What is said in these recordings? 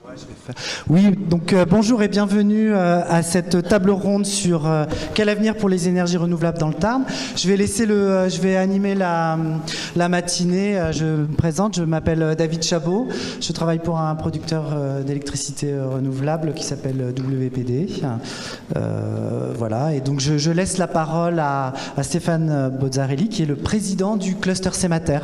Ouais, je vais faire. Oui, donc bonjour et bienvenue à cette table ronde sur quel avenir pour les énergies renouvelables dans le Tarn. Je vais animer la matinée. Je me présente, je m'appelle David Chabot. Je travaille pour un producteur d'électricité renouvelable qui s'appelle WPD. Voilà, et donc je laisse la parole à Stéphane Bozzarelli, qui est le président du cluster Cemater.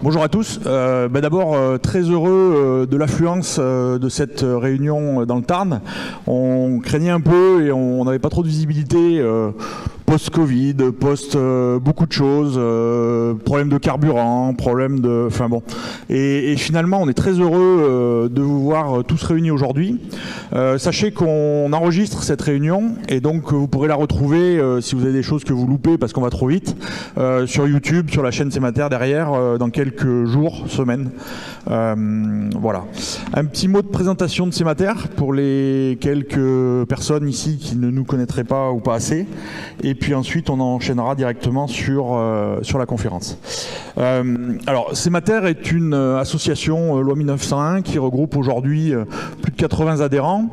Bonjour à tous. D'abord, très heureux de l'affluence de cette réunion dans le Tarn. On craignait un peu et on n'avait pas trop de visibilité post-Covid, beaucoup de choses, problèmes de carburant, problèmes de... Enfin bon. Et finalement, on est très heureux de vous voir tous réunis aujourd'hui. Sachez qu'on enregistre cette réunion et donc vous pourrez la retrouver si vous avez des choses que vous loupez parce qu'on va trop vite, sur YouTube, sur la chaîne Cemater derrière, dans quelques jours, semaines. Voilà. Un petit mot de présentation de Cemater pour les quelques personnes ici qui ne nous connaîtraient pas ou pas assez. Et puis ensuite, on enchaînera directement sur la conférence. Alors, Cemater est une association loi 1901 qui regroupe aujourd'hui plus de 80 adhérents.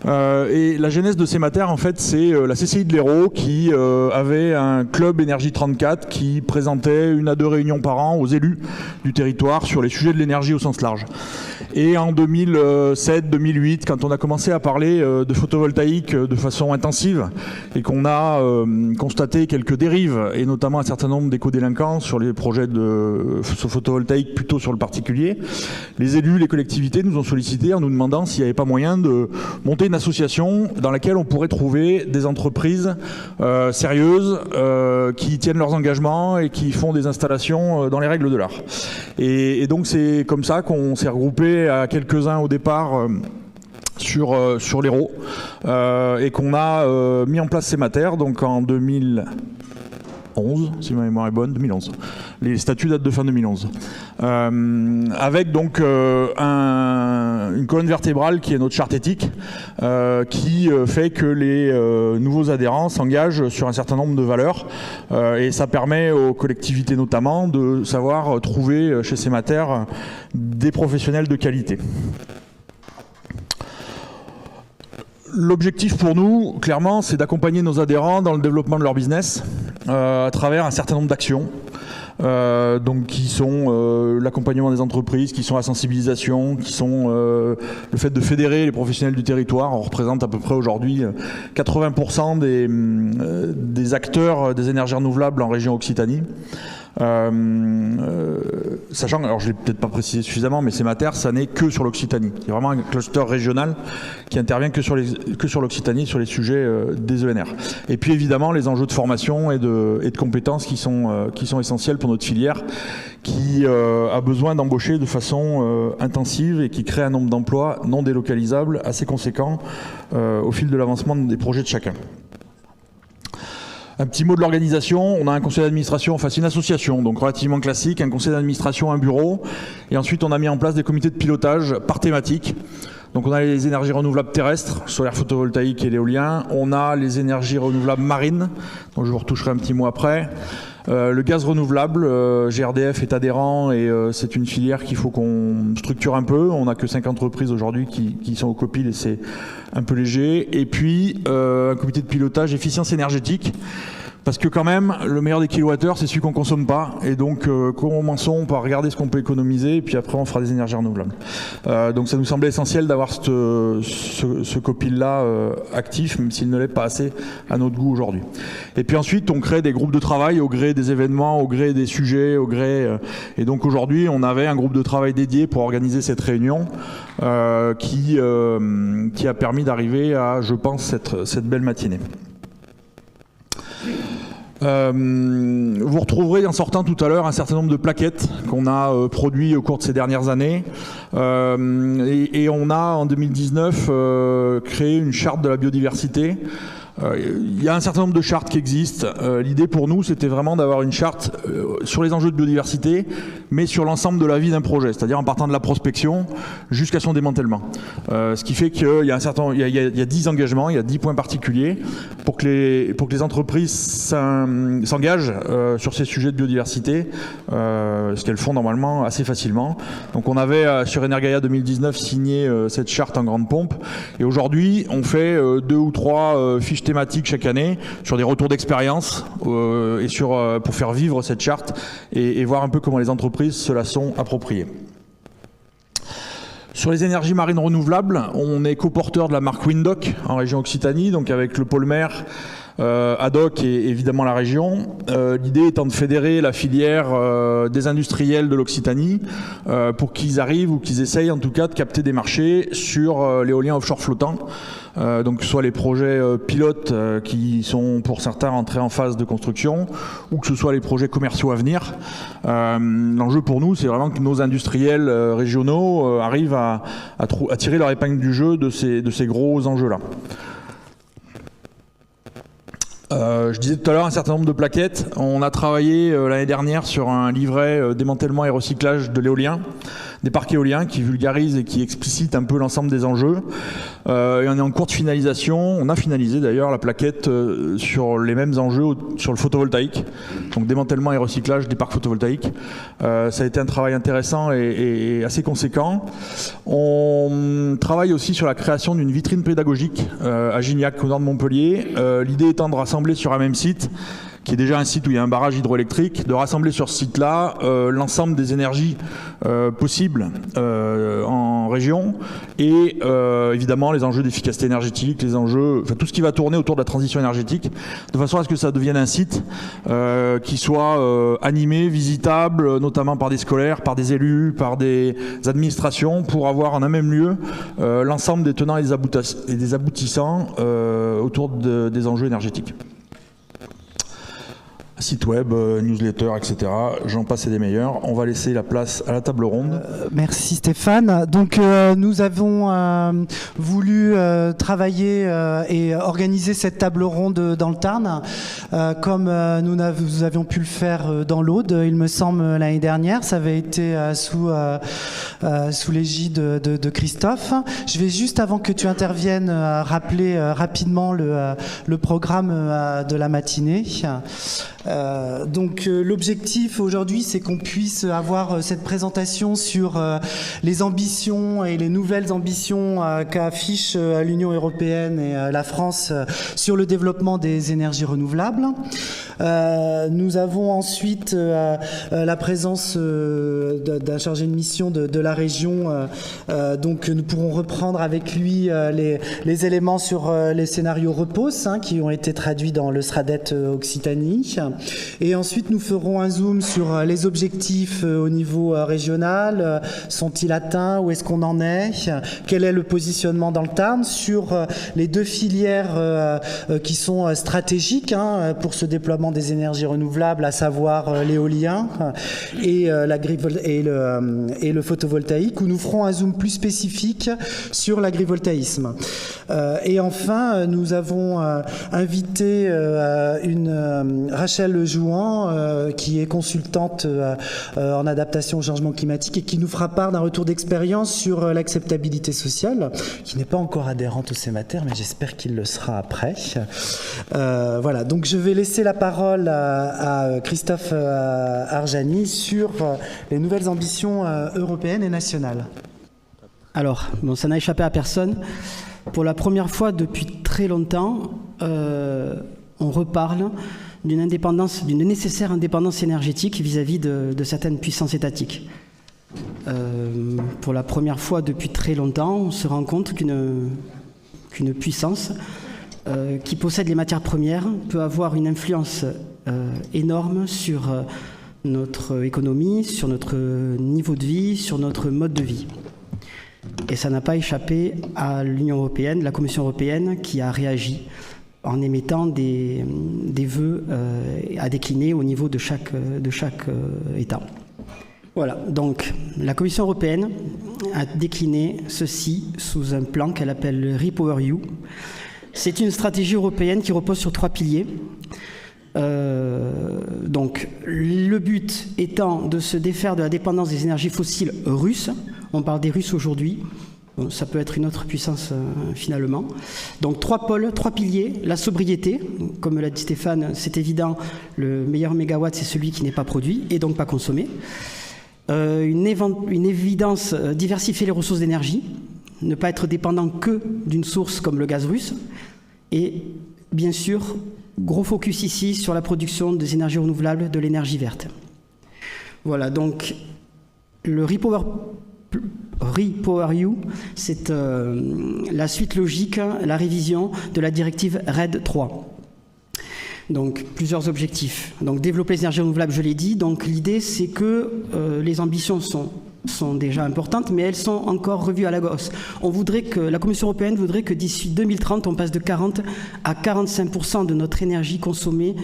Et la genèse de Cemater, en fait, c'est la CCI de l'Hérault qui avait un club Énergie 34 qui présentait 1 à 2 réunions par an aux élus du territoire sur les sujets de l'énergie au sens large. Et en 2007-2008, quand on a commencé à parler de photovoltaïque de façon intensive et qu'on a constaté quelques dérives, et notamment un certain nombre d'éco-délinquants sur les projets de photovoltaïque plutôt sur le particulier, les élus, les collectivités nous ont sollicité en nous demandant s'il n'y avait pas moyen de monter une association dans laquelle on pourrait trouver des entreprises sérieuses qui tiennent leurs engagements et qui font des installations dans les règles de l'art. Et donc c'est comme ça qu'on s'est regroupé à quelques-uns au départ sur l'Hérault et qu'on a mis en place Cemater donc en 2011, si ma mémoire est bonne, 2011. Les statuts datent de fin 2011. Avec donc une colonne vertébrale qui est notre charte éthique, qui fait que les nouveaux adhérents s'engagent sur un certain nombre de valeurs. Et ça permet aux collectivités notamment de savoir trouver chez Cemater des professionnels de qualité. L'objectif pour nous, clairement, c'est d'accompagner nos adhérents dans le développement de leur business à travers un certain nombre d'actions. Donc qui sont l'accompagnement des entreprises, qui sont la sensibilisation, qui sont le fait de fédérer les professionnels du territoire. On représente à peu près aujourd'hui 80% des acteurs des énergies renouvelables en région Occitanie. Sachant, alors je ne l'ai peut-être pas précisé suffisamment, mais Cemater, ça n'est que sur l'Occitanie. Il y a vraiment un cluster régional qui intervient que sur l'Occitanie, sur les sujets des ENR. Et puis évidemment, les enjeux de formation et de compétences qui sont essentiels pour notre filière, qui a besoin d'embaucher de façon intensive et qui crée un nombre d'emplois non délocalisables assez conséquent au fil de l'avancement des projets de chacun. Un petit mot de l'organisation, on a un conseil d'administration, enfin c'est une association, donc relativement classique, un conseil d'administration, un bureau, et ensuite on a mis en place des comités de pilotage par thématique. Donc on a les énergies renouvelables terrestres, solaire photovoltaïque et l'éolien, on a les énergies renouvelables marines, dont je vous retoucherai un petit mot après. Le gaz renouvelable, GRDF est adhérent et c'est une filière qu'il faut qu'on structure un peu. On n'a que 5 entreprises aujourd'hui qui sont au COPIL et c'est un peu léger. Et puis un comité de pilotage efficience énergétique. Parce que quand même, le meilleur des kilowattheures, c'est celui qu'on ne consomme pas. Et donc, commençons par regarder ce qu'on peut économiser, et puis après, on fera des énergies renouvelables. Donc, ça nous semblait essentiel d'avoir ce copil-là actif, même s'il ne l'est pas assez à notre goût aujourd'hui. Et puis ensuite, on crée des groupes de travail au gré des événements, au gré des sujets, au gré... Et donc, aujourd'hui, on avait un groupe de travail dédié pour organiser cette réunion qui a permis d'arriver à, je pense, cette belle matinée. Vous retrouverez en sortant tout à l'heure un certain nombre de plaquettes qu'on a produit au cours de ces dernières années et on a en 2019 créé une charte de la biodiversité Il y a un certain nombre de chartes qui existent. L'idée pour nous, c'était vraiment d'avoir une charte sur les enjeux de biodiversité, mais sur l'ensemble de la vie d'un projet, c'est-à-dire en partant de la prospection jusqu'à son démantèlement. Ce qui fait qu'il y a il y a 10 engagements, il y a 10 points particuliers pour que les entreprises s'engagent sur ces sujets de biodiversité, ce qu'elles font normalement assez facilement. Donc on avait sur Energaia 2019 signé cette charte en grande pompe, et aujourd'hui on fait 2 ou 3 fiches thématiques chaque année sur des retours d'expérience et pour faire vivre cette charte et voir un peu comment les entreprises se la sont appropriées. Sur les énergies marines renouvelables, on est coporteur de la marque Windoc en région Occitanie, donc avec le pôle mer, ADOC et évidemment la région. L'idée étant de fédérer la filière des industriels de l'Occitanie pour qu'ils arrivent, ou qu'ils essayent en tout cas, de capter des marchés sur l'éolien offshore flottant. Donc que ce soit les projets pilotes qui sont pour certains rentrés en phase de construction, ou que ce soit les projets commerciaux à venir. L'enjeu pour nous, c'est vraiment que nos industriels régionaux arrivent à tirer leur épingle du jeu de ces gros enjeux-là. Je disais tout à l'heure un certain nombre de plaquettes. On a travaillé l'année dernière sur un livret démantèlement et recyclage de l'éolien, des parcs éoliens, qui vulgarise et qui explicite un peu l'ensemble des enjeux. Et on est en cours de finalisation. On a finalisé d'ailleurs la plaquette sur les mêmes enjeux sur le photovoltaïque, donc démantèlement et recyclage des parcs photovoltaïques. Ça a été un travail intéressant et assez conséquent. On travaille aussi sur la création d'une vitrine pédagogique à Gignac, au nord de Montpellier. L'idée étant de rassembler sur un même site, qui est déjà un site où il y a un barrage hydroélectrique, de rassembler sur ce site-là l'ensemble des énergies possibles en région, et évidemment les enjeux d'efficacité énergétique, les enjeux, enfin tout ce qui va tourner autour de la transition énergétique, de façon à ce que ça devienne un site qui soit animé, visitable, notamment par des scolaires, par des élus, par des administrations, pour avoir en un même lieu l'ensemble des tenants et des aboutissants autour des enjeux énergétiques. Site web, newsletter, etc. J'en passe et des meilleurs. On va laisser la place à la table ronde. Merci Stéphane. Donc nous avons voulu travailler et organiser cette table ronde dans le Tarn, comme nous avions pu le faire dans l'Aude, il me semble, l'année dernière. Ça avait été sous l'égide de Christophe. Je vais juste, avant que tu interviennes, rappeler rapidement le programme de la matinée. Donc l'objectif aujourd'hui, c'est qu'on puisse avoir cette présentation sur les ambitions et les nouvelles ambitions qu'affiche l'Union européenne et la France sur le développement des énergies renouvelables. Nous avons ensuite la présence d'un chargé de mission de la région, donc nous pourrons reprendre avec lui les éléments sur les scénarios REPOS qui ont été traduits dans le SRADET Occitanie. Et ensuite, nous ferons un zoom sur les objectifs au niveau régional. Sont-ils atteints? Où est-ce qu'on en est? Quel est le positionnement dans le Tarn sur les deux filières qui sont stratégiques pour ce déploiement des énergies renouvelables, à savoir l'éolien et le photovoltaïque, où nous ferons un zoom plus spécifique sur l'agrivoltaïsme. Et enfin, nous avons invité Rachel Jouan, qui est consultante en adaptation au changement climatique et qui nous fera part d'un retour d'expérience sur l'acceptabilité sociale, qui n'est pas encore adhérente au CEMATER, mais j'espère qu'il le sera après. Voilà, donc je vais laisser la parole à Christophe Arjani sur les nouvelles ambitions européennes et nationales. Alors, bon, ça n'a échappé à personne. Pour la première fois depuis très longtemps, on reparle d'une nécessaire indépendance énergétique vis-à-vis de certaines puissances étatiques. Pour la première fois depuis très longtemps, on se rend compte qu'une puissance qui possède les matières premières peut avoir une influence énorme sur notre économie, sur notre niveau de vie, sur notre mode de vie. Et ça n'a pas échappé à l'Union européenne, la Commission européenne, qui a réagi en émettant des vœux à décliner au niveau de chaque État. Voilà, donc la Commission européenne, a décliné ceci sous un plan qu'elle appelle le REPowerEU, C'est une stratégie européenne qui repose sur 3 piliers. Donc, le but étant de se défaire de la dépendance des énergies fossiles russes. On parle des Russes aujourd'hui. Bon, ça peut être une autre puissance finalement. Donc 3 pôles, 3 piliers. La sobriété, comme l'a dit Stéphane, c'est évident, le meilleur mégawatt, c'est celui qui n'est pas produit et donc pas consommé. Une évidence, diversifier les ressources d'énergie, ne pas être dépendant que d'une source comme le gaz russe. Et bien sûr, gros focus ici sur la production des énergies renouvelables, de l'énergie verte. Voilà, donc le REPowerEU, c'est la suite logique, la révision de la directive RED 3. Donc plusieurs objectifs. Donc développer les énergies renouvelables, je l'ai dit. Donc l'idée, c'est que les ambitions sont déjà importantes, mais elles sont encore revues à la hausse. La Commission européenne voudrait que d'ici 2030, on passe de 40 à 45% de notre énergie consommée,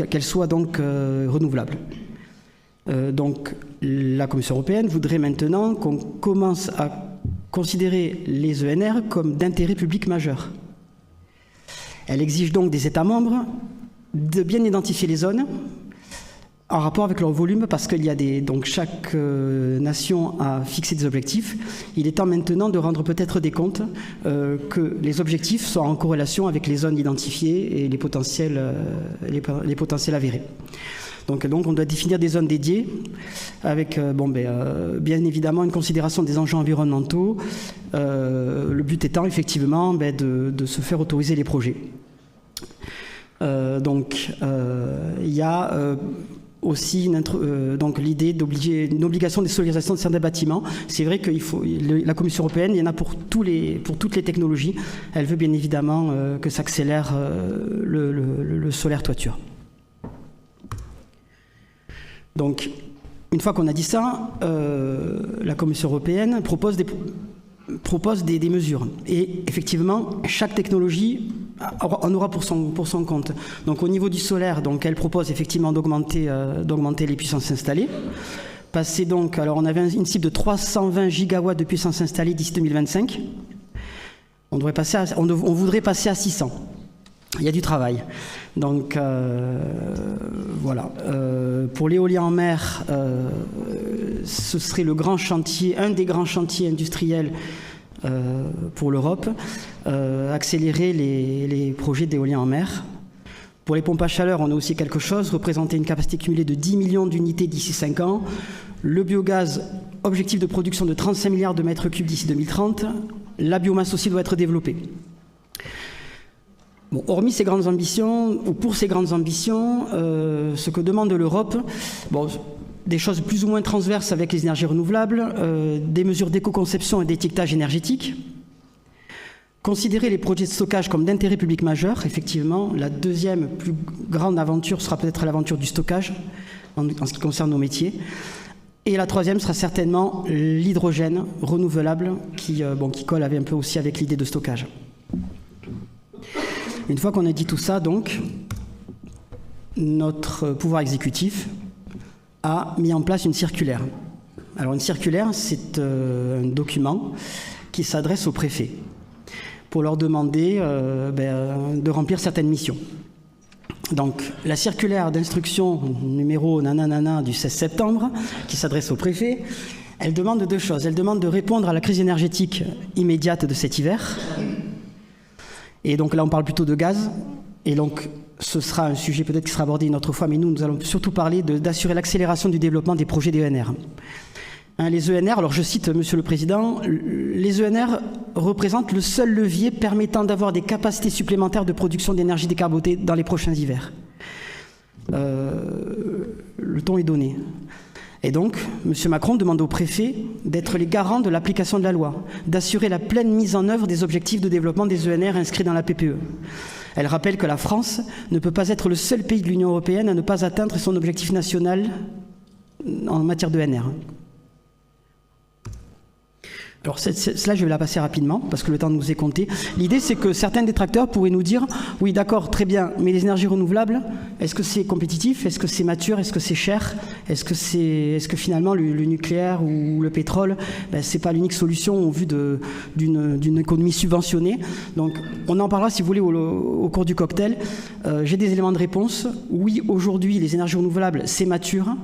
qu'elle soit donc renouvelable. Donc la Commission européenne voudrait maintenant qu'on commence à considérer les ENR comme d'intérêt public majeur. Elle exige donc des États membres de bien identifier les zones en rapport avec leur volume, parce qu'il y a donc chaque nation a fixé des objectifs. Il est temps maintenant de rendre peut-être des comptes que les objectifs soient en corrélation avec les zones identifiées et les potentiels avérés. Donc on doit définir des zones dédiées avec bien évidemment une considération des enjeux environnementaux, le but étant effectivement de se faire autoriser les projets. Il y a aussi l'idée d'obliger une obligation de solarisation de certains bâtiments. C'est vrai que la Commission européenne, il y en a pour toutes les technologies. Elle veut bien évidemment que s'accélère le solaire toiture. Donc, une fois qu'on a dit ça, la Commission européenne propose des mesures. Et effectivement, chaque technologie en aura pour son compte. Donc au niveau du solaire, donc, elle propose effectivement d'augmenter les puissances installées. Alors on avait une cible de 320 gigawatts de puissance installée d'ici 2025. On voudrait passer à 600. Il y a du travail. Donc voilà. Pour l'éolien en mer, ce serait un des grands chantiers industriels pour l'Europe, accélérer les projets d'éolien en mer. Pour les pompes à chaleur, on a aussi quelque chose, représenter une capacité cumulée de 10 millions d'unités d'ici 5 ans. Le biogaz, objectif de production de 35 milliards de mètres cubes d'ici 2030. La biomasse aussi doit être développée. Bon, hormis ces grandes ambitions, ou pour ces grandes ambitions, ce que demande l'Europe, des choses plus ou moins transverses avec les énergies renouvelables, des mesures d'éco-conception et d'étiquetage énergétique, considérer les projets de stockage comme d'intérêt public majeur. Effectivement, la deuxième plus grande aventure sera peut-être l'aventure du stockage, en ce qui concerne nos métiers. Et la troisième sera certainement l'hydrogène renouvelable, qui colle un peu aussi avec l'idée de stockage. Une fois qu'on a dit tout ça, donc, notre pouvoir exécutif a mis en place une circulaire. Alors une circulaire, c'est un document qui s'adresse aux préfets pour leur demander de remplir certaines missions. Donc la circulaire d'instruction numéro nanana du 16 septembre, qui s'adresse aux préfets, elle demande 2 choses. Elle demande de répondre à la crise énergétique immédiate de cet hiver. Et donc là, on parle plutôt de gaz. Et donc, ce sera un sujet peut-être qui sera abordé une autre fois, mais nous allons surtout parler d'assurer l'accélération du développement des projets d'ENR. Les ENR, alors je cite Monsieur le Président, les ENR représentent le seul levier permettant d'avoir des capacités supplémentaires de production d'énergie décarbonée dans les prochains hivers. Le ton est donné. Et donc, M. Macron demande aux préfets d'être les garants de l'application de la loi, d'assurer la pleine mise en œuvre des objectifs de développement des ENR inscrits dans la PPE. Elle rappelle que la France ne peut pas être le seul pays de l'Union européenne à ne pas atteindre son objectif national en matière d'ENR. Alors cela, je vais la passer rapidement, parce que le temps nous est compté. L'idée, c'est que certains détracteurs pourraient nous dire « Oui, d'accord, très bien, mais les énergies renouvelables, est-ce que c'est compétitif? Est-ce que c'est mature? Est-ce que c'est cher? Est-ce que finalement le nucléaire ou le pétrole, c'est pas l'unique solution au vu d'une économie subventionnée ?» Donc, on en parlera, si vous voulez, au cours du cocktail. J'ai des éléments de réponse. Oui, aujourd'hui, les énergies renouvelables, c'est mature.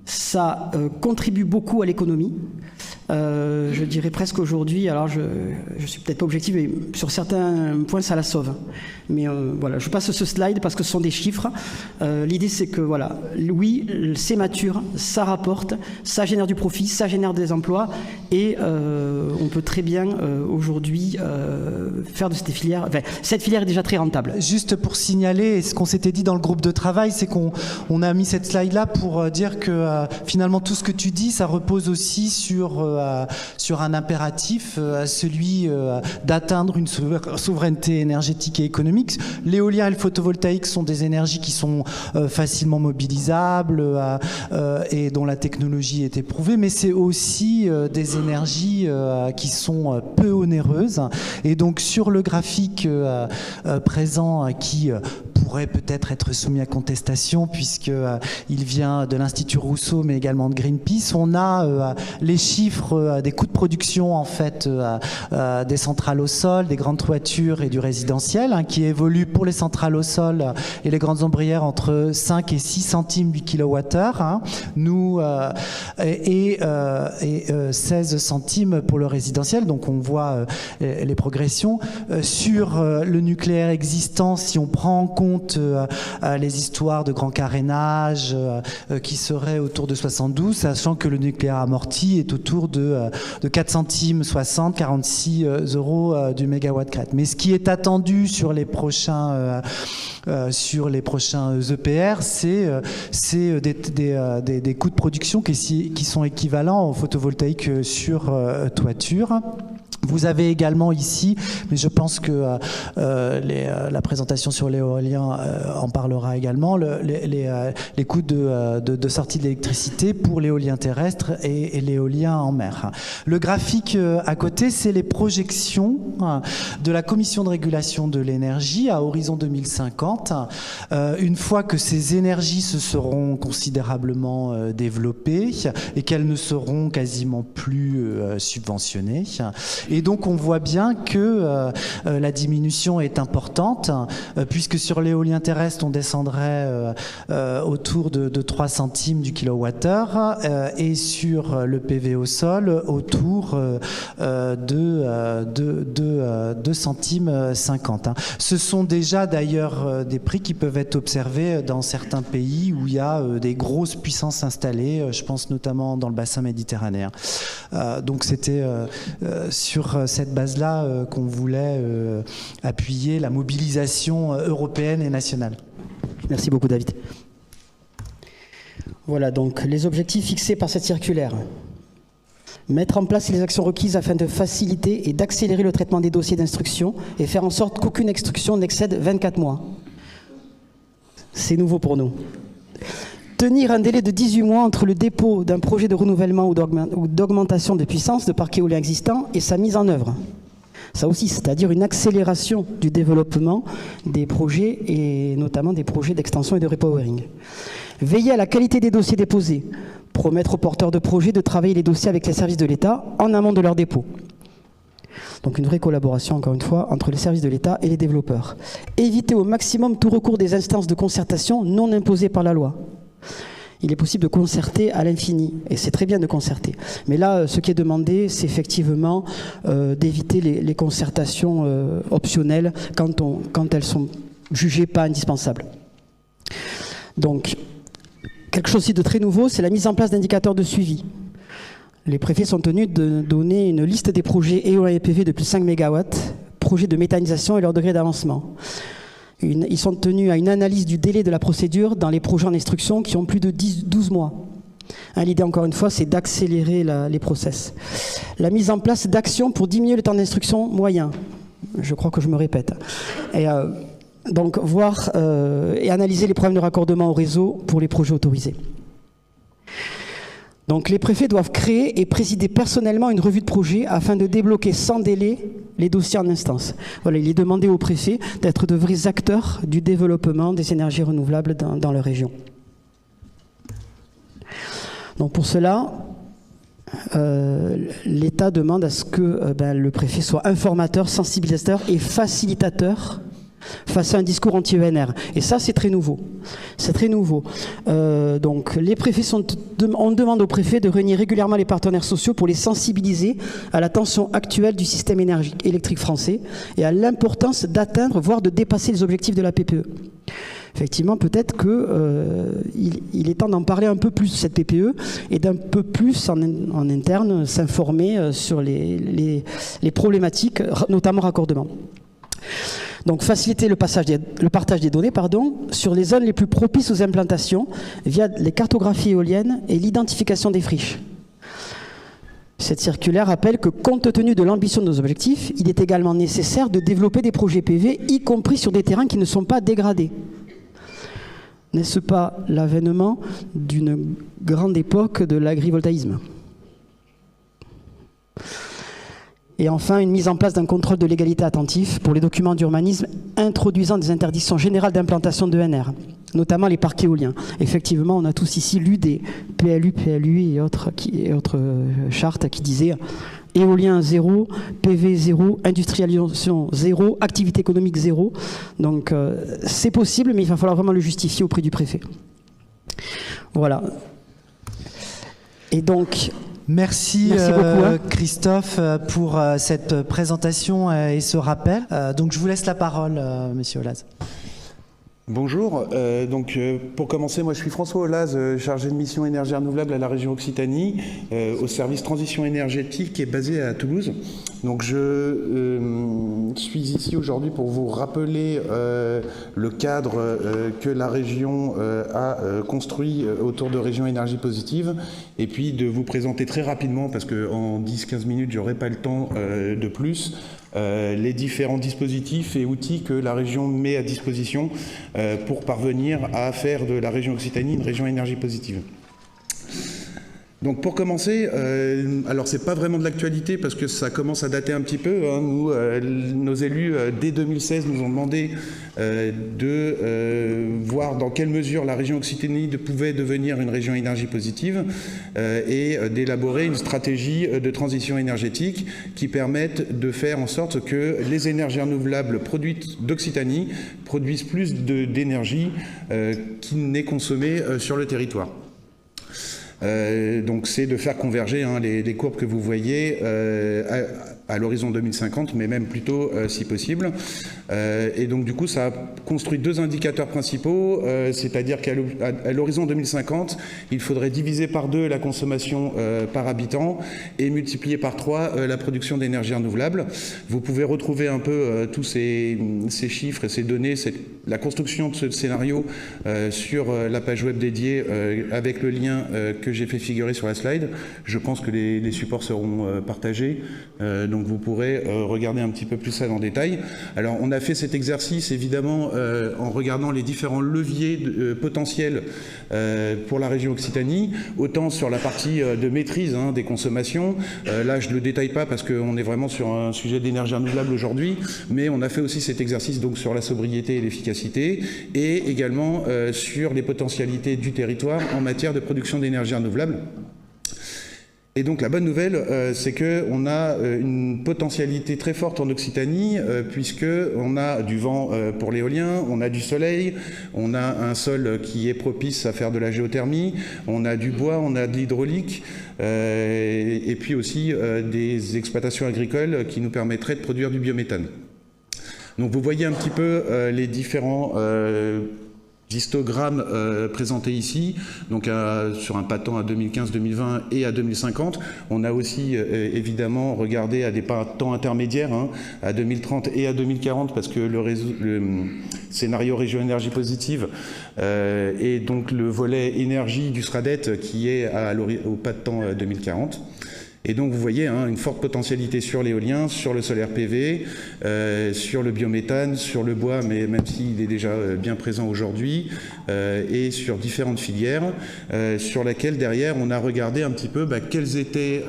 Ça contribue beaucoup à l'économie. Je dirais presque aujourd'hui, alors je suis peut-être pas objectif, mais sur certains points, ça la sauve. Mais voilà, je passe ce slide parce que ce sont des chiffres. L'idée, c'est que, voilà, oui, c'est mature, ça rapporte, ça génère du profit, ça génère des emplois, et on peut très bien, aujourd'hui, faire de cette filière... Enfin, cette filière est déjà très rentable. Juste pour signaler, ce qu'on s'était dit dans le groupe de travail, c'est qu'on a mis cette slide-là pour dire que finalement, tout ce que tu dis, ça repose aussi sur un impératif, celui d'atteindre une souveraineté énergétique et économique. L'éolien et le photovoltaïque sont des énergies qui sont facilement mobilisables et dont la technologie est éprouvée, mais c'est aussi des énergies qui sont peu onéreuses. Et donc sur le graphique présent qui pourrait peut-être être soumis à contestation puisqu'il vient de l'Institut Rousseau mais également de Greenpeace, on a les chiffres des coûts de production en fait des centrales au sol, des grandes toitures et du résidentiel qui évoluent pour les centrales au sol et les grandes ombrières entre 5 et 6 centimes du kilowattheure, nous et 16 centimes pour le résidentiel, donc on voit les progressions. Sur le nucléaire existant, si on prend en compte les histoires de grand carénage qui seraient autour de 72, sachant que le nucléaire amorti est autour de 4 centimes 60, 46 euros du mégawatt crête. Mais ce qui est attendu sur les prochains EPR, c'est des coûts de production qui sont équivalents au photovoltaïque sur toiture. Vous avez également ici, mais je pense que la présentation sur l'éolien en parlera également, les coûts de sortie de l'électricité pour l'éolien terrestre et l'éolien en mer. Le graphique à côté, c'est les projections de la Commission de régulation de l'énergie à horizon 2050. Une fois que ces énergies se seront considérablement développées et qu'elles ne seront quasiment plus subventionnées. Et donc on voit bien que la diminution est importante, puisque sur l'éolien terrestre, on descendrait autour de 3 centimes du kilowattheure, et sur le PV au sol, autour de 2 centimes 50. Ce sont déjà d'ailleurs des prix qui peuvent être observés dans certains pays où il y a des grosses puissances installées, je pense notamment dans le bassin méditerranéen. Donc c'était sur cette base-là qu'on voulait appuyer la mobilisation européenne et nationale. Merci beaucoup, David. Voilà donc les objectifs fixés par cette circulaire. Mettre en place les actions requises afin de faciliter et d'accélérer le traitement des dossiers d'instruction et faire en sorte qu'aucune instruction n'excède 24 mois. C'est nouveau pour nous. Tenir un délai de 18 mois entre le dépôt d'un projet de renouvellement ou d'augmentation de puissance de parc éolien existant et sa mise en œuvre. Ça aussi, c'est-à-dire une accélération du développement des projets et notamment des projets d'extension et de repowering. Veiller à la qualité des dossiers déposés. Promettre aux porteurs de projets de travailler les dossiers avec les services de l'État en amont de leur dépôt. Donc une vraie collaboration, encore une fois, entre les services de l'État et les développeurs. Éviter au maximum tout recours des instances de concertation non imposées par la loi. Il est possible de concerter à l'infini, et c'est très bien de concerter. Mais là, ce qui est demandé, c'est effectivement d'éviter les concertations optionnelles quand elles sont jugées pas indispensables. Donc, quelque chose aussi de très nouveau, c'est la mise en place d'indicateurs de suivi. Les préfets sont tenus de donner une liste des projets éolien et PV de plus de 5 MW, projets de méthanisation et leur degré d'avancement. Ils sont tenus à une analyse du délai de la procédure dans les projets en instruction qui ont plus de 12 mois. L'idée, encore une fois, c'est d'accélérer les process. La mise en place d'actions pour diminuer le temps d'instruction moyen. Je crois que je me répète. Et donc, voir et analyser les problèmes de raccordement au réseau pour les projets autorisés. Donc les préfets doivent créer et présider personnellement une revue de projet afin de débloquer sans délai les dossiers en instance. Voilà, il est demandé aux préfets d'être de vrais acteurs du développement des énergies renouvelables dans leur région. Donc pour cela, l'État demande à ce que le préfet soit informateur, sensibilisateur et facilitateur face à un discours anti-ENR. Et ça, c'est très nouveau. C'est très nouveau. Donc, les préfets on demande aux préfets de réunir régulièrement les partenaires sociaux pour les sensibiliser à la tension actuelle du système électrique français et à l'importance d'atteindre, voire de dépasser les objectifs de la PPE. Effectivement, peut-être qu'il est temps d'en parler un peu plus de cette PPE et d'un peu plus en interne s'informer sur les problématiques, notamment raccordement. Donc faciliter le partage des données sur les zones les plus propices aux implantations via les cartographies éoliennes et l'identification des friches. Cette circulaire rappelle que compte tenu de l'ambition de nos objectifs, il est également nécessaire de développer des projets PV, y compris sur des terrains qui ne sont pas dégradés. N'est-ce pas l'avènement d'une grande époque de l'agrivoltaïsme ? Et enfin, une mise en place d'un contrôle de légalité attentif pour les documents d'urbanisme introduisant des interdictions générales d'implantation d'ENR, notamment les parcs éoliens. Effectivement, on a tous ici lu des PLU, PLUI et autres chartes qui disaient éolien 0, PV 0, industrialisation 0, activité économique 0. Donc c'est possible, mais il va falloir vraiment le justifier auprès du préfet. Voilà. Et donc... Merci beaucoup, Christophe, pour cette présentation et ce rappel. Donc je vous laisse la parole, Monsieur Olaz. Bonjour, pour commencer, moi je suis François Olaz, chargé de mission énergie renouvelable à la région Occitanie, au service transition énergétique qui est basé à Toulouse. Donc je suis ici aujourd'hui pour vous rappeler le cadre que la région a construit autour de Région Énergie Positive et puis de vous présenter très rapidement, parce qu'en 10-15 minutes j'aurai pas le temps de plus, les différents dispositifs et outils que la région met à disposition pour parvenir à faire de la région Occitanie une région énergie positive. Donc pour commencer, alors c'est pas vraiment de l'actualité parce que ça commence à dater un petit peu. Hein. Nous, nos élus, dès 2016, nous ont demandé de voir dans quelle mesure la région Occitanie pouvait devenir une région énergie positive et d'élaborer une stratégie de transition énergétique qui permette de faire en sorte que les énergies renouvelables produites d'Occitanie produisent plus d'énergie qui n'est consommée sur le territoire. Donc c'est de faire converger les courbes que vous voyez à l'horizon 2050, mais même plus tôt si possible. Et donc du coup ça a construit deux indicateurs principaux, c'est-à-dire qu'à l'horizon 2050, il faudrait diviser par 2 la consommation par habitant et multiplier par 3 la production d'énergie renouvelable. Vous pouvez retrouver un peu tous ces chiffres et ces données, la construction de ce scénario sur la page web dédiée avec le lien que j'ai fait figurer sur la slide. Je pense que les supports seront partagés, donc vous pourrez regarder un petit peu plus ça en détail. Alors on a fait cet exercice évidemment en regardant les différents leviers potentiels pour la région Occitanie, autant sur la partie de maîtrise des consommations. Là je ne le détaille pas parce qu'on est vraiment sur un sujet d'énergie renouvelable aujourd'hui, mais on a fait aussi cet exercice donc sur la sobriété et l'efficacité et également sur les potentialités du territoire en matière de production d'énergie renouvelable. Et donc la bonne nouvelle, c'est qu'on a une potentialité très forte en Occitanie, puisqu'on a du vent pour l'éolien, on a du soleil, on a un sol qui est propice à faire de la géothermie, on a du bois, on a de l'hydraulique, et puis aussi des exploitations agricoles qui nous permettraient de produire du biométhane. Donc vous voyez un petit peu les différents histogrammes présentés ici, donc sur un pas de temps à 2015, 2020 et à 2050. On a aussi évidemment regardé à des pas de temps intermédiaires, à 2030 et à 2040, parce que le scénario région énergie positive et donc le volet énergie du SRADET qui est au pas de temps 2040. Et donc vous voyez une forte potentialité sur l'éolien, sur le solaire PV, sur le biométhane, sur le bois, mais même s'il est déjà bien présent aujourd'hui, et sur différentes filières, sur laquelle derrière on a regardé un petit peu quels étaient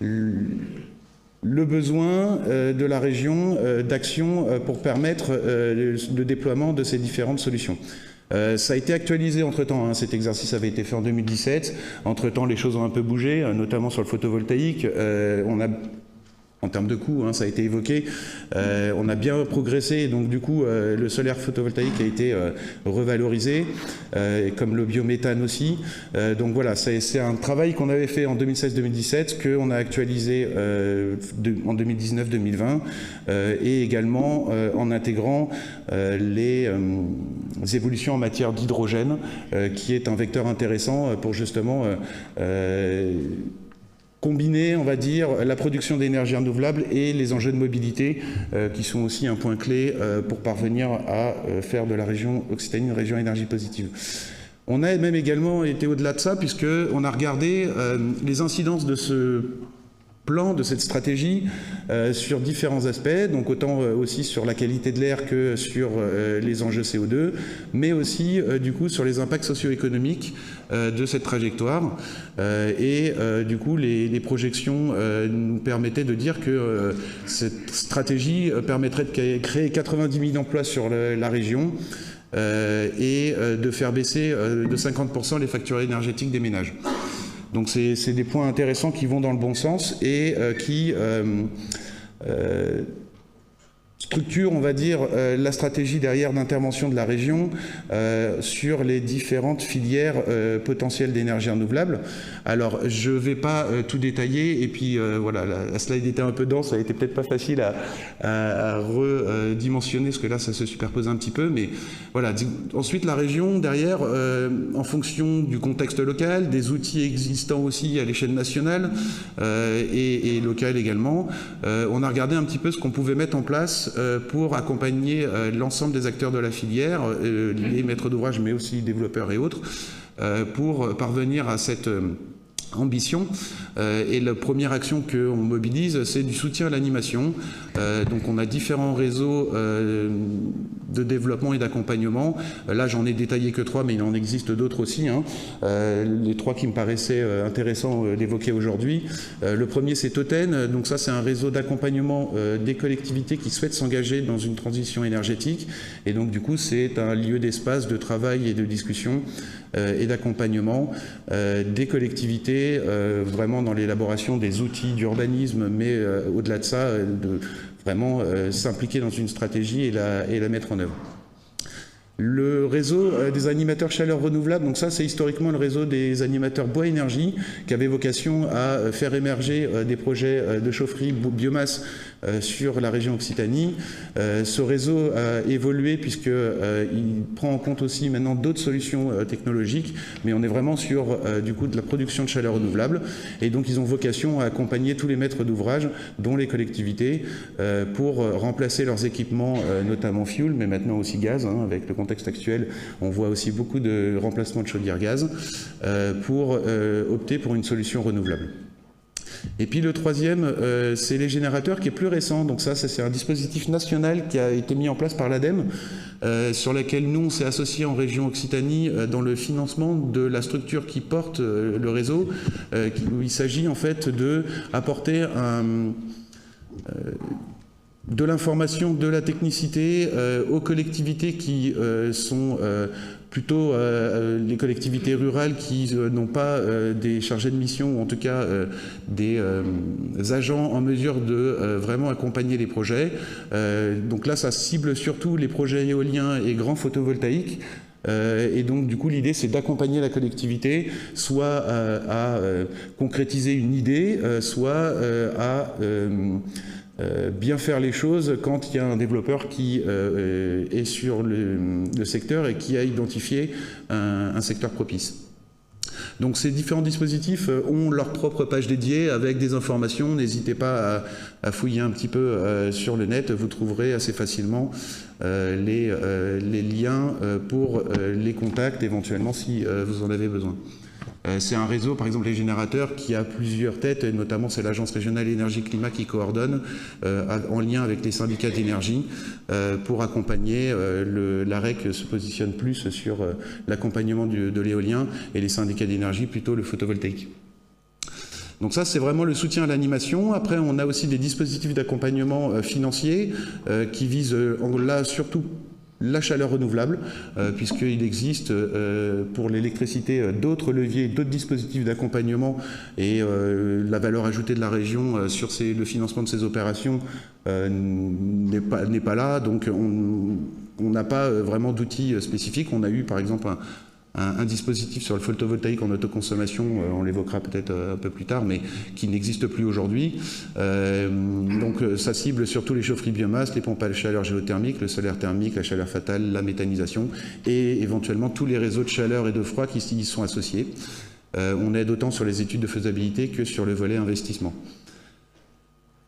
le besoin de la région d'action pour permettre le déploiement de ces différentes solutions. Ça a été actualisé entre-temps, cet exercice avait été fait en 2017. Entre-temps, les choses ont un peu bougé, notamment sur le photovoltaïque. En termes de coûts, ça a été évoqué, on a bien progressé, donc du coup le solaire photovoltaïque a été revalorisé, comme le biométhane aussi. Donc voilà, c'est un travail qu'on avait fait en 2016-2017, qu'on a actualisé en 2019-2020, et également en intégrant les évolutions en matière d'hydrogène, qui est un vecteur intéressant pour justement combiner, on va dire, la production d'énergie renouvelable et les enjeux de mobilité qui sont aussi un point clé pour parvenir à faire de la région Occitanie une région énergie positive. On a même également été au-delà de ça puisqu'on a regardé les incidences de ce plan, de cette stratégie sur différents aspects, donc autant aussi sur la qualité de l'air que sur les enjeux CO2, mais aussi du coup sur les impacts socio-économiques de cette trajectoire. Du coup, les projections nous permettaient de dire que cette stratégie permettrait de créer 90 000 emplois sur la région et de faire baisser de 50% les factures énergétiques des ménages. Donc c'est des points intéressants qui vont dans le bon sens et qui structurent, on va dire, la stratégie derrière d'intervention de la région sur les différentes filières potentielles d'énergie renouvelable. Alors, je ne vais pas tout détailler, et puis voilà, la slide était un peu dense, ça a été peut-être pas facile à redimensionner, parce que là, ça se superpose un petit peu, mais voilà. Ensuite, la région, derrière, en fonction du contexte local, des outils existants aussi à l'échelle nationale et locale également, on a regardé un petit peu ce qu'on pouvait mettre en place pour accompagner l'ensemble des acteurs de la filière, les maîtres d'ouvrage, mais aussi les développeurs et autres, pour parvenir à cette ambition. Et la première action qu'on mobilise, c'est du soutien à l'animation. Donc on a différents réseaux de développement et d'accompagnement. Là, j'en ai détaillé que 3, mais il en existe d'autres aussi. Les 3 qui me paraissaient intéressants d'évoquer aujourd'hui. Le premier, c'est Toten. Donc ça, c'est un réseau d'accompagnement des collectivités qui souhaitent s'engager dans une transition énergétique. Et donc, du coup, c'est un lieu d'espace de travail et de discussion et d'accompagnement des collectivités, vraiment dans l'élaboration des outils d'urbanisme, mais au-delà de ça, de vraiment s'impliquer dans une stratégie et la mettre en œuvre. Le réseau des animateurs chaleur renouvelable, donc ça c'est historiquement le réseau des animateurs bois énergie qui avait vocation à faire émerger des projets de chaufferie biomasse sur la région Occitanie. Ce réseau a évolué puisqu'il prend en compte aussi maintenant d'autres solutions technologiques, mais on est vraiment sur du coup de la production de chaleur renouvelable, et donc ils ont vocation à accompagner tous les maîtres d'ouvrage, dont les collectivités, pour remplacer leurs équipements, notamment fuel, mais maintenant aussi gaz, avec le contexte actuel, on voit aussi beaucoup de remplacement de chaudière gaz, pour opter pour une solution renouvelable. Et puis le troisième, c'est les générateurs, qui est plus récent. Donc ça c'est un dispositif national qui a été mis en place par l'ADEME, sur laquelle nous on s'est associés en région Occitanie dans le financement de la structure qui porte le réseau, où il s'agit en fait de apporter de l'information, de la technicité aux collectivités qui sont plutôt les collectivités rurales qui n'ont pas des chargés de mission, ou en tout cas des agents en mesure de vraiment accompagner les projets. Donc là, ça cible surtout les projets éoliens et grands photovoltaïques. Et donc du coup l'idée c'est d'accompagner la collectivité soit à concrétiser une idée, soit à bien faire les choses quand il y a un développeur qui est sur le secteur et qui a identifié un secteur propice. Donc ces différents dispositifs ont leur propre page dédiée avec des informations. N'hésitez pas à fouiller un petit peu sur le net, vous trouverez assez facilement les liens pour les contacts éventuellement si vous en avez besoin. C'est un réseau, par exemple les générateurs, qui a plusieurs têtes, et notamment c'est l'Agence régionale énergie-climat qui coordonne, en lien avec les syndicats d'énergie, pour accompagner. L'AREC se positionne plus sur l'accompagnement de l'éolien, et les syndicats d'énergie plutôt le photovoltaïque. Donc ça, c'est vraiment le soutien à l'animation. Après, on a aussi des dispositifs d'accompagnement financiers qui visent là surtout la chaleur renouvelable, puisqu'il existe pour l'électricité d'autres leviers, d'autres dispositifs d'accompagnement, et la valeur ajoutée de la région sur le financement de ces opérations n'est pas là. Donc on n'a pas vraiment d'outils spécifiques. On a eu par exemple un dispositif sur le photovoltaïque en autoconsommation, on l'évoquera peut-être un peu plus tard, mais qui n'existe plus aujourd'hui. Donc ça cible surtout les chaufferies biomasse, les pompes à chaleur géothermique, le solaire thermique, la chaleur fatale, la méthanisation et éventuellement tous les réseaux de chaleur et de froid qui y sont associés. On aide autant sur les études de faisabilité que sur le volet investissement.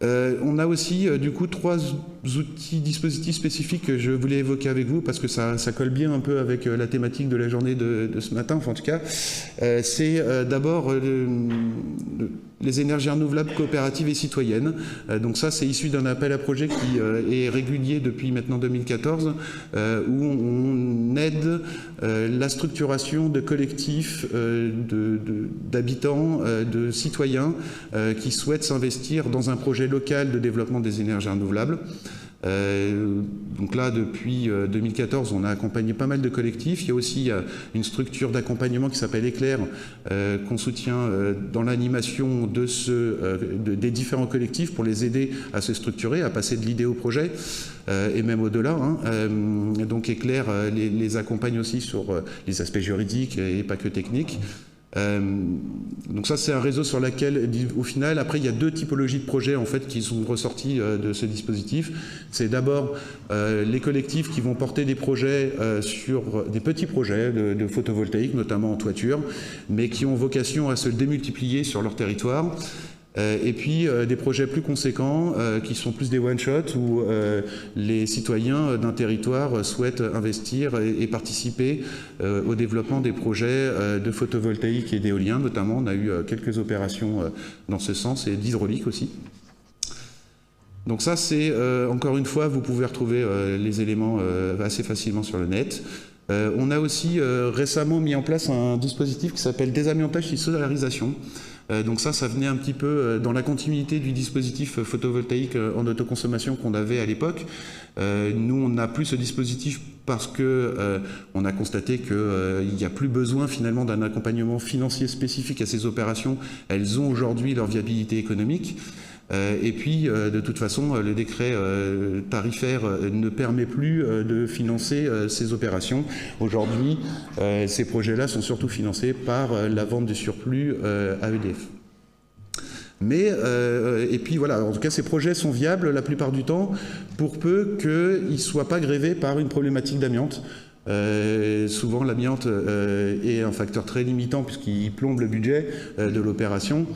On a aussi du coup 3 dispositifs spécifiques que je voulais évoquer avec vous parce que ça colle bien un peu avec la thématique de la journée de ce matin, enfin en tout cas. C'est d'abord les énergies renouvelables coopératives et citoyennes. Donc ça, c'est issu d'un appel à projet qui est régulier depuis maintenant 2014, où on aide la structuration de collectifs d'habitants, de citoyens qui souhaitent s'investir dans un projet local de développement des énergies renouvelables. Donc là, depuis 2014, on a accompagné pas mal de collectifs. Il y a aussi une structure d'accompagnement qui s'appelle Éclair, qu'on soutient dans l'animation des différents collectifs pour les aider à se structurer, à passer de l'idée au projet, et même au-delà. Donc Éclair les accompagne aussi sur les aspects juridiques et pas que techniques. Donc ça, c'est un réseau sur lequel, au final, après, il y a 2 typologies de projets en fait qui sont ressortis de ce dispositif. C'est d'abord les collectifs qui vont porter des projets sur des petits projets de photovoltaïque, notamment en toiture, mais qui ont vocation à se démultiplier sur leur territoire. Et puis des projets plus conséquents qui sont plus des one-shots où les citoyens d'un territoire souhaitent investir et participer au développement des projets de photovoltaïque et d'éolien. Notamment, on a eu quelques opérations dans ce sens et d'hydraulique aussi. Donc ça, c'est encore une fois, vous pouvez retrouver les éléments assez facilement sur le net. On a aussi récemment mis en place un dispositif qui s'appelle désamiantage et solarisation. Donc ça venait un petit peu dans la continuité du dispositif photovoltaïque en autoconsommation qu'on avait à l'époque. Nous, on n'a plus ce dispositif parce que on a constaté qu'il n'y a plus besoin finalement d'un accompagnement financier spécifique à ces opérations. Elles ont aujourd'hui leur viabilité économique. Et puis, de toute façon, le décret tarifaire ne permet plus de financer ces opérations. Aujourd'hui, ces projets-là sont surtout financés par la vente du surplus à EDF. Mais, et puis voilà, en tout cas, ces projets sont viables la plupart du temps, pour peu qu'ils ne soient pas grévés par une problématique d'amiante. Souvent l'amiante est un facteur très limitant puisqu'il plombe le budget de l'opération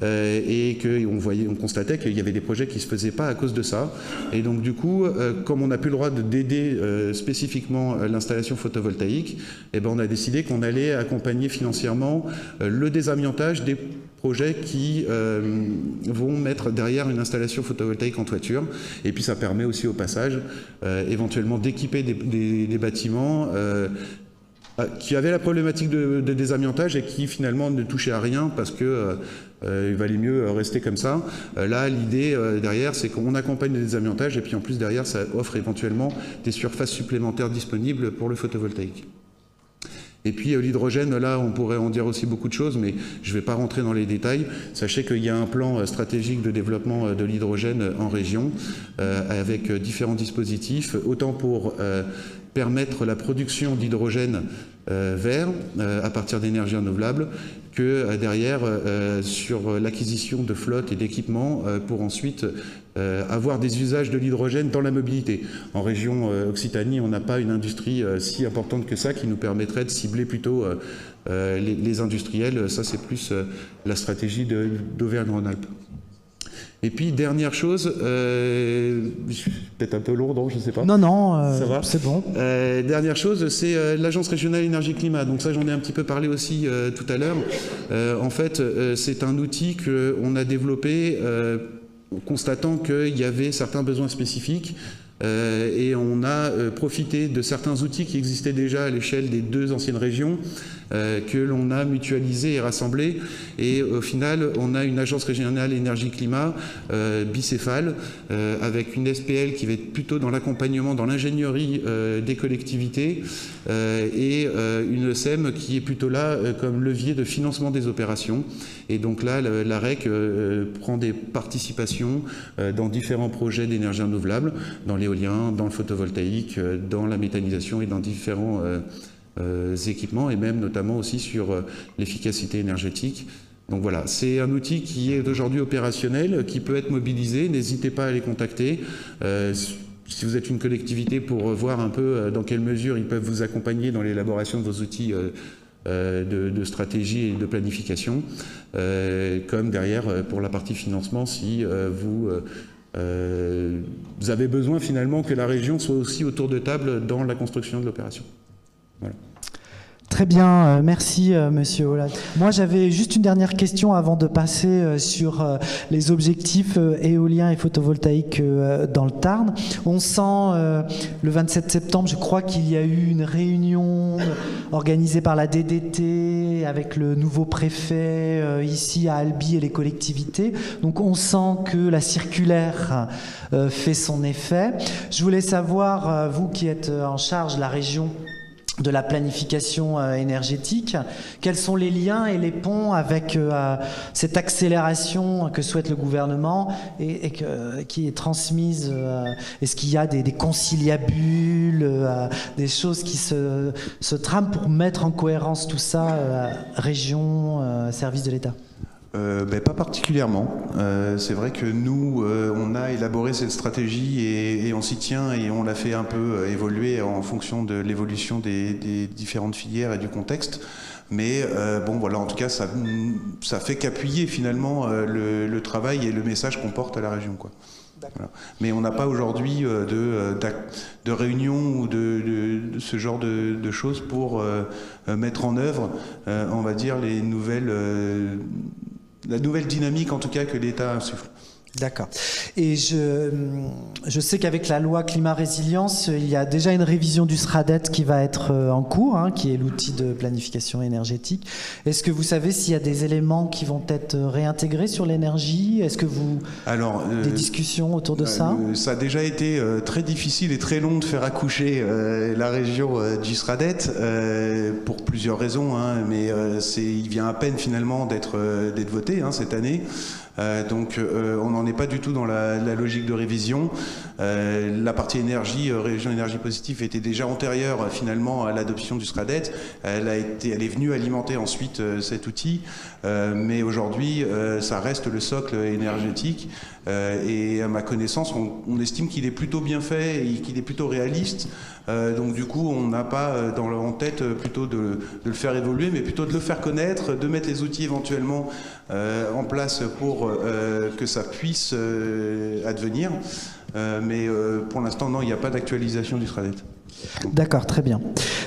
et qu'on constatait qu'il y avait des projets qui ne se faisaient pas à cause de ça. Et donc du coup, comme on n'a plus le droit d'aider spécifiquement l'installation photovoltaïque, eh ben, on a décidé qu'on allait accompagner financièrement le désamiantage des projets qui vont mettre derrière une installation photovoltaïque en toiture. Et puis ça permet aussi au passage éventuellement d'équiper des bâtiments qui avaient la problématique de désamiantage et qui finalement ne touchaient à rien parce que il valait mieux rester comme ça. Là, l'idée derrière, c'est qu'on accompagne le désamiantage et puis en plus derrière, ça offre éventuellement des surfaces supplémentaires disponibles pour le photovoltaïque. Et puis l'hydrogène, là, on pourrait en dire aussi beaucoup de choses, mais je ne vais pas rentrer dans les détails. Sachez qu'il y a un plan stratégique de développement de l'hydrogène en région, avec différents dispositifs, autant pour permettre la production d'hydrogène vert à partir d'énergies renouvelables, que derrière sur l'acquisition de flottes et d'équipements pour ensuite avoir des usages de l'hydrogène dans la mobilité. En région Occitanie, on n'a pas une industrie si importante que ça qui nous permettrait de cibler plutôt les industriels. Ça, c'est plus la stratégie d'Auvergne-Rhône-Alpes. Et puis, dernière chose, peut-être un peu lourd, je ne sais pas. Non, ça va. C'est bon. Dernière chose, c'est l'Agence régionale énergie-climat. Donc ça, j'en ai un petit peu parlé aussi tout à l'heure. En fait, c'est un outil qu'on a développé constatant qu'il y avait certains besoins spécifiques. Et on a profité de certains outils qui existaient déjà à l'échelle des 2 anciennes régions que l'on a mutualisés et rassemblés. Et au final, on a une agence régionale énergie-climat bicéphale avec une SPL qui va être plutôt dans l'accompagnement, dans l'ingénierie des collectivités et une ESEM qui est plutôt là comme levier de financement des opérations. Et donc là, la REC prend des participations dans différents projets d'énergie renouvelable, dans l'éolien, dans le photovoltaïque, dans la méthanisation et dans différents équipements, et même notamment aussi sur l'efficacité énergétique. Donc voilà, c'est un outil qui est aujourd'hui opérationnel, qui peut être mobilisé. N'hésitez pas à les contacter. Si vous êtes une collectivité, pour voir un peu dans quelle mesure ils peuvent vous accompagner dans l'élaboration de vos outils de stratégie et de planification, comme derrière pour la partie financement, si vous avez besoin finalement que la région soit aussi autour de table dans la construction de l'opération. Voilà. Très bien, merci Monsieur Hollade. Moi j'avais juste une dernière question avant de passer sur les objectifs éoliens et photovoltaïques dans le Tarn. On sent le 27 septembre, je crois qu'il y a eu une réunion organisée par la DDT avec le nouveau préfet ici à Albi et les collectivités. Donc on sent que la circulaire fait son effet. Je voulais savoir, vous qui êtes en charge de la région de la planification énergétique, quels sont les liens et les ponts avec cette accélération que souhaite le gouvernement et qui est transmise. Est-ce qu'il y a des conciliabules, des choses qui se trament pour mettre en cohérence tout ça, région, service de l'État ? Pas particulièrement. C'est vrai que nous, on a élaboré cette stratégie et on s'y tient et on l'a fait un peu évoluer en fonction de l'évolution des différentes filières et du contexte. Mais bon, voilà, en tout cas, ça fait qu'appuyer finalement le travail et le message qu'on porte à la région, quoi. Voilà. Mais on n'a pas aujourd'hui de réunion ou de ce genre de choses pour mettre en œuvre, on va dire, la nouvelle dynamique en tout cas que l'État insuffle. D'accord. Et je sais qu'avec la loi climat résilience, il y a déjà une révision du SRADET qui va être en cours, qui est l'outil de planification énergétique. Est-ce que vous savez s'il y a des éléments qui vont être réintégrés sur l'énergie ? Est-ce que des discussions autour de ça ? Ça a déjà été très difficile et très long de faire accoucher la région du SRADET pour plusieurs raisons, mais il vient à peine finalement d'être voté cette année. Donc on n'en est pas du tout dans la logique de révision. La partie énergie, région énergie positive, était déjà antérieure finalement à l'adoption du SRADET. Elle est venue alimenter ensuite cet outil, mais aujourd'hui ça reste le socle énergétique. Et à ma connaissance, on estime qu'il est plutôt bien fait et qu'il est plutôt réaliste. Donc du coup, on n'a pas en tête plutôt de le faire évoluer, mais plutôt de le faire connaître, de mettre les outils éventuellement en place pour que ça puisse advenir. Mais pour l'instant, non, il n'y a pas d'actualisation du SRADET. D'accord, très bien.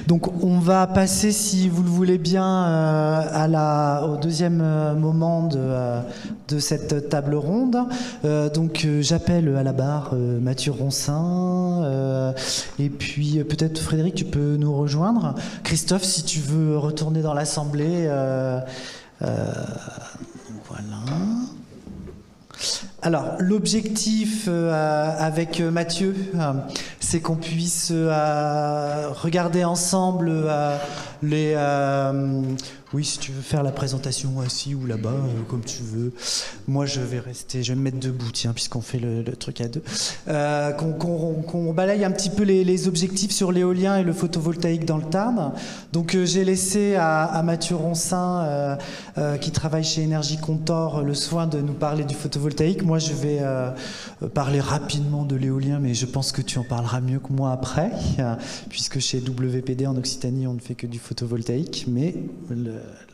Donc on va passer, si vous le voulez bien, au deuxième moment de cette table ronde. Donc j'appelle à la barre Mathieu Roncin, et puis peut-être Frédéric, tu peux nous rejoindre. Christophe, si tu veux retourner dans l'Assemblée. Voilà. Alors, l'objectif avec Mathieu, c'est qu'on puisse regarder ensemble les... oui, si tu veux faire la présentation assis ou là-bas, comme tu veux. Moi, je vais me mettre debout, tiens, puisqu'on fait le truc à deux. Qu'on balaye un petit peu les objectifs sur l'éolien et le photovoltaïque dans le Tarn. Donc, j'ai laissé à Mathieu Roncin, qui travaille chez Énergie Contor, le soin de nous parler du photovoltaïque. Moi, je vais parler rapidement de l'éolien, mais je pense que tu en parleras mieux que moi après, puisque chez WPD en Occitanie, on ne fait que du photovoltaïque, mais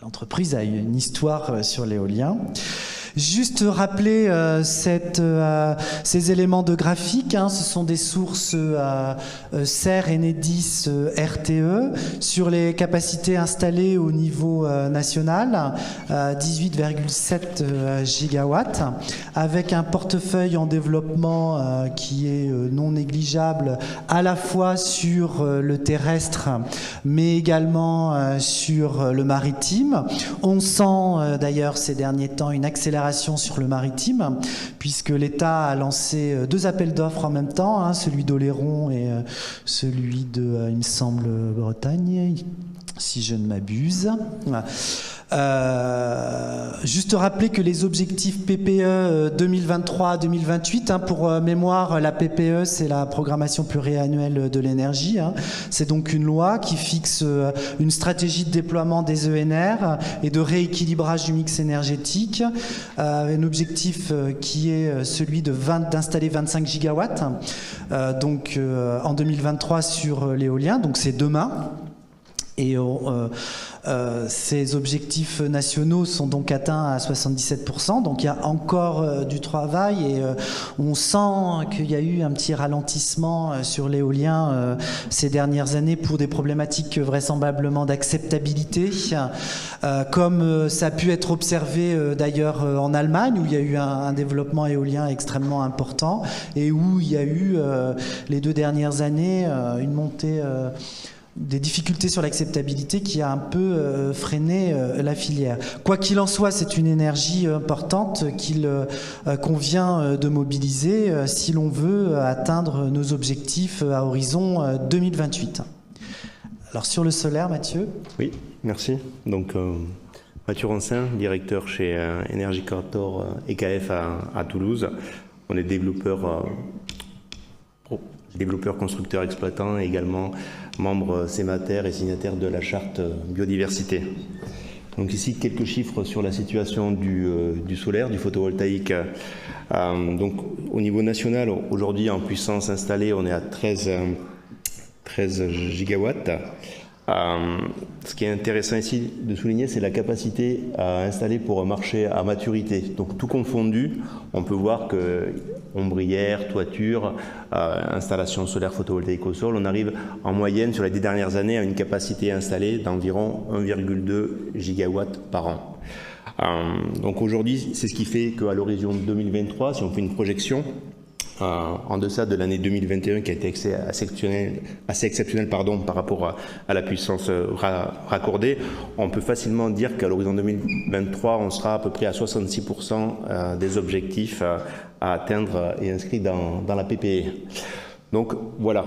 l'entreprise a une histoire sur l'éolien. Juste rappeler ces éléments de graphique, hein, ce sont des sources CER, Enedis, RTE, sur les capacités installées au niveau national, 18,7 gigawatts, avec un portefeuille en développement qui est non négligeable, à la fois sur le terrestre, mais également sur le maritime. On sent d'ailleurs ces derniers temps une accélération sur le maritime, puisque l'État a lancé 2 appels d'offres en même temps, hein, celui d'Oléron et celui de, il me semble, Bretagne, si je ne m'abuse. Juste rappeler que les objectifs PPE 2023-2028, hein, pour mémoire, la PPE, c'est la programmation pluriannuelle de l'énergie, hein. C'est donc une loi qui fixe une stratégie de déploiement des ENR et de rééquilibrage du mix énergétique, un objectif qui est celui d'installer 25 gigawatts donc en 2023 sur l'éolien, donc c'est demain. Et ces objectifs nationaux sont donc atteints à 77%, donc il y a encore du travail et on sent qu'il y a eu un petit ralentissement sur l'éolien ces dernières années pour des problématiques vraisemblablement d'acceptabilité, comme ça a pu être observé d'ailleurs en Allemagne, où il y a eu un développement éolien extrêmement important et où il y a eu les 2 dernières années une montée des difficultés sur l'acceptabilité qui a un peu freiné la filière. Quoi qu'il en soit, c'est une énergie importante qu'il convient de mobiliser si l'on veut atteindre nos objectifs à horizon 2028. Alors sur le solaire, Mathieu ? Oui, merci. Donc Mathieu Rancin, directeur chez Energy Cartor EKF à Toulouse. On est développeur constructeur exploitant et également membre CEMATER et signataire de la charte biodiversité. Donc ici quelques chiffres sur la situation du solaire, du photovoltaïque. Donc au niveau national, aujourd'hui en puissance installée, on est à 13 gigawatts. Ce qui est intéressant ici de souligner, c'est la capacité à installer pour un marché à maturité. Donc tout confondu, on peut voir que ombrière, toiture, installation solaire photovoltaïque au sol, on arrive en moyenne sur les 10 dernières années à une capacité installée d'environ 1,2 gigawatts par an. Donc aujourd'hui, c'est ce qui fait qu'à l'horizon 2023, si on fait une projection, en deçà de l'année 2021 qui a été assez exceptionnelle par rapport à la puissance raccordée, on peut facilement dire qu'à l'horizon 2023, on sera à peu près à 66% des objectifs à atteindre et inscrits dans la PPE. Donc voilà,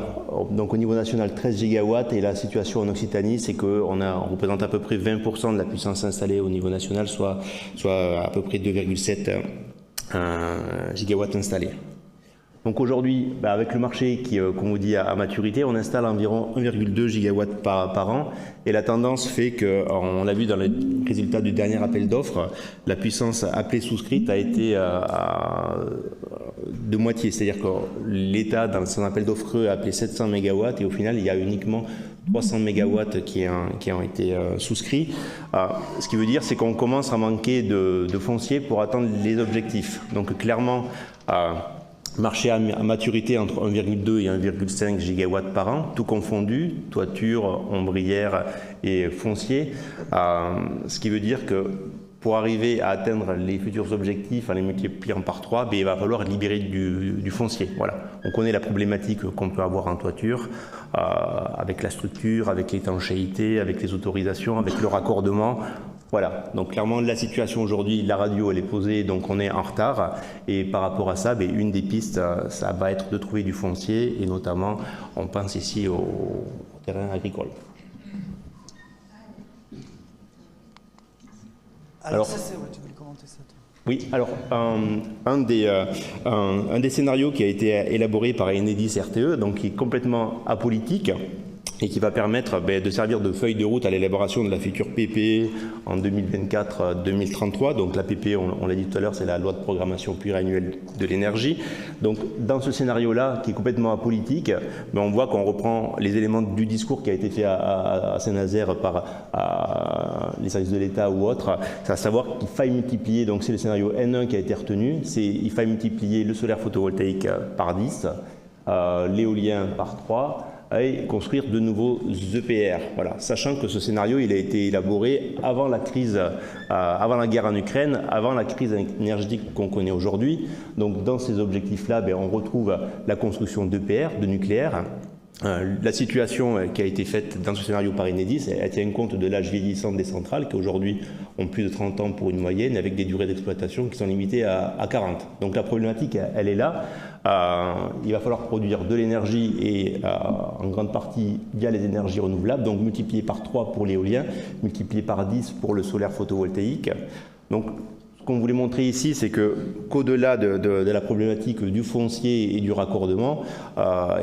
donc au niveau national 13 gigawatts et la situation en Occitanie, c'est qu'on représente à peu près 20% de la puissance installée au niveau national, soit à peu près 2,7 gigawatts installés. Donc aujourd'hui, avec le marché qui, comme vous dit, à maturité, on installe environ 1,2 gigawatts par an. Et la tendance fait que, on l'a vu dans les résultats du dernier appel d'offres, la puissance appelée souscrite a été de moitié. C'est-à-dire que l'État, dans son appel d'offres, a appelé 700 mégawatts et au final, il y a uniquement 300 mégawatts qui ont été souscrits. Ce qui veut dire, c'est qu'on commence à manquer de foncier pour atteindre les objectifs. Donc clairement, marché à maturité entre 1,2 et 1,5 gigawatts par an, tout confondu, toiture, ombrière et foncier. Ce qui veut dire que pour arriver à atteindre les futurs objectifs, en les multipliant par 3, il va falloir libérer du foncier. Voilà. On connaît la problématique qu'on peut avoir en toiture, avec la structure, avec l'étanchéité, avec les autorisations, avec le raccordement. Voilà, donc clairement la situation aujourd'hui, la radio elle est posée, donc on est en retard et par rapport à ça, une des pistes, ça va être de trouver du foncier et notamment on pense ici au terrain agricole. Alors ça c'est, ouais, tu voulais commenter ça toi. Oui, alors un des scénarios qui a été élaboré par Enedis RTE, donc qui est complètement apolitique, et qui va permettre de servir de feuille de route à l'élaboration de la future PPE en 2024-2033. Donc la PPE, on l'a dit tout à l'heure, c'est la loi de programmation pluriannuelle de l'énergie. Donc dans ce scénario-là, qui est complètement apolitique, on voit qu'on reprend les éléments du discours qui a été fait à Saint-Nazaire par les services de l'État ou autres, c'est à savoir qu'il faille multiplier, donc c'est le scénario N1 qui a été retenu, il faille multiplier le solaire photovoltaïque par 10, l'éolien par 3, et construire de nouveaux EPR. Voilà. Sachant que ce scénario il a été élaboré avant la crise, avant la guerre en Ukraine, avant la crise énergétique qu'on connaît aujourd'hui. Donc dans ces objectifs-là, on retrouve la construction d'EPR, de nucléaire. La situation qui a été faite dans ce scénario par Enedis, elle tient compte de l'âge vieillissant des centrales qui aujourd'hui ont plus de 30 ans pour une moyenne, avec des durées d'exploitation qui sont limitées à 40. Donc la problématique, elle est là. Il va falloir produire de l'énergie et en grande partie via les énergies renouvelables, donc multiplié par 3 pour l'éolien, multiplié par 10 pour le solaire photovoltaïque. Donc ce qu'on voulait montrer ici, c'est qu'au-delà de la problématique du foncier et du raccordement,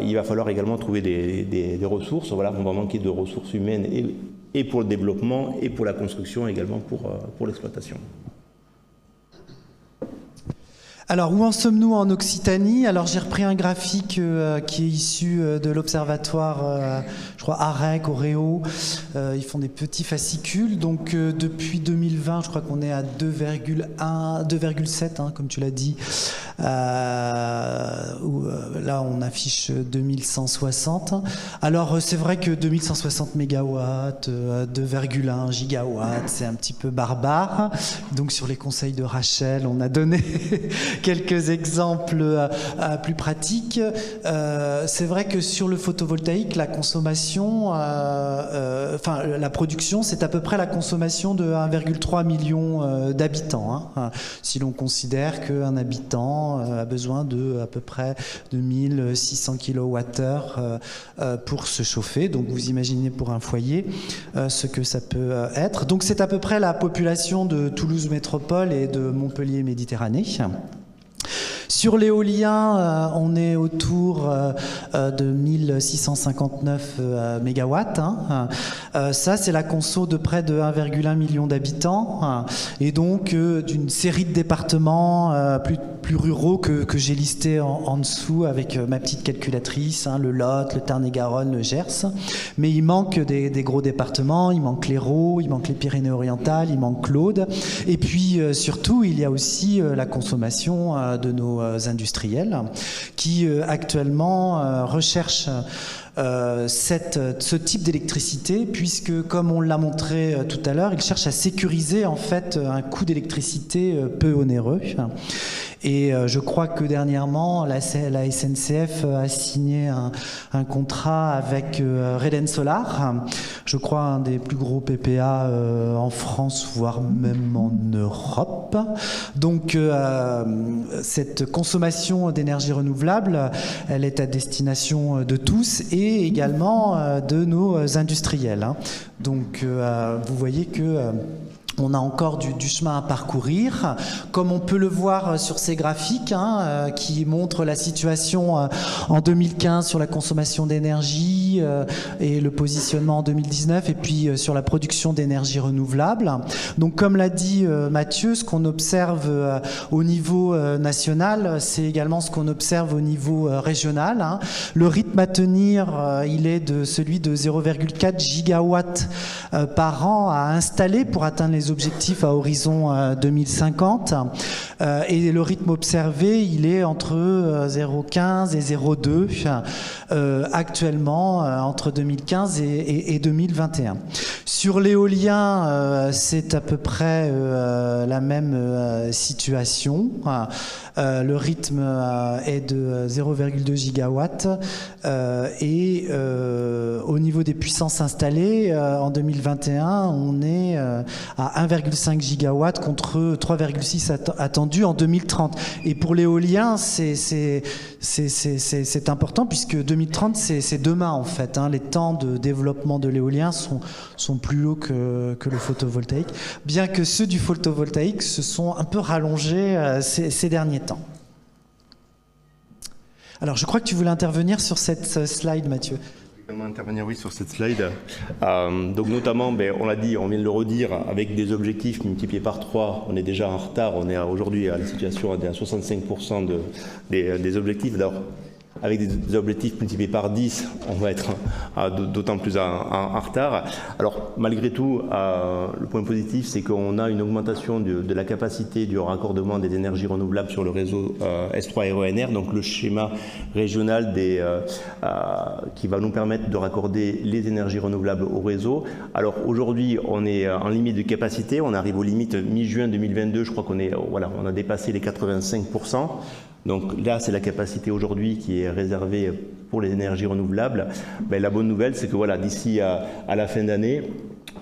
il va falloir également trouver des ressources. Voilà, on va manquer de ressources humaines et pour le développement et pour la construction également pour l'exploitation. Alors, où en sommes-nous en Occitanie? Alors, j'ai repris un graphique qui est issu de l'observatoire, je crois, AREC, Oreo. Ils font des petits fascicules. Donc, depuis 2020, je crois qu'on est à 2,7, comme tu l'as dit. Là, on affiche 2160. Alors, c'est vrai que 2160 mégawatts, 2,1 gigawatts, c'est un petit peu barbare. Donc, sur les conseils de Rachel, on a donné quelques exemples plus pratiques. C'est vrai que sur le photovoltaïque, la consommation, la production, c'est à peu près la consommation de 1,3 million d'habitants. Si l'on considère qu'un habitant a besoin de à peu près 2600 kWh pour se chauffer. Donc vous imaginez pour un foyer ce que ça peut être. Donc c'est à peu près la population de Toulouse Métropole et de Montpellier Méditerranée. Sur l'éolien, on est autour de 1659 mégawatts. Ça, c'est la conso de près de 1,1 million d'habitants et donc d'une série de départements plus ruraux que j'ai listés en dessous avec ma petite calculatrice, le Lot, le Tarn-et-Garonne, le Gers. Mais il manque des gros départements, il manque l'Hérault, il manque les Pyrénées-Orientales, il manque l'Aude. Et puis surtout, il y a aussi la consommation de nos industriels qui actuellement recherchent ce type d'électricité, puisque comme on l'a montré tout à l'heure, ils cherchent à sécuriser en fait un coût d'électricité peu onéreux. Et je crois que dernièrement, la SNCF a signé un contrat avec Reden Solar, je crois un des plus gros PPA en France, voire même en Europe. Donc cette consommation d'énergie renouvelable, elle est à destination de tous et également de nos industriels. Donc vous voyez que on a encore du chemin à parcourir, comme on peut le voir sur ces graphiques qui montrent la situation en 2015 sur la consommation d'énergie et le positionnement en 2019 et puis sur la production d'énergie renouvelable. Donc comme l'a dit Mathieu, ce qu'on observe au niveau national, c'est également ce qu'on observe au niveau régional. Le rythme à tenir, il est de celui de 0,4 gigawatts par an à installer pour atteindre les objectifs à horizon 2050 et le rythme observé il est entre 0,15 et 0,2 actuellement entre 2015 et 2021. Sur l'éolien c'est à peu près la même situation. Le rythme est de 0,2 gigawatts et au niveau des puissances installées en 2021 on est à 1,5 gigawatts contre 3,6 attendus en 2030. Et pour l'éolien, c'est important puisque 2030, c'est demain en fait. Les temps de développement de l'éolien sont plus hauts que le photovoltaïque, bien que ceux du photovoltaïque se sont un peu rallongés ces derniers temps. Alors, je crois que tu voulais intervenir sur cette slide, Mathieu. Intervenir oui sur cette slide. Donc notamment, on l'a dit, on vient de le redire, avec des objectifs multipliés par 3, on est déjà en retard. On est aujourd'hui à la situation, on est à 65% des objectifs. Alors, avec des objectifs multipliés par 10, on va être d'autant plus en retard. Alors, malgré tout, le point positif, c'est qu'on a une augmentation de la capacité du raccordement des énergies renouvelables sur le réseau S3 RENR, donc le schéma régional qui va nous permettre de raccorder les énergies renouvelables au réseau. Alors, aujourd'hui, on est en limite de capacité, on arrive aux limites mi-juin 2022, je crois qu'on on a dépassé les 85%. Donc là, c'est la capacité aujourd'hui qui est réservée pour les énergies renouvelables. La bonne nouvelle, c'est que d'ici à la fin d'année,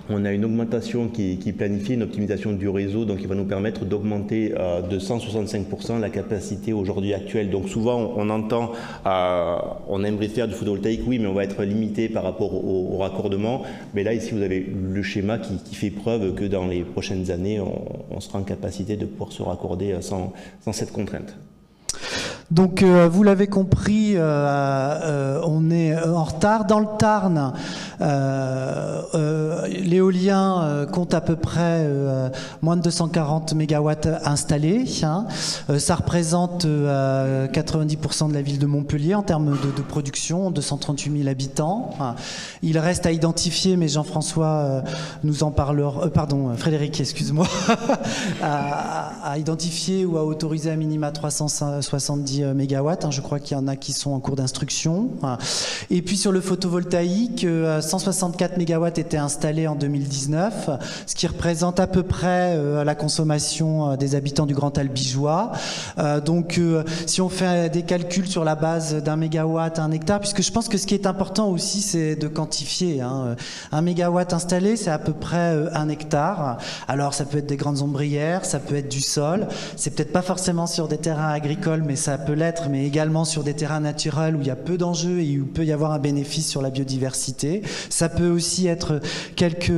on a une augmentation qui est planifiée, une optimisation du réseau, donc qui va nous permettre d'augmenter de 165% la capacité aujourd'hui actuelle. Donc souvent, on entend, on aimerait faire du photovoltaïque, oui, mais on va être limité par rapport au raccordement. Mais là, ici, vous avez le schéma qui fait preuve que dans les prochaines années, on sera en capacité de pouvoir se raccorder sans cette contrainte. Donc, vous l'avez compris, on est en retard. Dans le Tarn, l'éolien compte à peu près moins de 240 MW installés. Ça représente 90% de la ville de Montpellier en termes de production, 238 000 habitants. Il reste à identifier, mais Jean-François nous en parlera, Frédéric, excuse-moi, à identifier ou à autoriser à minima 370 mégawatts. Je crois qu'il y en a qui sont en cours d'instruction. Et puis sur le photovoltaïque, 164 mégawatts étaient installés en 2019, ce qui représente à peu près la consommation des habitants du Grand Albigeois. Donc si on fait des calculs sur la base d'un mégawatt à un hectare, puisque je pense que ce qui est important aussi, c'est de quantifier. Un mégawatt installé, c'est à peu près un hectare. Alors ça peut être des grandes ombrières, ça peut être du sol. C'est peut-être pas forcément sur des terrains agricoles, mais ça peut l'être, mais également sur des terrains naturels où il y a peu d'enjeux et où il peut y avoir un bénéfice sur la biodiversité. Ça peut aussi être quelques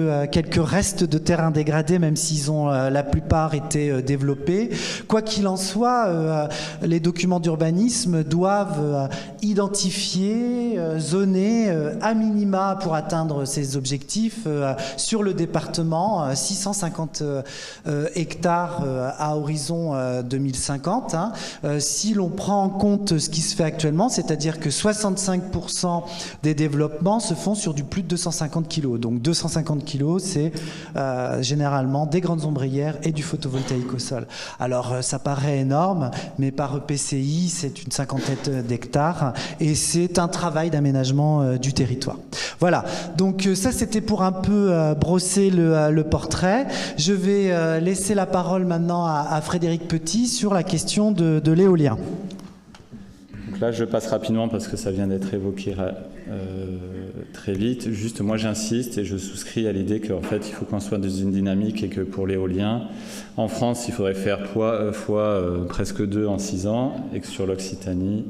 restes de terrains dégradés, même s'ils ont la plupart été développés. Quoi qu'il en soit, les documents d'urbanisme doivent identifier, zoner à minima pour atteindre ces objectifs sur le département 650 hectares à horizon 2050. Si l'on prend en compte ce qui se fait actuellement, c'est-à-dire que 65% des développements se font sur du plus de 250 kg. Donc 250 kg, c'est généralement des grandes ombrières et du photovoltaïque au sol. Alors ça paraît énorme, mais par EPCI, c'est une cinquantaine d'hectares et c'est un travail d'aménagement du territoire. Voilà, donc ça c'était pour un peu brosser le portrait. Je vais laisser la parole maintenant à Frédéric Petit sur la question de l'éolien. Donc là, je passe rapidement parce que ça vient d'être évoqué très vite. Juste, moi, j'insiste et je souscris à l'idée qu'en fait, il faut qu'on soit dans une dynamique et que pour l'éolien, en France, il faudrait faire fois presque 2 en 6 ans et que sur l'Occitanie,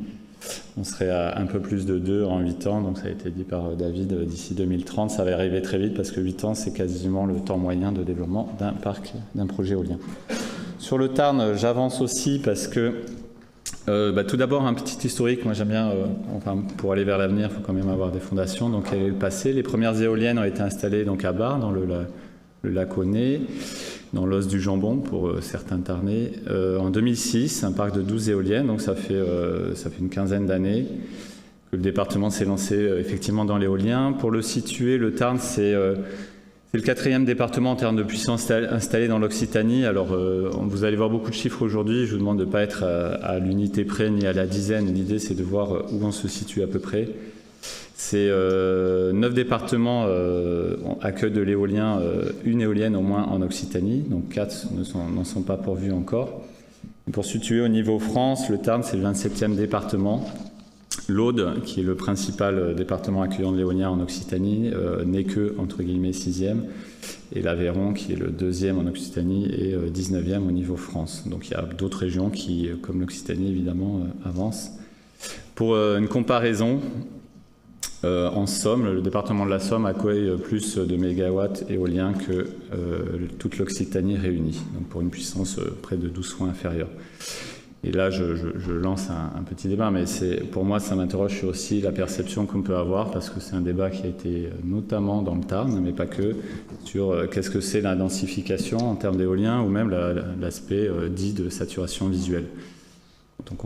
on serait à un peu plus de 2 en 8 ans. Donc ça a été dit par David, d'ici 2030, ça va arriver très vite parce que 8 ans, c'est quasiment le temps moyen de développement d'un parc, d'un projet éolien. Sur le Tarn, j'avance aussi parce que tout d'abord, un petit historique. Moi, j'aime bien, pour aller vers l'avenir, il faut quand même avoir des fondations. Donc, quel est le passé? Les premières éoliennes ont été installées donc, à Bar, dans le lac Aunay, dans l'os du Jambon, pour certains Tarnais. En 2006, un parc de 12 éoliennes, donc ça fait une quinzaine d'années que le département s'est lancé effectivement dans l'éolien. Pour le situer, le Tarn, c'est le 4e département en termes de puissance installée dans l'Occitanie. Alors, vous allez voir beaucoup de chiffres aujourd'hui. Je vous demande de ne pas être à l'unité près ni à la dizaine. L'idée, c'est de voir où on se situe à peu près. C'est 9 départements accueillent de l'éolien, une éolienne au moins en Occitanie. Donc 4 n'en sont pas pourvus encore. Et pour situer au niveau France, le Tarn, c'est le 27e département. L'Aude, qui est le principal département accueillant de l'éolien en Occitanie, n'est que, entre guillemets, 6e. Et l'Aveyron, qui est le 2e en Occitanie, est 19e au niveau France. Donc il y a d'autres régions qui, comme l'Occitanie, évidemment, avancent. Pour une comparaison, en Somme, le département de la Somme accueille plus de mégawatts éoliens que toute l'Occitanie réunie, donc pour une puissance près de 12 fois inférieure. Et là, je lance un petit débat, mais pour moi, ça m'interroge sur aussi la perception qu'on peut avoir, parce que c'est un débat qui a été notamment dans le Tarn, mais pas que, sur qu'est-ce que c'est la densification en termes d'éolien, ou même l'aspect dit de saturation visuelle. Donc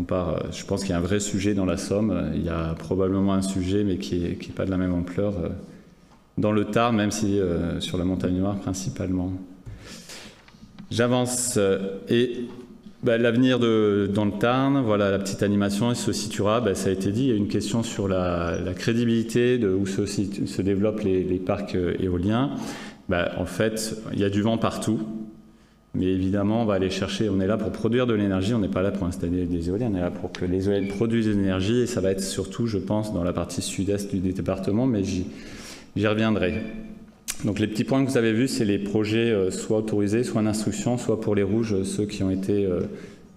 je pense qu'il y a un vrai sujet dans la Somme. Il y a probablement un sujet, mais qui n'est pas de la même ampleur dans le Tarn, même si sur la Montagne Noire principalement. J'avance l'avenir dans le Tarn, voilà la petite animation, il se situera, ça a été dit, il y a une question sur la crédibilité de où se développent les parcs éoliens. En fait, il y a du vent partout, mais évidemment, on va aller chercher, on est là pour produire de l'énergie, on n'est pas là pour installer des éoliennes, on est là pour que les éoliennes produisent de l'énergie, et ça va être surtout, je pense, dans la partie sud-est du département, mais j'y reviendrai. Donc les petits points que vous avez vus, c'est les projets soit autorisés, soit en instruction, soit pour les rouges, ceux qui ont été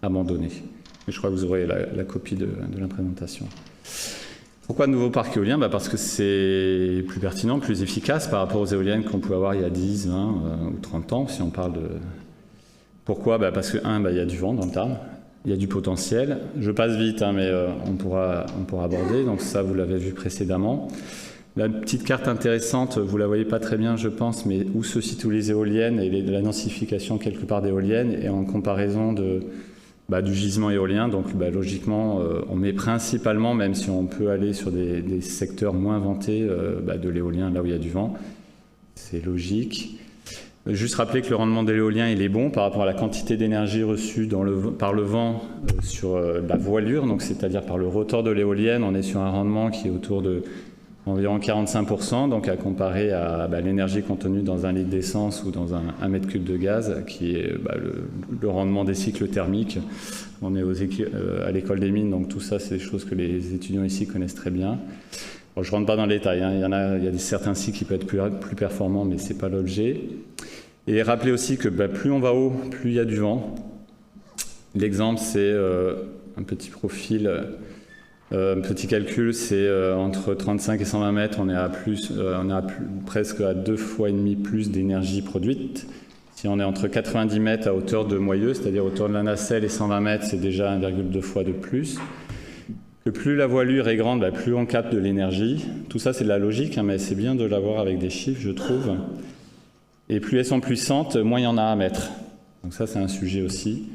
abandonnés. Et je crois que vous aurez la copie de la présentation. Pourquoi de nouveaux parcs éoliens ? Parce que c'est plus pertinent, plus efficace par rapport aux éoliennes qu'on pouvait avoir il y a 10, 20 ou 30 ans, si on parle de... Pourquoi ? Parce que, il y a du vent dans le Tarn, il y a du potentiel. Je passe vite, mais on pourra aborder, donc ça, vous l'avez vu précédemment. La petite carte intéressante, vous la voyez pas très bien, je pense, mais où se situent les éoliennes et la densification quelque part d'éoliennes, et en comparaison du gisement éolien. Donc, logiquement, on met principalement, même si on peut aller sur des secteurs moins vantés, de l'éolien, là où il y a du vent. C'est logique. Juste rappeler que le rendement de l'éolien, il est bon par rapport à la quantité d'énergie reçue par le vent sur la voilure, donc c'est-à-dire par le rotor de l'éolienne. On est sur un rendement qui est autour de environ 45%, donc à comparer à l'énergie contenue dans un litre d'essence ou dans un mètre cube de gaz, qui est le rendement des cycles thermiques. On est à l'école des mines, donc tout ça, c'est des choses que les étudiants ici connaissent très bien. Bon, je ne rentre pas dans les détails, il y a certains cycles qui peuvent être plus performants, mais ce n'est pas l'objet. Et rappelez aussi que plus on va haut, plus il y a du vent. L'exemple, c'est un petit profil... Un petit calcul, c'est entre 35 et 120 mètres, on est presque à 2,5 fois plus d'énergie produite. Si on est entre 90 mètres à hauteur de Moyeux, c'est-à-dire hauteur de la nacelle, et 120 mètres, c'est déjà 1,2 fois de plus. Que plus la voilure est grande, plus on capte de l'énergie. Tout ça, c'est de la logique, mais c'est bien de l'avoir avec des chiffres, je trouve. Et plus elles sont puissantes, moins il y en a à mettre. Donc ça, c'est un sujet aussi.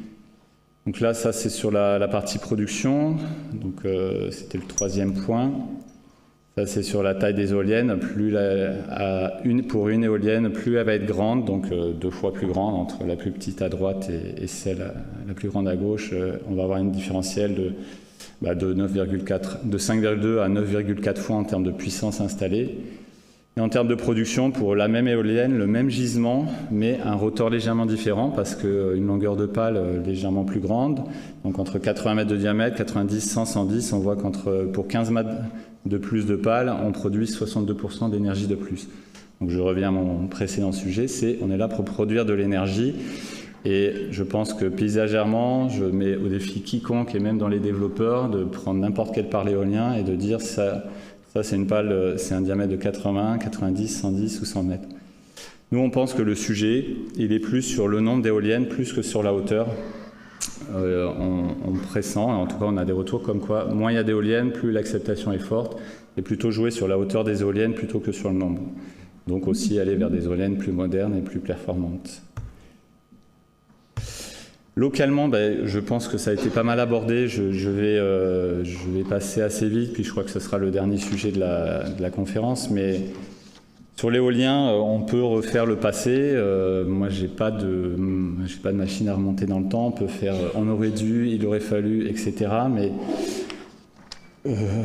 Donc là, ça c'est sur la partie production, donc c'était le troisième point. Ça c'est sur la taille des éoliennes, pour une éolienne, plus elle va être grande, donc 2 fois plus grande entre la plus petite à droite et celle la plus grande à gauche. On va avoir une différentielle de 5,2 à 9,4 fois en termes de puissance installée. Et en termes de production, pour la même éolienne, le même gisement, mais un rotor légèrement différent, parce qu'une longueur de pale légèrement plus grande, donc entre 80 mètres de diamètre, 90, 100, 110, on voit pour 15 mètres de plus de pale, on produit 62% d'énergie de plus. Donc je reviens à mon précédent sujet, on est là pour produire de l'énergie, et je pense que paysagèrement, je mets au défi quiconque, et même dans les développeurs, de prendre n'importe quel pale éolien et de dire ça c'est une pale, c'est un diamètre de 80, 90, 110 ou 100 mètres. Nous, on pense que le sujet, il est plus sur le nombre d'éoliennes, plus que sur la hauteur. On pressent, en tout cas, on a des retours comme quoi, moins il y a d'éoliennes, plus l'acceptation est forte, et plutôt jouer sur la hauteur des éoliennes plutôt que sur le nombre. Donc aussi aller vers des éoliennes plus modernes et plus performantes. Localement, je pense que ça a été pas mal abordé. Je vais passer assez vite, puis je crois que ce sera le dernier sujet de la conférence. Mais sur l'éolien, on peut refaire le passé. Moi, j'ai pas de machine à remonter dans le temps. On peut faire, on aurait dû, il aurait fallu, etc. Mais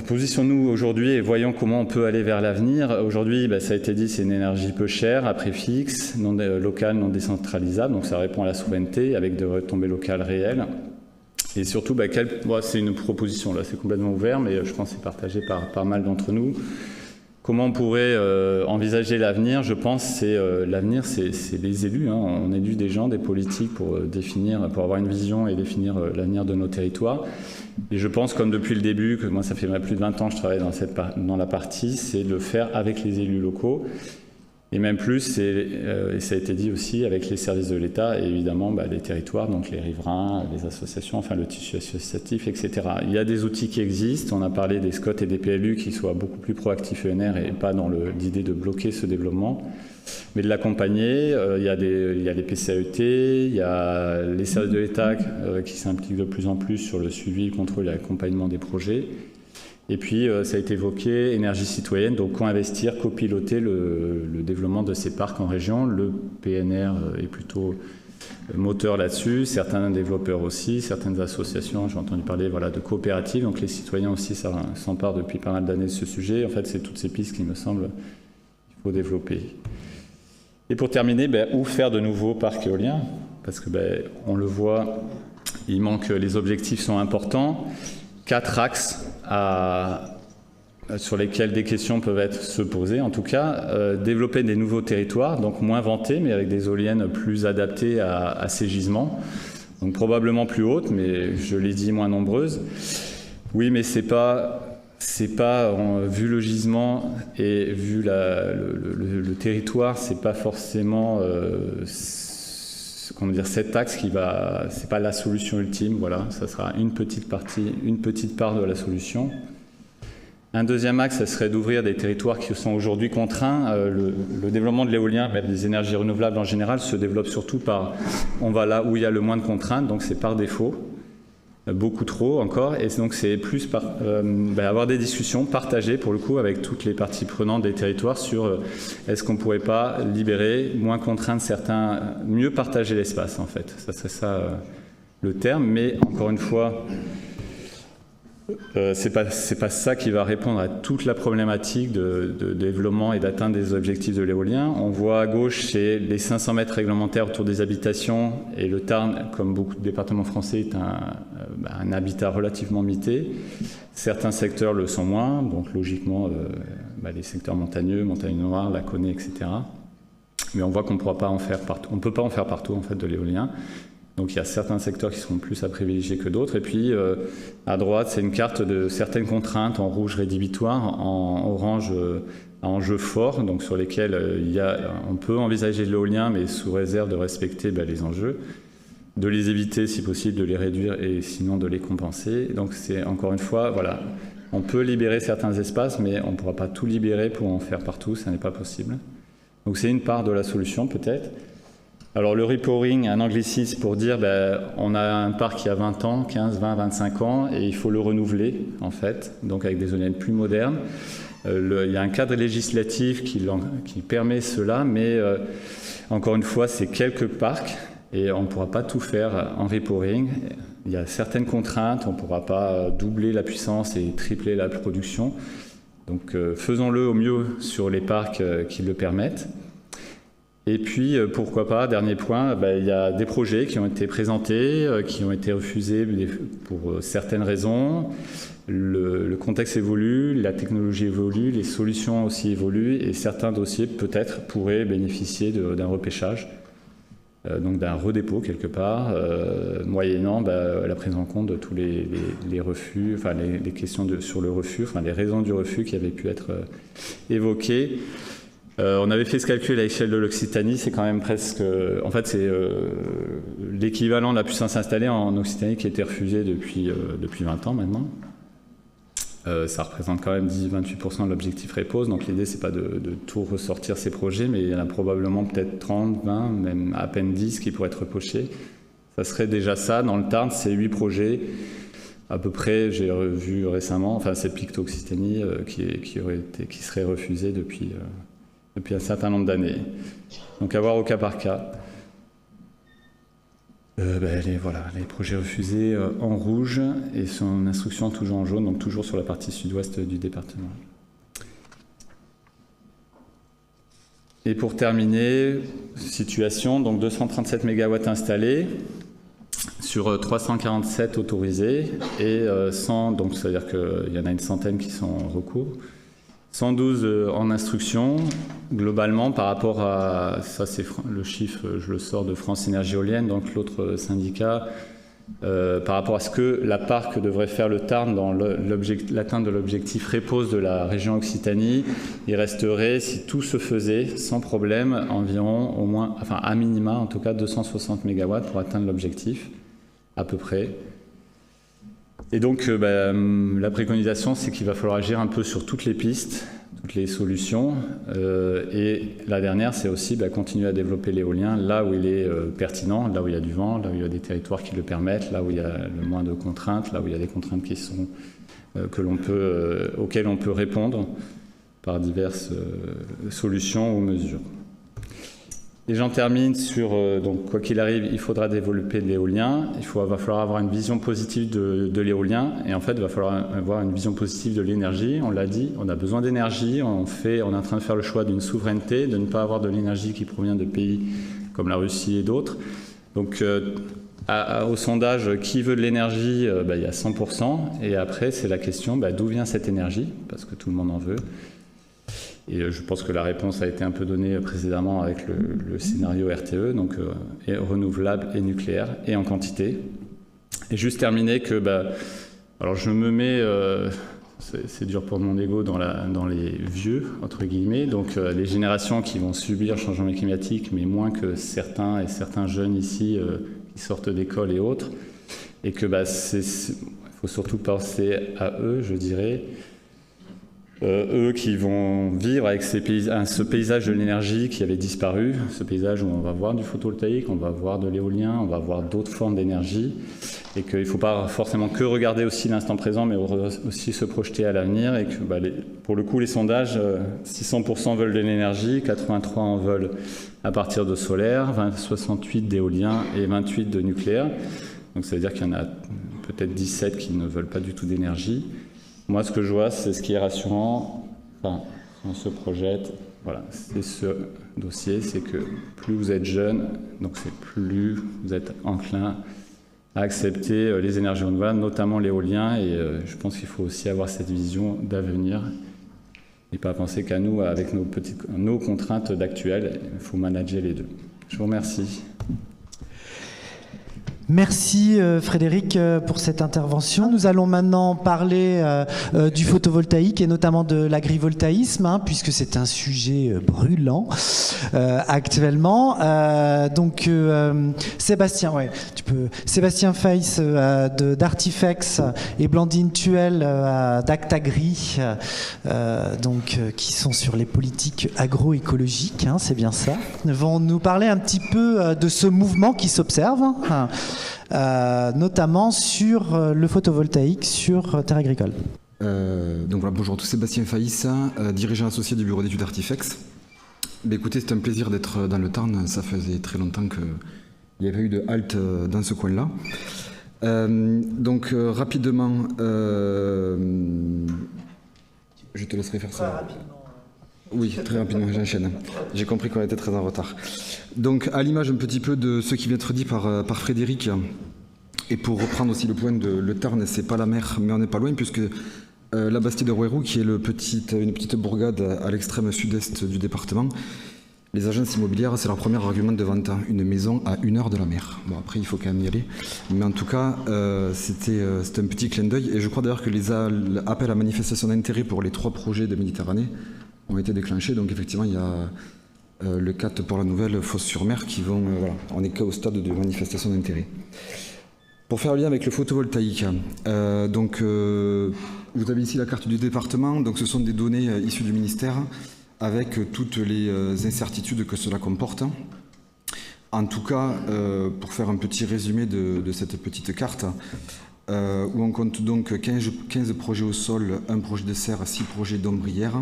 positionnons-nous aujourd'hui et voyons comment on peut aller vers l'avenir. Aujourd'hui, ça a été dit, c'est une énergie peu chère, à prix fixe, locale, non décentralisable, donc ça répond à la souveraineté avec des retombées locales réelles. Et surtout, c'est une proposition, là c'est complètement ouvert, mais je pense que c'est partagé par pas mal d'entre nous. Comment on pourrait envisager l'avenir ? Je pense que l'avenir, c'est les élus. On élit des gens, des politiques pour avoir une vision et définir l'avenir de nos territoires. Et je pense, comme depuis le début, que moi ça fait plus de 20 ans que je travaille dans la partie, c'est de le faire avec les élus locaux. Et même plus, et ça a été dit aussi, avec les services de l'État et évidemment les territoires, donc les riverains, les associations, enfin le tissu associatif, etc. Il y a des outils qui existent, on a parlé des SCOT et des PLU qui soient beaucoup plus proactifs ENR et pas dans l'idée de bloquer ce développement, mais de l'accompagner. Il y a les PCAET, il y a les services de l'État qui s'impliquent de plus en plus sur le suivi, le contrôle et l'accompagnement des projets. Et puis, ça a été évoqué, énergie citoyenne, donc co-investir, copiloter le développement de ces parcs en région. Le PNR est plutôt moteur là-dessus, certains développeurs aussi, certaines associations, j'ai entendu parler de coopératives, donc les citoyens aussi s'emparent depuis pas mal d'années de ce sujet. En fait, c'est toutes ces pistes qui me semblent qu'il faut développer. Et pour terminer, où faire de nouveaux parcs éoliens? Parce que on le voit, il manque, les objectifs sont importants. 4 axes sur lesquels des questions peuvent se poser. En tout cas, développer des nouveaux territoires, donc moins vantés, mais avec des éoliennes plus adaptées à ces gisements. Donc probablement plus hautes, mais je l'ai dit, moins nombreuses. Oui, mais c'est pas vu le gisement et vu le territoire, c'est pas forcément cet axe c'est pas la solution ultime, voilà, ça sera une petite part de la solution. Un deuxième axe, ça serait d'ouvrir des territoires qui sont aujourd'hui contraints. Le développement de l'éolien, même des énergies renouvelables en général, se développe surtout on va là où il y a le moins de contraintes, donc c'est par défaut. Beaucoup trop encore, et donc c'est plus avoir des discussions partagées pour le coup avec toutes les parties prenantes des territoires sur est-ce qu'on ne pourrait pas libérer, moins contraindre certains, mieux partager l'espace en fait. Ça serait ça le terme, mais encore une fois, c'est pas ça qui va répondre à toute la problématique de développement et d'atteinte des objectifs de l'éolien. On voit à gauche, c'est les 500 mètres réglementaires autour des habitations, et le Tarn, comme beaucoup de départements français, est un habitat relativement mité. Certains secteurs le sont moins, donc logiquement les secteurs montagneux, Montagne Noire, Laconais, etc. Mais on voit qu'on ne peut pas en faire partout en fait de l'éolien. Donc il y a certains secteurs qui seront plus à privilégier que d'autres. Et puis à droite, c'est une carte de certaines contraintes en rouge rédhibitoire, en orange à enjeux forts, donc sur lesquels on peut envisager de l'éolien, mais sous réserve de respecter les enjeux, de les éviter si possible, de les réduire et sinon de les compenser. Donc c'est encore une fois, voilà, on peut libérer certains espaces, mais on ne pourra pas tout libérer pour en faire partout, ça n'est pas possible. Donc c'est une part de la solution peut-être. Alors le repowering, un anglicisme pour dire on a un parc qui a 20 ans, 15, 20, 25 ans et il faut le renouveler en fait, donc avec des éoliennes plus modernes. Il y a un cadre législatif qui permet cela, mais encore une fois, c'est quelques parcs et on ne pourra pas tout faire en repowering. Il y a certaines contraintes, on ne pourra pas doubler la puissance et tripler la production. Donc faisons-le au mieux sur les parcs qui le permettent. Et puis, pourquoi pas, dernier point, il y a des projets qui ont été présentés, qui ont été refusés pour certaines raisons. Le contexte évolue, la technologie évolue, les solutions aussi évoluent, et certains dossiers, peut-être, pourraient bénéficier d'un repêchage, donc d'un redépôt quelque part, moyennant la prise en compte de tous les refus, enfin les questions sur le refus, enfin les raisons du refus qui avaient pu être évoquées. On avait fait ce calcul à l'échelle de l'Occitanie, c'est quand même presque... En fait, c'est l'équivalent de la puissance installée en Occitanie qui a été refusée depuis 20 ans maintenant. Ça représente quand même 10-28% de l'objectif REPOSE, donc l'idée, c'est pas de tout ressortir ces projets, mais il y en a probablement peut-être 30, 20, même à peine 10 qui pourraient être repochés. Ça serait déjà ça. Dans le Tarn, c'est 8 projets. À peu près, j'ai revu récemment, enfin, c'est Picto Occitanie qui serait refusé depuis un certain nombre d'années. Donc à voir au cas par cas. Les projets refusés en rouge et son instruction toujours en jaune, donc toujours sur la partie sud-ouest du département. Et pour terminer, situation, donc 237 MW installés sur 347 autorisés et 100, donc c'est-à-dire qu'il y en a une centaine qui sont en recours. 112 en instruction, globalement, par rapport à... Ça, c'est le chiffre, je le sors de France Énergie Éolienne, donc l'autre syndicat, par rapport à ce que la part que devrait faire le Tarn dans l'atteinte de l'objectif REPOSE de la région Occitanie, il resterait, si tout se faisait sans problème, environ au moins, enfin à minima en tout cas 260 MW pour atteindre l'objectif, à peu près. Et donc la préconisation, c'est qu'il va falloir agir un peu sur toutes les pistes, toutes les solutions. Et la dernière, c'est aussi continuer à développer l'éolien là où il est pertinent, là où il y a du vent, là où il y a des territoires qui le permettent, là où il y a le moins de contraintes, là où il y a des contraintes qui sont, auxquelles on peut répondre par diverses solutions ou mesures. Et j'en termine sur, donc quoi qu'il arrive, il faudra développer de l'éolien, va falloir avoir une vision positive de l'éolien, et en fait, il va falloir avoir une vision positive de l'énergie, on l'a dit, on a besoin d'énergie, on est en train de faire le choix d'une souveraineté, de ne pas avoir de l'énergie qui provient de pays comme la Russie et d'autres. Donc, au sondage, qui veut de l'énergie, il y a 100%, et après, c'est la question, d'où vient cette énergie, parce que tout le monde en veut. Et je pense que la réponse a été un peu donnée précédemment avec le scénario RTE, donc renouvelable et nucléaire, et en quantité. Et juste terminer que, alors je me mets, c'est dur pour mon ego, dans les vieux, entre guillemets, donc les générations qui vont subir le changement climatique, mais moins que certains jeunes ici qui sortent d'école et autres, et que il faut surtout penser à eux, je dirais. Eux qui vont vivre avec ce paysage de l'énergie qui avait disparu, ce paysage où on va voir du photovoltaïque, on va voir de l'éolien, on va voir d'autres formes d'énergie, et qu'il ne faut pas forcément que regarder aussi l'instant présent, mais aussi se projeter à l'avenir, et que pour le coup les sondages, 600% veulent de l'énergie, 83% en veulent à partir de solaire, 68 d'éolien et 28 de nucléaire, donc ça veut dire qu'il y en a peut-être 17 qui ne veulent pas du tout d'énergie. Moi, ce que je vois, c'est ce qui est rassurant, on se projette, voilà, c'est ce dossier, c'est que plus vous êtes jeune, donc c'est plus vous êtes enclin à accepter les énergies renouvelables, notamment l'éolien, et je pense qu'il faut aussi avoir cette vision d'avenir et pas penser qu'à nous, avec nos contraintes d'actuel, il faut manager les deux. Je vous remercie. Merci Frédéric pour cette intervention. Nous allons maintenant parler du photovoltaïque et notamment de l'agrivoltaïsme, puisque c'est un sujet brûlant actuellement. Donc Sébastien, Sébastien Feiss d'Artifex et Blandine Thuel d'Actagri, qui sont sur les politiques agroécologiques, c'est bien ça, vont nous parler un petit peu de ce mouvement qui s'observe. Notamment sur le photovoltaïque sur terre agricole. Donc voilà, bonjour à tous, Sébastien Feiss, dirigeant associé du bureau d'études Artifex. Écoutez, c'est un plaisir d'être dans le Tarn, ça faisait très longtemps qu'il n'y avait pas eu de halte dans ce coin-là. Rapidement, je te laisserai faire ça. Oui, très rapidement, j'enchaîne. J'ai compris qu'on était très en retard. Donc, à l'image un petit peu de ce qui vient d'être dit par Frédéric, et pour reprendre aussi le point de le Tarn, c'est pas la mer, mais on n'est pas loin, puisque la Bastide de Rouerou, qui est une petite bourgade à l'extrême sud-est du département, les agences immobilières, c'est leur premier argument de vente, une maison à 1 heure de la mer. Bon, après, il faut quand même y aller. Mais en tout cas, c'était un petit clin d'œil, et je crois d'ailleurs que les appels à manifestation d'intérêt pour les 3 projets de Méditerranée ont été déclenchés. Donc effectivement, il y a le 4 pour la nouvelle Fos-sur-Mer qui vont... on n'est qu'au stade de manifestation d'intérêt. Pour faire le lien avec le photovoltaïque, vous avez ici la carte du département. Donc ce sont des données issues du ministère avec toutes les incertitudes que cela comporte. En tout cas, pour faire un petit résumé de cette petite carte, où on compte donc 15 projets au sol, 1 projet de serre, 6 projets d'ombrières.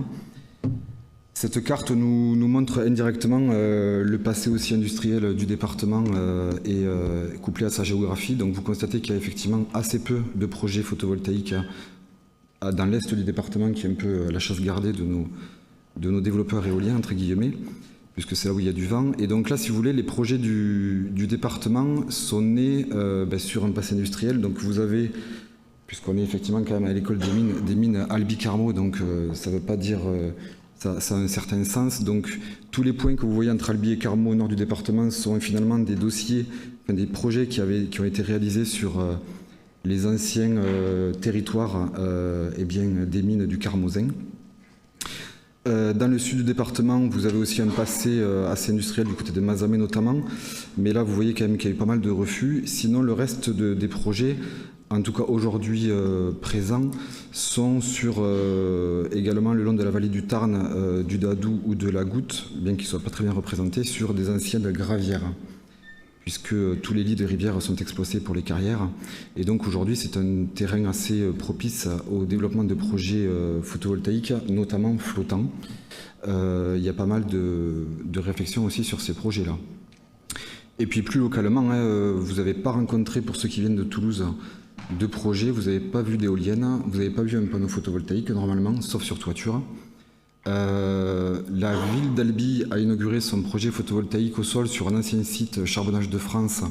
Cette carte nous montre indirectement le passé aussi industriel du département et couplé à sa géographie. Donc vous constatez qu'il y a effectivement assez peu de projets photovoltaïques dans l'est du département, qui est un peu la chasse gardée de nos développeurs éoliens, entre guillemets, puisque c'est là où il y a du vent. Et donc là, si vous voulez, les projets du département sont nés sur un passé industriel. Donc vous avez, puisqu'on est effectivement quand même à l'école des mines Albi Carmo, donc ça ne veut pas dire... Ça a un certain sens. Donc tous les points que vous voyez entre Albi et Carmo au nord du département sont finalement des dossiers des projets qui ont été réalisés sur les anciens territoires des mines du Carmozin. Dans le sud du département, vous avez aussi un passé assez industriel du côté de Mazamet notamment, mais là vous voyez quand même qu'il y a eu pas mal de refus. Sinon le reste des projets, en tout cas aujourd'hui présents, sont sur également le long de la vallée du Tarn, du Dadou ou de la Goutte, bien qu'ils ne soient pas très bien représentés, sur des anciennes gravières, puisque tous les lits de rivières sont exploités pour les carrières. Et donc aujourd'hui, c'est un terrain assez propice au développement de projets photovoltaïques, notamment flottants. Il y a pas mal de réflexions aussi sur ces projets-là. Et puis plus localement, vous n'avez pas rencontré, pour ceux qui viennent de Toulouse, de projets, vous n'avez pas vu d'éoliennes, vous n'avez pas vu un panneau photovoltaïque normalement, sauf sur toiture. La ville d'Albi a inauguré son projet photovoltaïque au sol sur un ancien site Charbonnage de France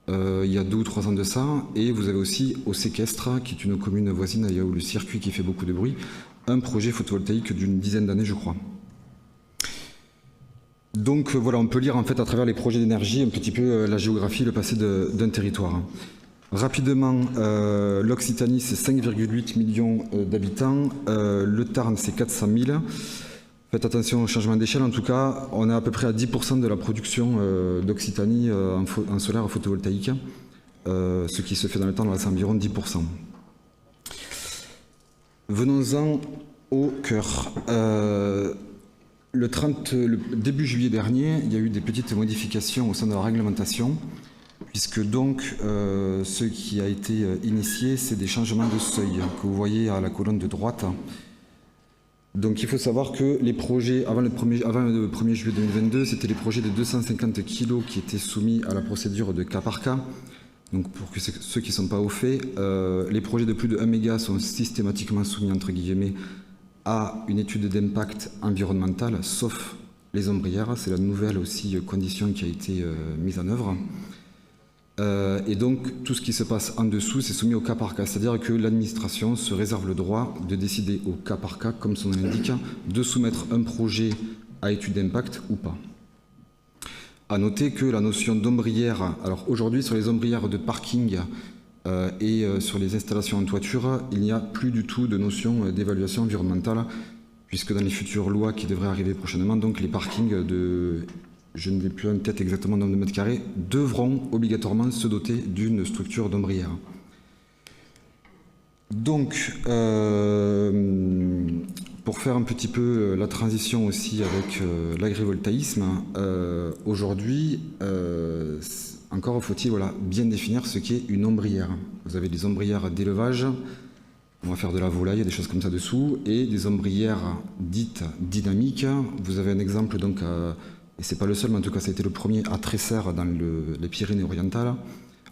il y a 2 ou 3 ans de ça. Et vous avez aussi au Séquestre, qui est une commune voisine, il y a le circuit qui fait beaucoup de bruit, un projet photovoltaïque d'une dizaine d'années, je crois. Donc voilà, on peut lire en fait à travers les projets d'énergie un petit peu la géographie, le passé d'un territoire. Rapidement, l'Occitanie, c'est 5,8 millions d'habitants. Le Tarn, c'est 400 000. Faites attention au changement d'échelle. En tout cas, on est à peu près à 10% de la production d'Occitanie en solaire photovoltaïque. Ce qui se fait dans le temps, c'est environ 10%. Venons-en au cœur. Le début juillet dernier, il y a eu des petites modifications au sein de la réglementation, puisque donc ce qui a été initié, c'est des changements de seuil que vous voyez à la colonne de droite. Donc il faut savoir que les projets, avant le 1er juillet 2022, c'était les projets de 250 kg qui étaient soumis à la procédure de cas par cas. Donc pour ceux qui ne sont pas au fait, les projets de plus de 1 méga sont systématiquement soumis, entre guillemets, à une étude d'impact environnemental, sauf les ombrières. C'est la nouvelle aussi condition qui a été mise en œuvre. Et donc tout ce qui se passe en dessous, c'est soumis au cas par cas. C'est-à-dire que l'administration se réserve le droit de décider au cas par cas, comme son nom l'indique, de soumettre un projet à étude d'impact ou pas. À noter que la notion d'ombrière, alors aujourd'hui sur les ombrières de parking et sur les installations en toiture, il n'y a plus du tout de notion d'évaluation environnementale, puisque dans les futures lois qui devraient arriver prochainement, donc les parkings je ne vais plus en tête exactement le nombre de mètres carrés, devront obligatoirement se doter d'une structure d'ombrière. Donc, pour faire un petit peu la transition aussi avec l'agrivoltaïsme, aujourd'hui, encore faut-il bien définir ce qu'est une ombrière. Vous avez des ombrières d'élevage, on va faire de la volaille, des choses comme ça dessous, et des ombrières dites dynamiques. Vous avez un exemple donc et c'est pas le seul, mais en tout cas ça a été le premier à Tresserre dans les Pyrénées-Orientales,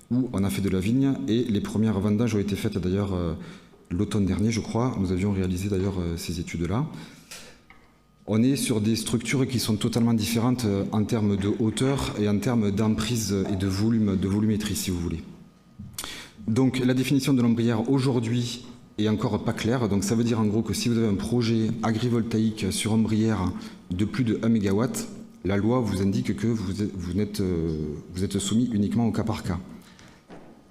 où on a fait de la vigne, et les premières vendanges ont été faites d'ailleurs l'automne dernier, je crois. Nous avions réalisé d'ailleurs ces études-là. On est sur des structures qui sont totalement différentes en termes de hauteur et en termes d'emprise et de volumétrie, si vous voulez. Donc la définition de l'ombrière aujourd'hui est encore pas claire. Donc ça veut dire en gros que si vous avez un projet agrivoltaïque sur ombrière de plus de 1 MW, la loi vous indique que vous êtes soumis uniquement au cas par cas.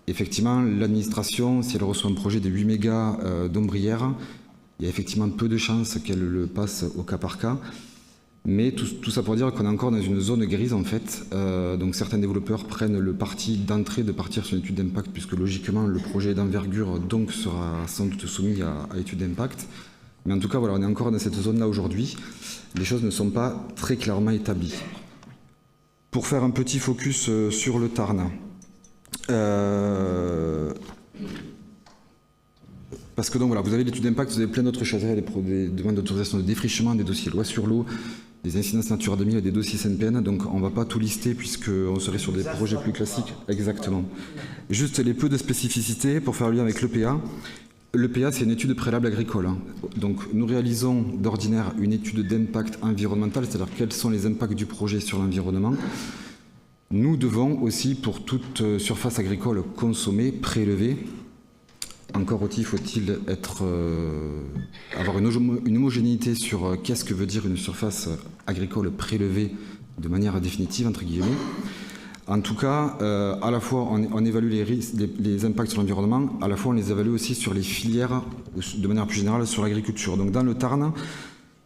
Effectivement, l'administration, si elle reçoit un projet de 8 mégas d'ombrière, il y a effectivement peu de chances qu'elle le passe au cas par cas. Mais tout ça pour dire qu'on est encore dans une zone grise en fait. Donc certains développeurs prennent le parti d'entrée de partir sur une étude d'impact, puisque logiquement le projet d'envergure donc sera sans doute soumis à étude d'impact. Mais en tout cas, voilà, on est encore dans cette zone-là aujourd'hui. Les choses ne sont pas très clairement établies. Pour faire un petit focus sur le Tarn, parce que donc voilà, vous avez l'étude d'impact, vous avez plein d'autres choses, des demandes d'autorisation de défrichement, des dossiers loi sur l'eau, des incidences Natura 2000 et des dossiers SNPN, donc on ne va pas tout lister puisqu'on serait sur des projets plus classiques. Exactement. Juste les peu de spécificités pour faire le lien avec l'EPA. L'EPA, c'est une étude préalable agricole. Donc nous réalisons d'ordinaire une étude d'impact environnemental, c'est-à-dire quels sont les impacts du projet sur l'environnement. Nous devons aussi, pour toute surface agricole consommée, prélever. Encore faut-il avoir une homogénéité sur qu'est-ce que veut dire une surface agricole prélevée de manière définitive, entre guillemets. En tout cas, à la fois on évalue les risques, les impacts sur l'environnement, à la fois on les évalue aussi sur les filières, de manière plus générale sur l'agriculture. Donc dans le Tarn,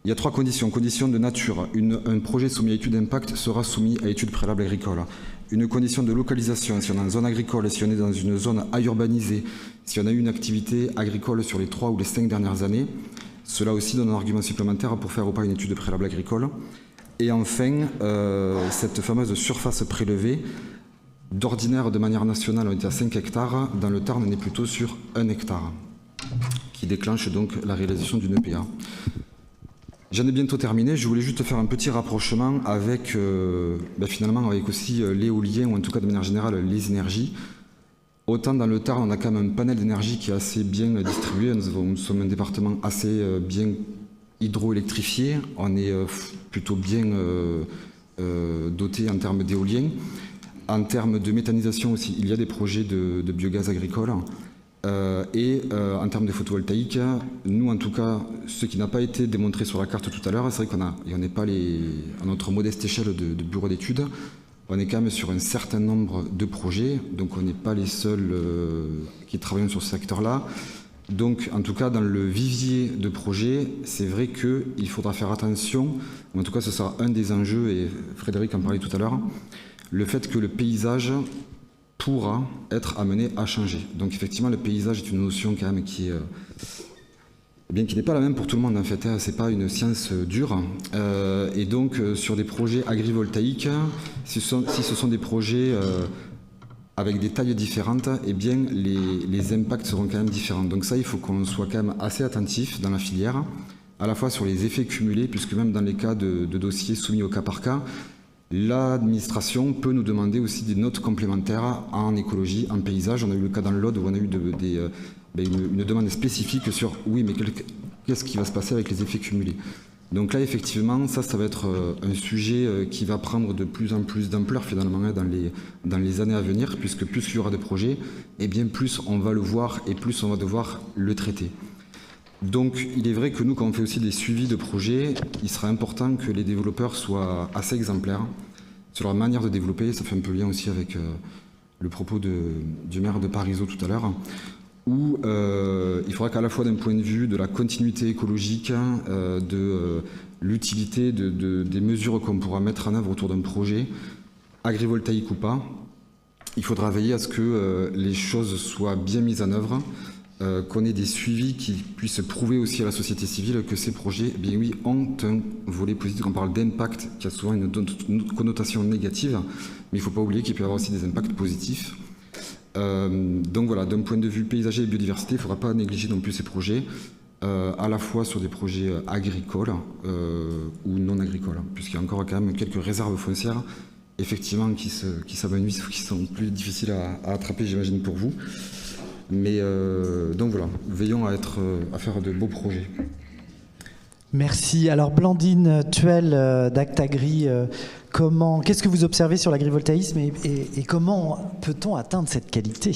il y a 3 conditions. Condition de nature, un projet soumis à étude d'impact sera soumis à étude préalable agricole. Une condition de localisation, si on est en zone agricole, si on est dans une zone à urbaniser, si on a eu une activité agricole sur les 3 ou les 5 dernières années, cela aussi donne un argument supplémentaire pour faire ou pas une étude préalable agricole. Et enfin, cette fameuse surface prélevée, d'ordinaire de manière nationale, on était à 5 hectares, dans le Tarn on est plutôt sur 1 hectare, qui déclenche donc la réalisation d'une EPA. J'en ai bientôt terminé, je voulais juste faire un petit rapprochement avec, finalement, avec aussi l'éolien, ou en tout cas de manière générale les énergies. Autant dans le Tarn, on a quand même un panel d'énergie qui est assez bien distribué, nous sommes un département assez bien hydroélectrifié, on est plutôt bien doté en termes d'éolien. En termes de méthanisation aussi, il y a des projets de biogaz agricole. Et en termes de photovoltaïque, nous en tout cas, ce qui n'a pas été démontré sur la carte tout à l'heure, c'est vrai qu'on n'est pas à notre modeste échelle de bureau d'études, on est quand même sur un certain nombre de projets, donc on n'est pas les seuls qui travaillent sur ce secteur-là. Donc en tout cas, dans le vivier de projets, c'est vrai qu'il faudra faire attention, en tout cas ce sera un des enjeux, et Frédéric en parlait tout à l'heure, le fait que le paysage pourra être amené à changer. Donc effectivement, le paysage est une notion quand même qui n'est pas la même pour tout le monde en fait, hein. C'est pas une science dure. Et donc sur des projets agrivoltaïques, si ce sont des projets avec des tailles différentes, eh bien les impacts seront quand même différents. Donc ça, il faut qu'on soit quand même assez attentif dans la filière, à la fois sur les effets cumulés, puisque même dans les cas de dossiers soumis au cas par cas, l'administration peut nous demander aussi des notes complémentaires en écologie, en paysage. On a eu le cas dans l'Aude où on a eu une demande spécifique sur oui, mais qu'est-ce qui va se passer avec les effets cumulés. Donc là, effectivement, ça va être un sujet qui va prendre de plus en plus d'ampleur finalement dans les années à venir, puisque plus il y aura de projets, et bien plus on va le voir et plus on va devoir le traiter. Donc il est vrai que nous, quand on fait aussi des suivis de projets, il sera important que les développeurs soient assez exemplaires sur leur manière de développer. Ça fait un peu lien aussi avec le propos du maire de Parisot tout à l'heure, où il faudra qu'à la fois d'un point de vue de la continuité écologique, de l'utilité des mesures qu'on pourra mettre en œuvre autour d'un projet, agrivoltaïque ou pas, il faudra veiller à ce que les choses soient bien mises en œuvre, qu'on ait des suivis qui puissent prouver aussi à la société civile que ces projets, eh bien oui, ont un volet positif. On parle d'impact qui a souvent une connotation négative, mais il ne faut pas oublier qu'il peut y avoir aussi des impacts positifs. Donc voilà, d'un point de vue paysager et biodiversité, il ne faudra pas négliger non plus ces projets, à la fois sur des projets agricoles ou non agricoles, puisqu'il y a encore quand même quelques réserves foncières, effectivement, qui s'amenuisent, qui sont plus difficiles à attraper, j'imagine, pour vous. Mais donc voilà, veillons à faire de beaux projets. Merci. Alors Blandine Tuel d'Actagri, qu'est-ce que vous observez sur l'agrivoltaïsme et comment peut-on atteindre cette qualité ?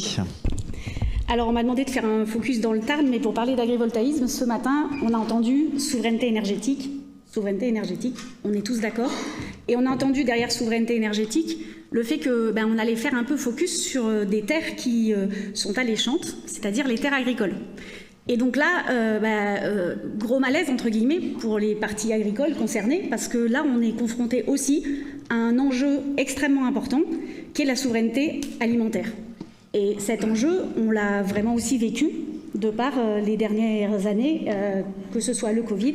Alors on m'a demandé de faire un focus dans le Tarn, mais pour parler d'agrivoltaïsme, ce matin, on a entendu souveraineté énergétique, on est tous d'accord. Et on a entendu derrière souveraineté énergétique le fait qu'on allait faire un peu focus sur des terres qui sont alléchantes, c'est-à-dire les terres agricoles. Et donc là, gros malaise, entre guillemets, pour les parties agricoles concernées, parce que là, on est confronté aussi à un enjeu extrêmement important, qui est la souveraineté alimentaire. Et cet enjeu, on l'a vraiment aussi vécu de par les dernières années, que ce soit le Covid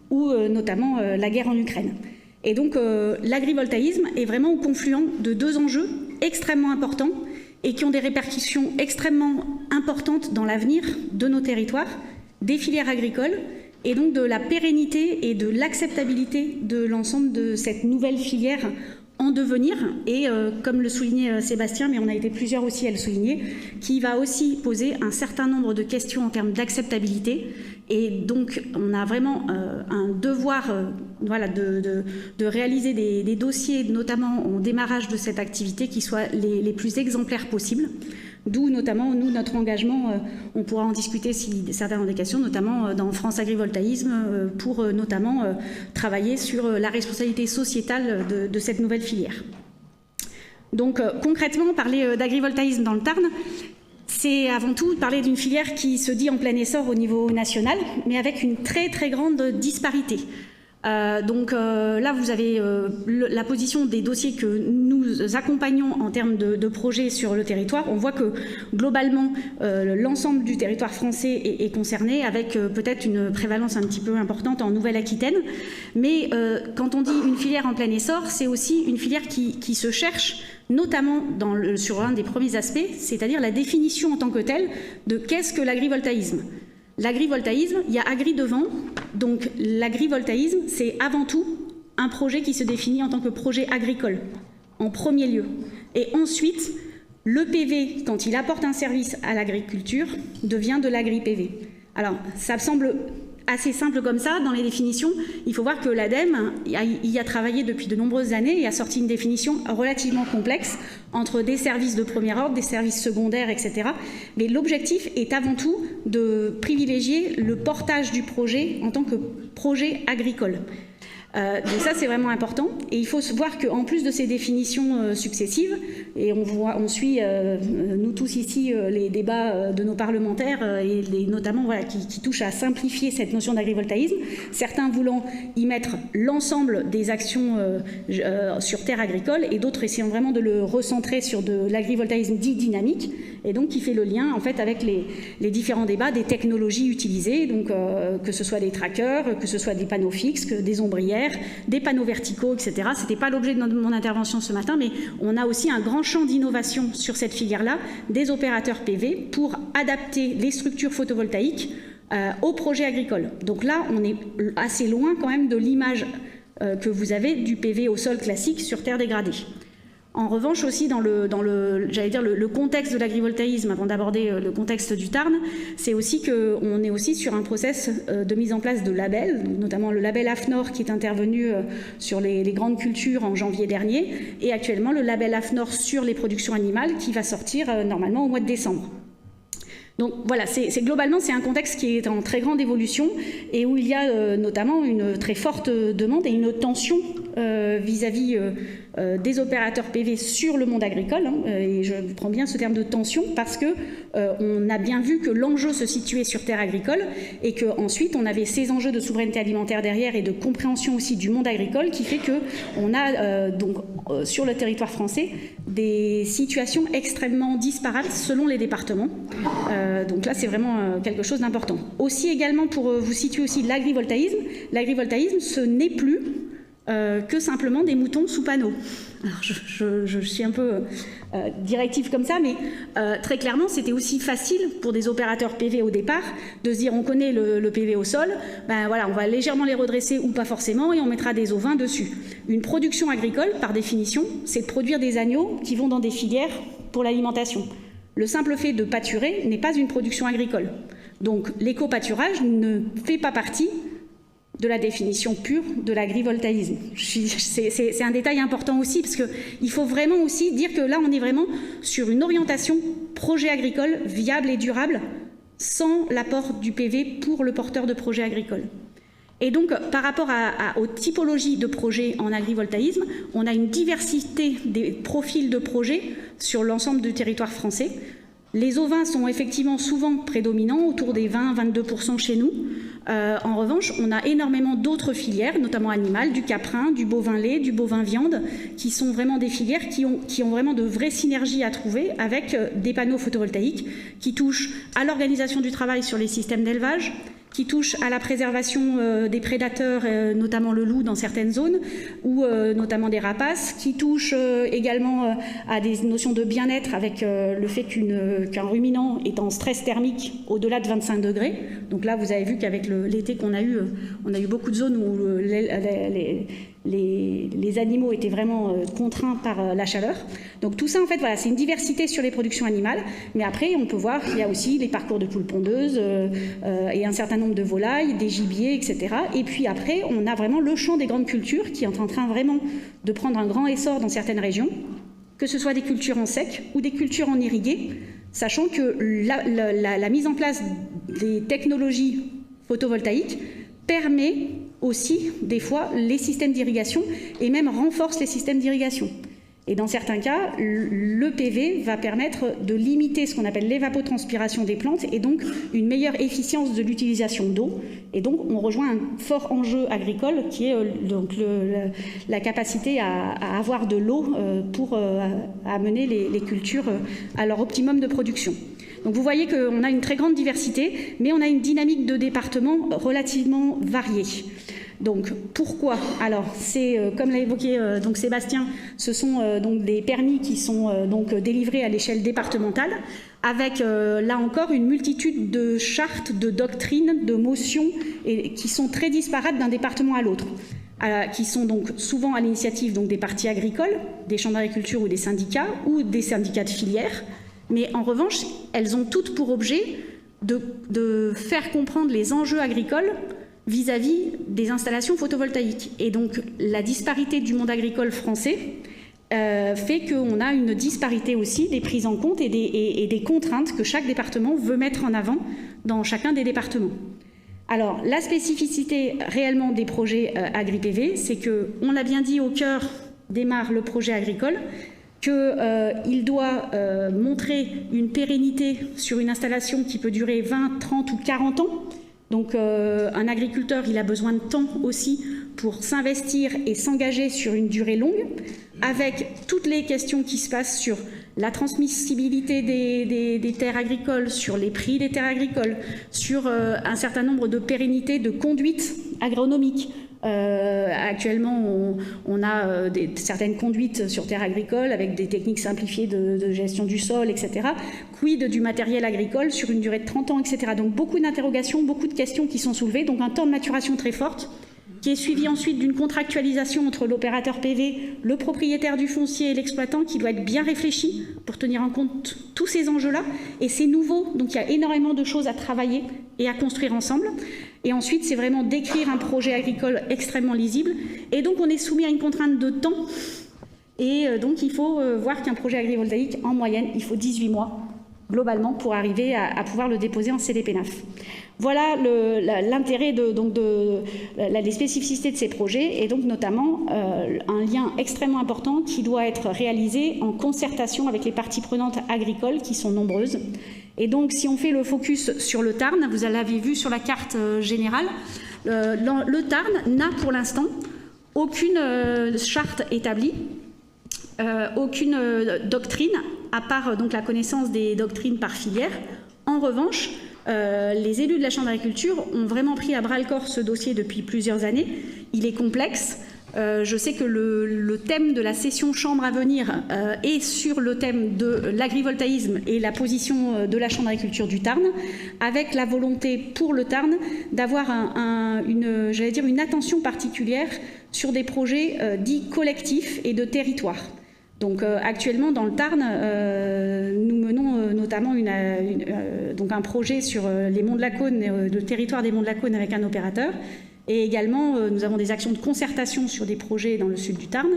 ou notamment la guerre en Ukraine. Et donc l'agrivoltaïsme est vraiment au confluent de deux enjeux extrêmement importants et qui ont des répercussions extrêmement importantes dans l'avenir de nos territoires, des filières agricoles, et donc de la pérennité et de l'acceptabilité de l'ensemble de cette nouvelle filière en devenir, et comme le soulignait Sébastien, mais on a été plusieurs aussi à le souligner, qui va aussi poser un certain nombre de questions en termes d'acceptabilité. Et donc, on a vraiment un devoir de réaliser des dossiers, notamment au démarrage de cette activité, qui soient les plus exemplaires possibles. D'où notamment, nous, notre engagement, on pourra en discuter si certaines ont des questions, notamment dans France Agrivoltaïsme, pour notamment travailler sur la responsabilité sociétale de cette nouvelle filière. Donc concrètement, parler d'agrivoltaïsme dans le Tarn, c'est avant tout parler d'une filière qui se dit en plein essor au niveau national, mais avec une très très grande disparité. Là, vous avez la position des dossiers que nous accompagnons en termes de projets sur le territoire. On voit que globalement, l'ensemble du territoire français est concerné, avec peut-être une prévalence un petit peu importante en Nouvelle-Aquitaine. Mais quand on dit une filière en plein essor, c'est aussi une filière qui se cherche, notamment sur un des premiers aspects, c'est-à-dire la définition en tant que telle de qu'est-ce que l'agrivoltaïsme. L'agrivoltaïsme, il y a agri devant, donc l'agrivoltaïsme, c'est avant tout un projet qui se définit en tant que projet agricole, en premier lieu. Et ensuite, le PV, quand il apporte un service à l'agriculture, devient de l'agri-PV. Alors, ça semble assez simple comme ça dans les définitions. Il faut voir que l'ADEME y a travaillé depuis de nombreuses années et a sorti une définition relativement complexe entre des services de premier ordre, des services secondaires, etc. Mais l'objectif est avant tout de privilégier le portage du projet en tant que projet agricole. Donc ça, c'est vraiment important. Et il faut voir qu'en plus de ces définitions successives, et on suit, nous tous ici, les débats de nos parlementaires, et notamment voilà, qui touchent à simplifier cette notion d'agrivoltaïsme, certains voulant y mettre l'ensemble des actions sur terre agricole, et d'autres essayant vraiment de le recentrer sur de l'agrivoltaïsme dit dynamique, et donc qui fait le lien en fait avec les différents débats des technologies utilisées, donc que ce soit des trackers, que ce soit des panneaux fixes, des ombrières, des panneaux verticaux, etc. Ce n'était pas l'objet de mon intervention ce matin, mais on a aussi un grand champ d'innovation sur cette filière-là, des opérateurs PV, pour adapter les structures photovoltaïques aux projets agricoles. Donc là, on est assez loin quand même de l'image que vous avez du PV au sol classique sur terre dégradée. En revanche aussi, dans le contexte de l'agrivoltaïsme, avant d'aborder le contexte du Tarn, c'est aussi qu'on est aussi sur un process de mise en place de labels, notamment le label AFNOR qui est intervenu sur les grandes cultures en janvier dernier, et actuellement le label AFNOR sur les productions animales qui va sortir normalement au mois de décembre. Donc voilà, globalement, c'est un contexte qui est en très grande évolution et où il y a notamment une très forte demande et une tension vis-à-vis des opérateurs PV sur le monde agricole. Et je prends bien ce terme de tension parce que on a bien vu que l'enjeu se situait sur terre agricole et qu'ensuite on avait ces enjeux de souveraineté alimentaire derrière et de compréhension aussi du monde agricole qui fait qu'on a sur le territoire français des situations extrêmement disparates selon les départements. Donc là, c'est vraiment quelque chose d'important. Aussi également, pour vous situer aussi l'agrivoltaïsme, ce n'est plus que simplement des moutons sous panneaux. Alors je suis un peu directive comme ça, mais très clairement, c'était aussi facile pour des opérateurs PV au départ de se dire on connaît le PV au sol, ben voilà, on va légèrement les redresser ou pas forcément et on mettra des ovins dessus. Une production agricole, par définition, c'est de produire des agneaux qui vont dans des filières pour l'alimentation. Le simple fait de pâturer n'est pas une production agricole. Donc l'éco-pâturage ne fait pas partie de la définition pure de l'agrivoltaïsme. C'est un détail important aussi, parce qu'il faut vraiment aussi dire que là, on est vraiment sur une orientation projet agricole viable et durable, sans l'apport du PV pour le porteur de projet agricole. Et donc, par rapport aux typologies de projets en agrivoltaïsme, on a une diversité des profils de projets sur l'ensemble du territoire français. Les ovins sont effectivement souvent prédominants, autour des 20-22% chez nous. En revanche, on a énormément d'autres filières, notamment animales, du caprin, du bovin lait, du bovin viande, qui sont vraiment des filières qui ont vraiment de vraies synergies à trouver avec des panneaux photovoltaïques qui touchent à l'organisation du travail sur les systèmes d'élevage, qui touchent à la préservation des prédateurs, notamment le loup dans certaines zones, ou notamment des rapaces, qui touchent également à des notions de bien-être avec le fait qu'un ruminant est en stress thermique au-delà de 25 degrés. Donc là, vous avez vu qu'avec l'été qu'on a eu, on a eu beaucoup de zones où les animaux étaient vraiment contraints par la chaleur. Donc tout ça, en fait, voilà, c'est une diversité sur les productions animales. Mais après, on peut voir qu'il y a aussi les parcours de poules pondeuses et un certain nombre de volailles, des gibiers, etc. Et puis après, on a vraiment le champ des grandes cultures qui est en train vraiment de prendre un grand essor dans certaines régions, que ce soit des cultures en sec ou des cultures en irrigué, sachant que la mise en place des technologies photovoltaïques permet aussi, des fois, les systèmes d'irrigation et même renforce les systèmes d'irrigation. Et dans certains cas, le PV va permettre de limiter ce qu'on appelle l'évapotranspiration des plantes et donc une meilleure efficience de l'utilisation d'eau. Et donc, on rejoint un fort enjeu agricole qui est donc la capacité à avoir de l'eau pour amener les cultures à leur optimum de production. Donc vous voyez qu'on a une très grande diversité, mais on a une dynamique de département relativement variée. Donc pourquoi? Alors c'est comme l'a évoqué donc Sébastien, ce sont donc des permis qui sont donc délivrés à l'échelle départementale, avec là encore une multitude de chartes, de doctrines, de motions et qui sont très disparates d'un département à l'autre. Qui sont donc souvent à l'initiative donc des partis agricoles, des chambres d'agriculture ou des syndicats de filière. Mais en revanche, elles ont toutes pour objet de faire comprendre les enjeux agricoles vis-à-vis des installations photovoltaïques. Et donc, la disparité du monde agricole français fait qu'on a une disparité aussi des prises en compte et des contraintes que chaque département veut mettre en avant dans chacun des départements. Alors, la spécificité réellement des projets agri-PV, c'est qu'on l'a bien dit, au cœur démarre le projet agricole, qu'il doit montrer une pérennité sur une installation qui peut durer 20, 30 ou 40 ans. Donc un agriculteur, il a besoin de temps aussi pour s'investir et s'engager sur une durée longue, avec toutes les questions qui se passent sur la transmissibilité des terres agricoles, sur les prix des terres agricoles, sur un certain nombre de pérennités de conduites agronomiques. Actuellement, on a certaines conduites sur terre agricole avec des techniques simplifiées de gestion du sol, etc. Quid du matériel agricole sur une durée de 30 ans, etc. Donc beaucoup d'interrogations, beaucoup de questions qui sont soulevées, donc un temps de maturation très forte, qui est suivi ensuite d'une contractualisation entre l'opérateur PV, le propriétaire du foncier et l'exploitant, qui doit être bien réfléchi pour tenir en compte tous ces enjeux-là. Et c'est nouveau, donc il y a énormément de choses à travailler et à construire ensemble. Et ensuite, c'est vraiment d'écrire un projet agricole extrêmement lisible. Et donc, on est soumis à une contrainte de temps. Et donc, il faut voir qu'un projet agrivoltaïque, en moyenne, il faut 18 mois, globalement, pour arriver à pouvoir le déposer en CDPENAF. Voilà l'intérêt les spécificités de ces projets, et donc notamment un lien extrêmement important qui doit être réalisé en concertation avec les parties prenantes agricoles, qui sont nombreuses. Et donc, si on fait le focus sur le Tarn, vous l'avez vu sur la carte générale, le Tarn n'a pour l'instant aucune charte établie, aucune doctrine, à part donc la connaissance des doctrines par filière. En revanche, les élus de la Chambre d'agriculture ont vraiment pris à bras-le-corps ce dossier depuis plusieurs années. Il est complexe. Je sais que le thème de la session Chambre à venir est sur le thème de l'agrivoltaïsme et la position de la Chambre d'agriculture du Tarn, avec la volonté pour le Tarn d'avoir une attention particulière sur des projets dits collectifs et de territoire. Donc actuellement dans le Tarn, nous menons notamment donc un projet sur les Monts de la Cône, le territoire des Monts de la Cône avec un opérateur. Et également, nous avons des actions de concertation sur des projets dans le sud du Tarn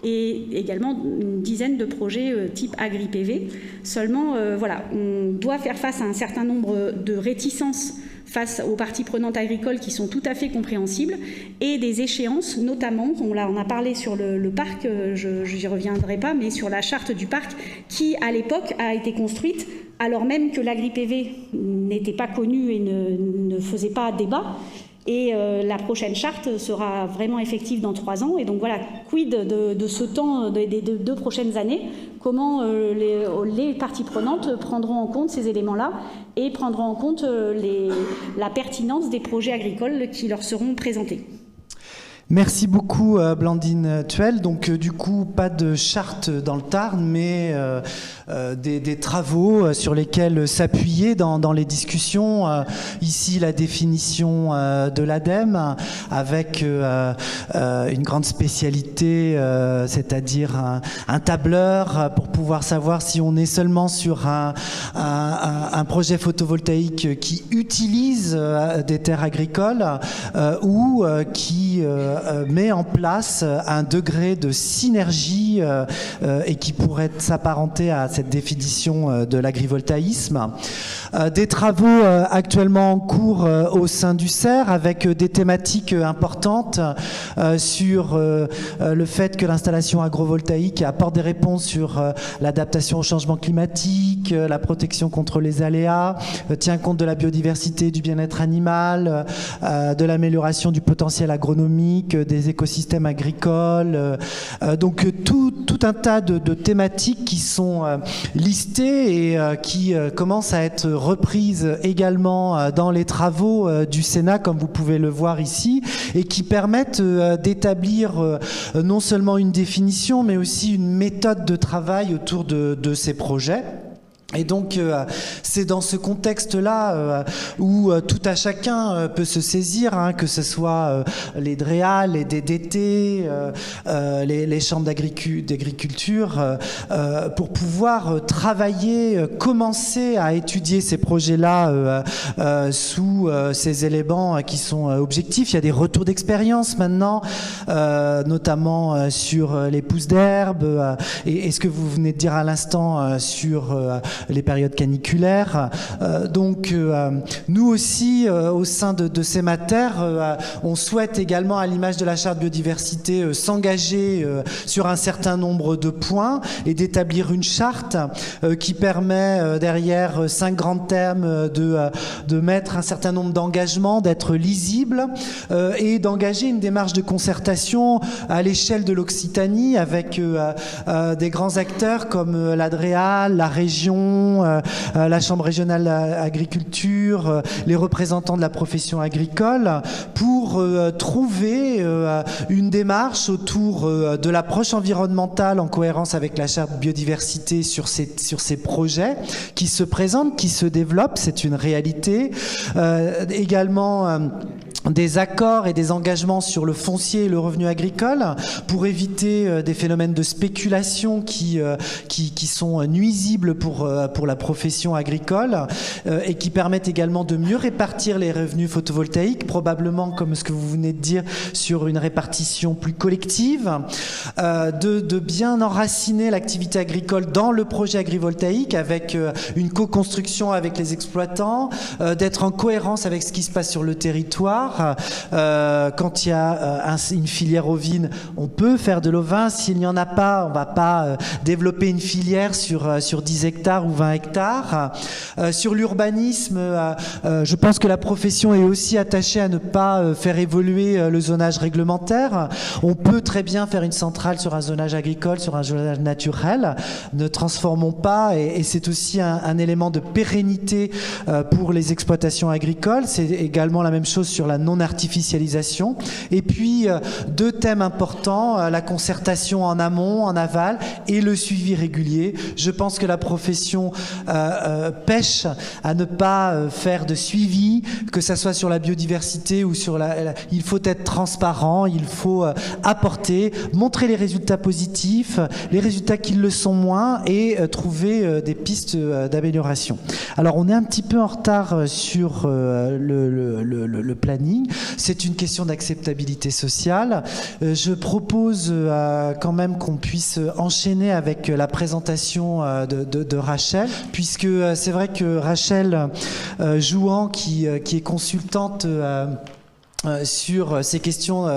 et également une dizaine de projets type agri-PV. Seulement, voilà, on doit faire face à un certain nombre de réticences face aux parties prenantes agricoles qui sont tout à fait compréhensibles et des échéances, notamment, on a parlé sur le parc, j'y reviendrai pas, mais sur la charte du parc qui, à l'époque, a été construite alors même que l'agri-PV n'était pas connu et ne faisait pas débat. Et la prochaine charte sera vraiment effective dans 3 ans. Et donc voilà, quid de ce temps des 2 prochaines années, comment les parties prenantes prendront en compte ces éléments-là et prendront en compte la pertinence des projets agricoles qui leur seront présentés. Merci beaucoup Blandine Thuel. Donc du coup, pas de charte dans le Tarn, mais des travaux sur lesquels s'appuyer dans les discussions. Ici, la définition de l'ADEME avec une grande spécialité, c'est-à-dire un tableur pour pouvoir savoir si on est seulement sur un projet photovoltaïque qui utilise des terres agricoles ou qui met en place un degré de synergie et qui pourrait s'apparenter à cette définition de l'agrivoltaïsme. Des travaux actuellement en cours au sein du CERF avec des thématiques importantes sur le fait que l'installation agrovoltaïque apporte des réponses sur l'adaptation au changement climatique, la protection contre les aléas, tient compte de la biodiversité, du bien-être animal, de l'amélioration du potentiel agronomique, des écosystèmes agricoles. Donc tout un tas de thématiques qui sont listées et qui commencent à être reprises également dans les travaux du Sénat, comme vous pouvez le voir ici, et qui permettent d'établir non seulement une définition, mais aussi une méthode de travail autour de ces projets. Et donc, c'est dans ce contexte-là où tout à chacun peut se saisir, hein, que ce soit les DREA, les DDT, les chambres d'agriculture, pour pouvoir travailler, commencer à étudier ces projets-là sous ces éléments qui sont objectifs. Il y a des retours d'expérience maintenant, notamment sur les pousses d'herbe, et ce que vous venez de dire à l'instant sur les périodes caniculaires. Donc nous aussi, au sein de Sémater, on souhaite également, à l'image de la charte biodiversité, s'engager sur un certain nombre de points et d'établir une charte qui permet, derrière 5 grands thèmes, de mettre un certain nombre d'engagements, d'être lisible et d'engager une démarche de concertation à l'échelle de l'Occitanie avec des grands acteurs comme l'Adréal, la région, la Chambre régionale agriculture, les représentants de la profession agricole, pour trouver une démarche autour de l'approche environnementale en cohérence avec la charte biodiversité sur ces projets qui se présentent, qui se développent, c'est une réalité. Également des accords et des engagements sur le foncier et le revenu agricole pour éviter des phénomènes de spéculation qui sont nuisibles pour la profession agricole et qui permettent également de mieux répartir les revenus photovoltaïques, probablement comme ce que vous venez de dire, sur une répartition plus collective, de bien enraciner l'activité agricole dans le projet agrivoltaïque avec une co-construction avec les exploitants, d'être en cohérence avec ce qui se passe sur le territoire. Quand il y a une filière ovine, on peut faire de l'ovin. S'il n'y en a pas, on ne va pas développer une filière sur 10 hectares ou 20 hectares. Sur l'urbanisme, je pense que la profession est aussi attachée à ne pas faire évoluer le zonage réglementaire. On peut très bien faire une centrale sur un zonage agricole, sur un zonage naturel. Ne transformons pas, et c'est aussi un élément de pérennité pour les exploitations agricoles. C'est également la même chose sur la non-artificialisation. Et puis, 2 thèmes importants, la concertation en amont, en aval, et le suivi régulier. Je pense que la profession pêche à ne pas faire de suivi, que ça soit sur la biodiversité ou sur il faut être transparent, il faut apporter, montrer les résultats positifs, les résultats qui le sont moins, et trouver des pistes d'amélioration. Alors, on est un petit peu en retard sur le planning. C'est une question d'acceptabilité sociale. Je propose quand même qu'on puisse enchaîner avec la présentation de Rachel, puisque c'est vrai que Rachel Jouan, qui est consultante sur ces questions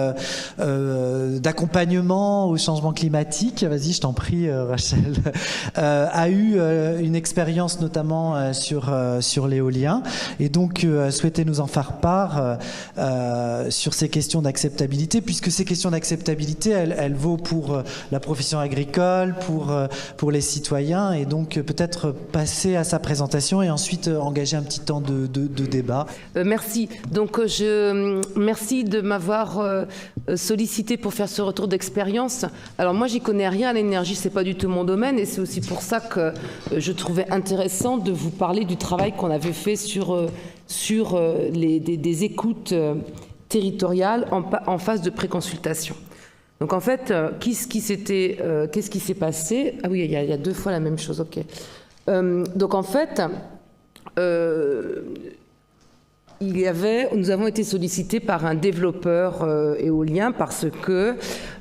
d'accompagnement au changement climatique, vas-y, je t'en prie, Rachel, a eu une expérience notamment sur l'éolien, et donc souhaitait nous en faire part sur ces questions d'acceptabilité, puisque ces questions d'acceptabilité, elles vaut pour la profession agricole, pour les citoyens, et donc peut-être passer à sa présentation et ensuite engager un petit temps de débat. Merci. Donc merci de m'avoir sollicité pour faire ce retour d'expérience. Alors moi, j'y connais rien à l'énergie, c'est pas du tout mon domaine, et c'est aussi pour ça que je trouvais intéressant de vous parler du travail qu'on avait fait sur des écoutes territoriales en phase de préconsultation. Donc en fait, qu'est-ce qui s'est passé? Ah oui, il y a 2 fois la même chose, ok. Donc en fait, nous avons été sollicités par un développeur éolien parce que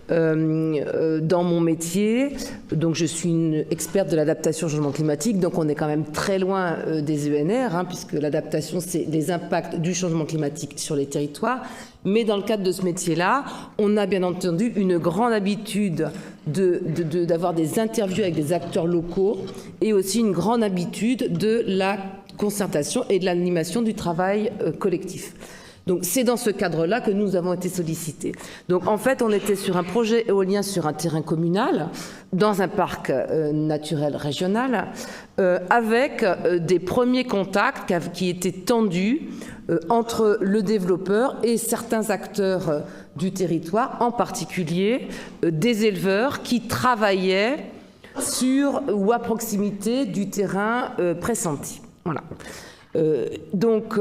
dans mon métier, donc je suis une experte de l'adaptation au changement climatique, donc on est quand même très loin des ENR, puisque l'adaptation, c'est les impacts du changement climatique sur les territoires. Mais dans le cadre de ce métier-là, on a bien entendu une grande habitude d'avoir des interviews avec des acteurs locaux et aussi une grande habitude de la concertation et de l'animation du travail collectif. Donc c'est dans ce cadre-là que nous avons été sollicités. Donc en fait, on était sur un projet éolien sur un terrain communal, dans un parc naturel régional, avec des premiers contacts qui étaient tendus entre le développeur et certains acteurs du territoire, en particulier des éleveurs qui travaillaient sur ou à proximité du terrain pressenti. Voilà. Donc,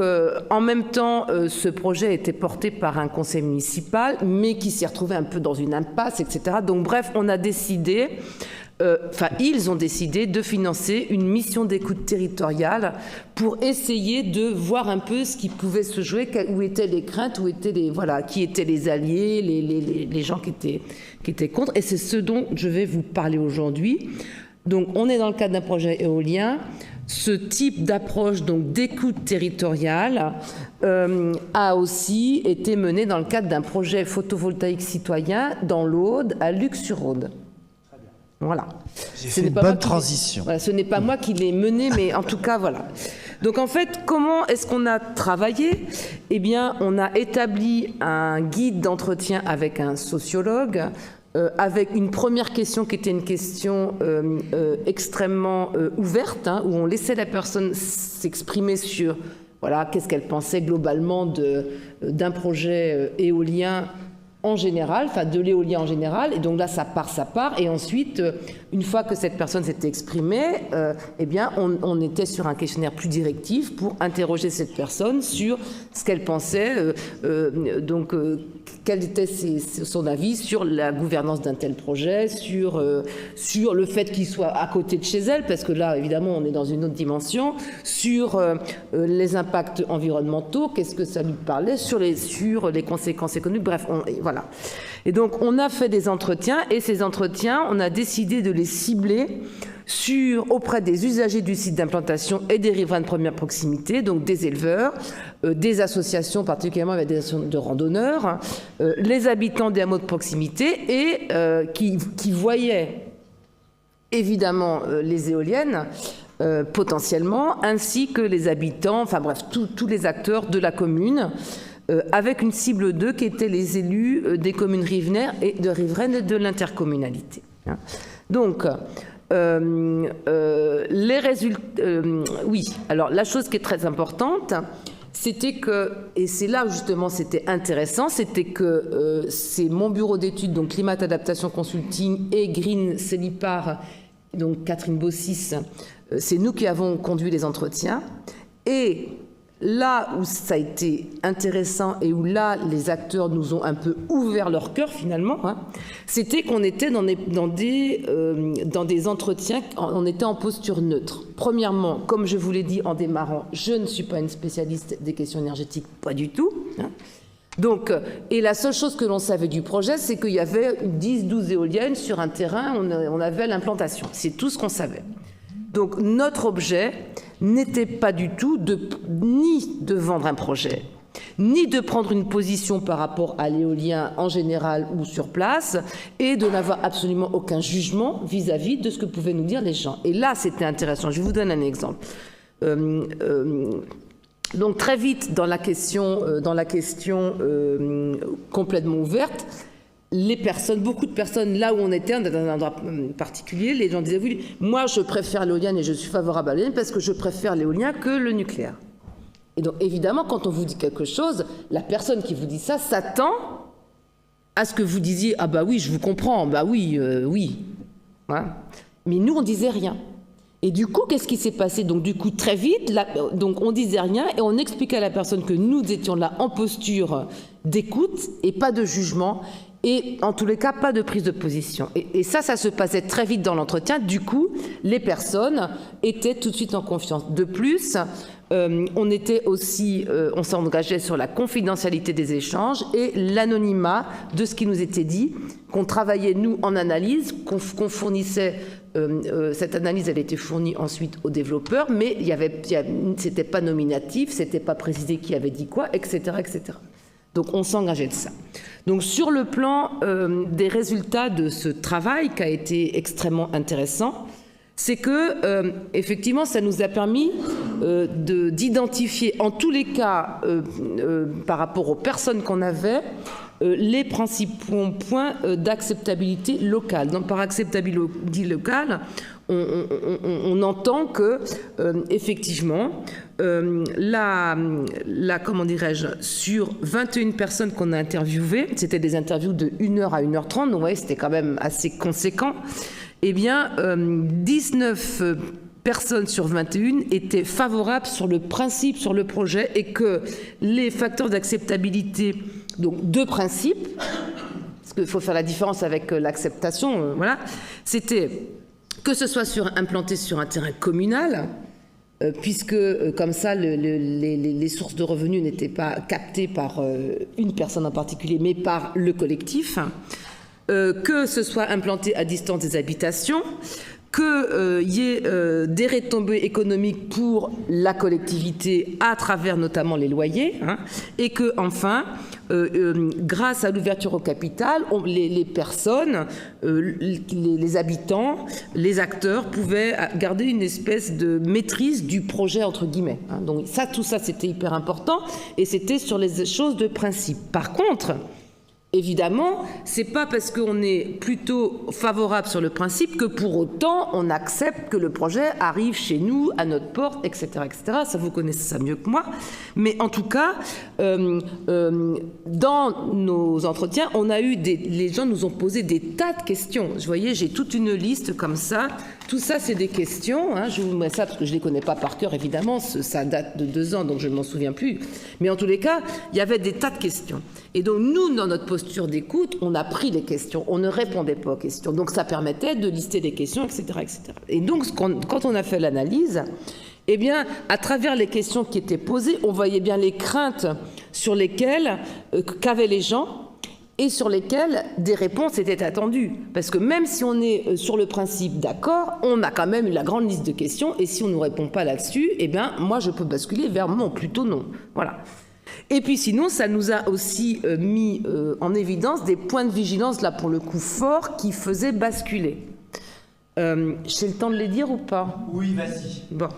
en même temps, ce projet était porté par un conseil municipal, mais qui s'est retrouvé un peu dans une impasse, etc. Donc, bref, on a décidé, ils ont décidé de financer une mission d'écoute territoriale pour essayer de voir un peu ce qui pouvait se jouer, où étaient les craintes, qui étaient les alliés, les gens qui étaient contre. Et c'est ce dont je vais vous parler aujourd'hui. Donc, on est dans le cadre d'un projet éolien. Ce type d'approche donc d'écoute territoriale a aussi été mené dans le cadre d'un projet photovoltaïque citoyen dans l'Aude, à Luc-sur-Aude. Voilà. J'ai fait une bonne transition. Voilà, ce n'est pas moi qui l'ai mené, mais en tout cas, voilà. Donc en fait, comment est-ce qu'on a travaillé ? Eh bien, on a établi un guide d'entretien avec un sociologue, avec une première question qui était une question extrêmement ouverte, où on laissait la personne s'exprimer sur qu'est-ce qu'elle pensait globalement d'un projet éolien en général, de l'éolien en général, et donc là ça part, et ensuite, une fois que cette personne s'était exprimée, eh bien on était sur un questionnaire plus directif pour interroger cette personne sur ce qu'elle pensait, quel était son avis sur la gouvernance d'un tel projet, sur le fait qu'il soit à côté de chez elle, parce que là, évidemment, on est dans une autre dimension, sur les impacts environnementaux, qu'est-ce que ça lui parlait, sur les conséquences économiques, bref, voilà. Et donc, on a fait des entretiens, et ces entretiens, on a décidé de les cibler auprès des usagers du site d'implantation et des riverains de première proximité, donc des éleveurs, des associations, particulièrement avec des associations de randonneurs, les habitants des hameaux de proximité et qui voyaient évidemment les éoliennes potentiellement, ainsi que les habitants, tous les acteurs de la commune, avec une cible 2 qui étaient les élus des communes riveraines et de l'intercommunalité. Donc, les résultats... oui, alors la chose qui est très importante, c'était que, et c'est là où justement c'était intéressant, c'était que c'est mon bureau d'études, donc Climat Adaptation Consulting et Green Célipar, donc Catherine Bossis, c'est nous qui avons conduit les entretiens. Et là où ça a été intéressant et où là les acteurs nous ont un peu ouvert leur cœur finalement, c'était qu'on était dans des entretiens, on était en posture neutre. Premièrement, comme je vous l'ai dit en démarrant, je ne suis pas une spécialiste des questions énergétiques, pas du tout. Donc, et la seule chose que l'on savait du projet, c'est qu'il y avait 10-12 éoliennes sur un terrain, on avait l'implantation. C'est tout ce qu'on savait. Donc notre objet n'était pas du tout ni de vendre un projet, ni de prendre une position par rapport à l'éolien en général ou sur place, et de n'avoir absolument aucun jugement vis-à-vis de ce que pouvaient nous dire les gens. Et là, c'était intéressant. Je vous donne un exemple. Donc très vite, dans la question complètement ouverte, beaucoup de personnes, là où on était, dans un endroit particulier, les gens disaient oui, moi je préfère l'éolien et je suis favorable à l'éolien parce que je préfère l'éolien que le nucléaire. Et donc évidemment, quand on vous dit quelque chose, la personne qui vous dit ça s'attend à ce que vous disiez ah bah oui, je vous comprends, bah oui, oui. Mais nous on disait rien. Et du coup, qu'est-ce qui s'est passé? Donc du coup, très vite, donc on disait rien et on expliquait à la personne que nous étions là en posture d'écoute et pas de jugement, et en tous les cas, pas de prise de position. Et ça se passait très vite dans l'entretien. Du coup, les personnes étaient tout de suite en confiance. De plus, on s'engageait sur la confidentialité des échanges et l'anonymat de ce qui nous était dit, qu'on travaillait, nous, en analyse, qu'on fournissait. Cette analyse, elle était fournie ensuite aux développeurs, mais c'était pas nominatif, c'était pas précisé qui avait dit quoi, etc., etc. Donc on s'engageait de ça. Donc sur le plan des résultats de ce travail qui a été extrêmement intéressant, c'est que effectivement ça nous a permis d'identifier en tous les cas par rapport aux personnes qu'on avait les principaux points d'acceptabilité locale. Donc par acceptabilité locale, on entend que effectivement comment dirais-je, sur 21 personnes qu'on a interviewées, c'était des interviews de 1h à 1h30, donc vous voyez, c'était quand même assez conséquent, eh bien 19 personnes sur 21 étaient favorables sur le principe, sur le projet, et que les facteurs d'acceptabilité, donc deux principes, parce qu'il faut faire la différence avec l'acceptation, voilà, c'était que ce soit implanté sur un terrain communal, puisque comme ça les sources de revenus n'étaient pas captées par une personne en particulier, mais par le collectif, que ce soit implanté à distance des habitations, qu'il y ait des retombées économiques pour la collectivité à travers notamment les loyers, hein, et que enfin, grâce à l'ouverture au capital, les personnes, les habitants, les acteurs pouvaient garder une espèce de maîtrise du projet entre guillemets. Hein. Donc ça, tout ça, c'était hyper important et c'était sur les choses de principe. Par contre, évidemment, c'est pas parce qu'on est plutôt favorable sur le principe que pour autant on accepte que le projet arrive chez nous, à notre porte, etc., etc. Ça, vous connaissez ça mieux que moi. Mais en tout cas, dans nos entretiens, on a eu les gens nous ont posé des tas de questions. Vous voyez, j'ai toute une liste comme ça. Tout ça, c'est des questions. Hein. Je vous mets ça parce que je ne les connais pas par cœur, évidemment. Ça date de 2 ans, donc je ne m'en souviens plus. Mais en tous les cas, il y avait des tas de questions. Et donc, nous, dans notre posture d'écoute, on a pris les questions. On ne répondait pas aux questions. Donc, ça permettait de lister des questions, etc., etc. Et donc, quand on a fait l'analyse, eh bien, à travers les questions qui étaient posées, on voyait bien les craintes sur lesquelles qu'avaient les gens et sur lesquelles des réponses étaient attendues. Parce que même si on est sur le principe d'accord, on a quand même la grande liste de questions, et si on ne nous répond pas là-dessus, eh bien, moi, je peux basculer vers non, plutôt non. Voilà. Et puis sinon, ça nous a aussi mis en évidence des points de vigilance, là, pour le coup, forts, qui faisaient basculer. J'ai le temps de les dire ou pas? Oui, vas-y. Bon.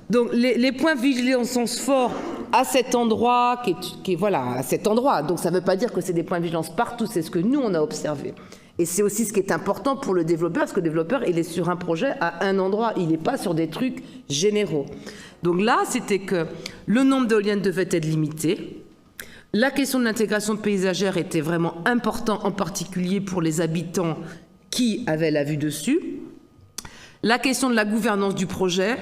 Donc, les points de vigilance forts à cet endroit, qui est voilà, à cet endroit. Donc, ça ne veut pas dire que c'est des points de vigilance partout, c'est ce que nous, on a observé. Et c'est aussi ce qui est important pour le développeur, parce que le développeur, il est sur un projet à un endroit, il n'est pas sur des trucs généraux. Donc là, c'était que le nombre d'éoliennes devait être limité. La question de l'intégration paysagère était vraiment importante, en particulier pour les habitants qui avaient la vue dessus. La question de la gouvernance du projet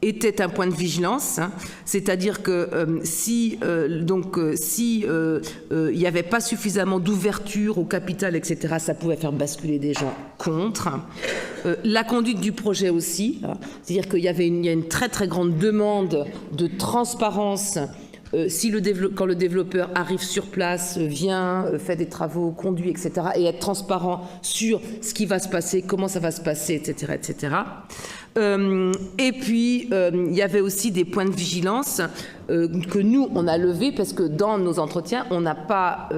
était un point de vigilance, c'est-à-dire que si il n'y avait pas suffisamment d'ouverture au capital, etc., ça pouvait faire basculer des gens contre. La conduite du projet aussi, c'est-à-dire qu'il y a une très très grande demande de transparence. Quand le développeur arrive sur place, vient, fait des travaux, conduit, etc., et être transparent sur ce qui va se passer, comment ça va se passer, etc., etc. Et puis, il y avait aussi des points de vigilance que nous, on a levés, parce que dans nos entretiens, on n'a pas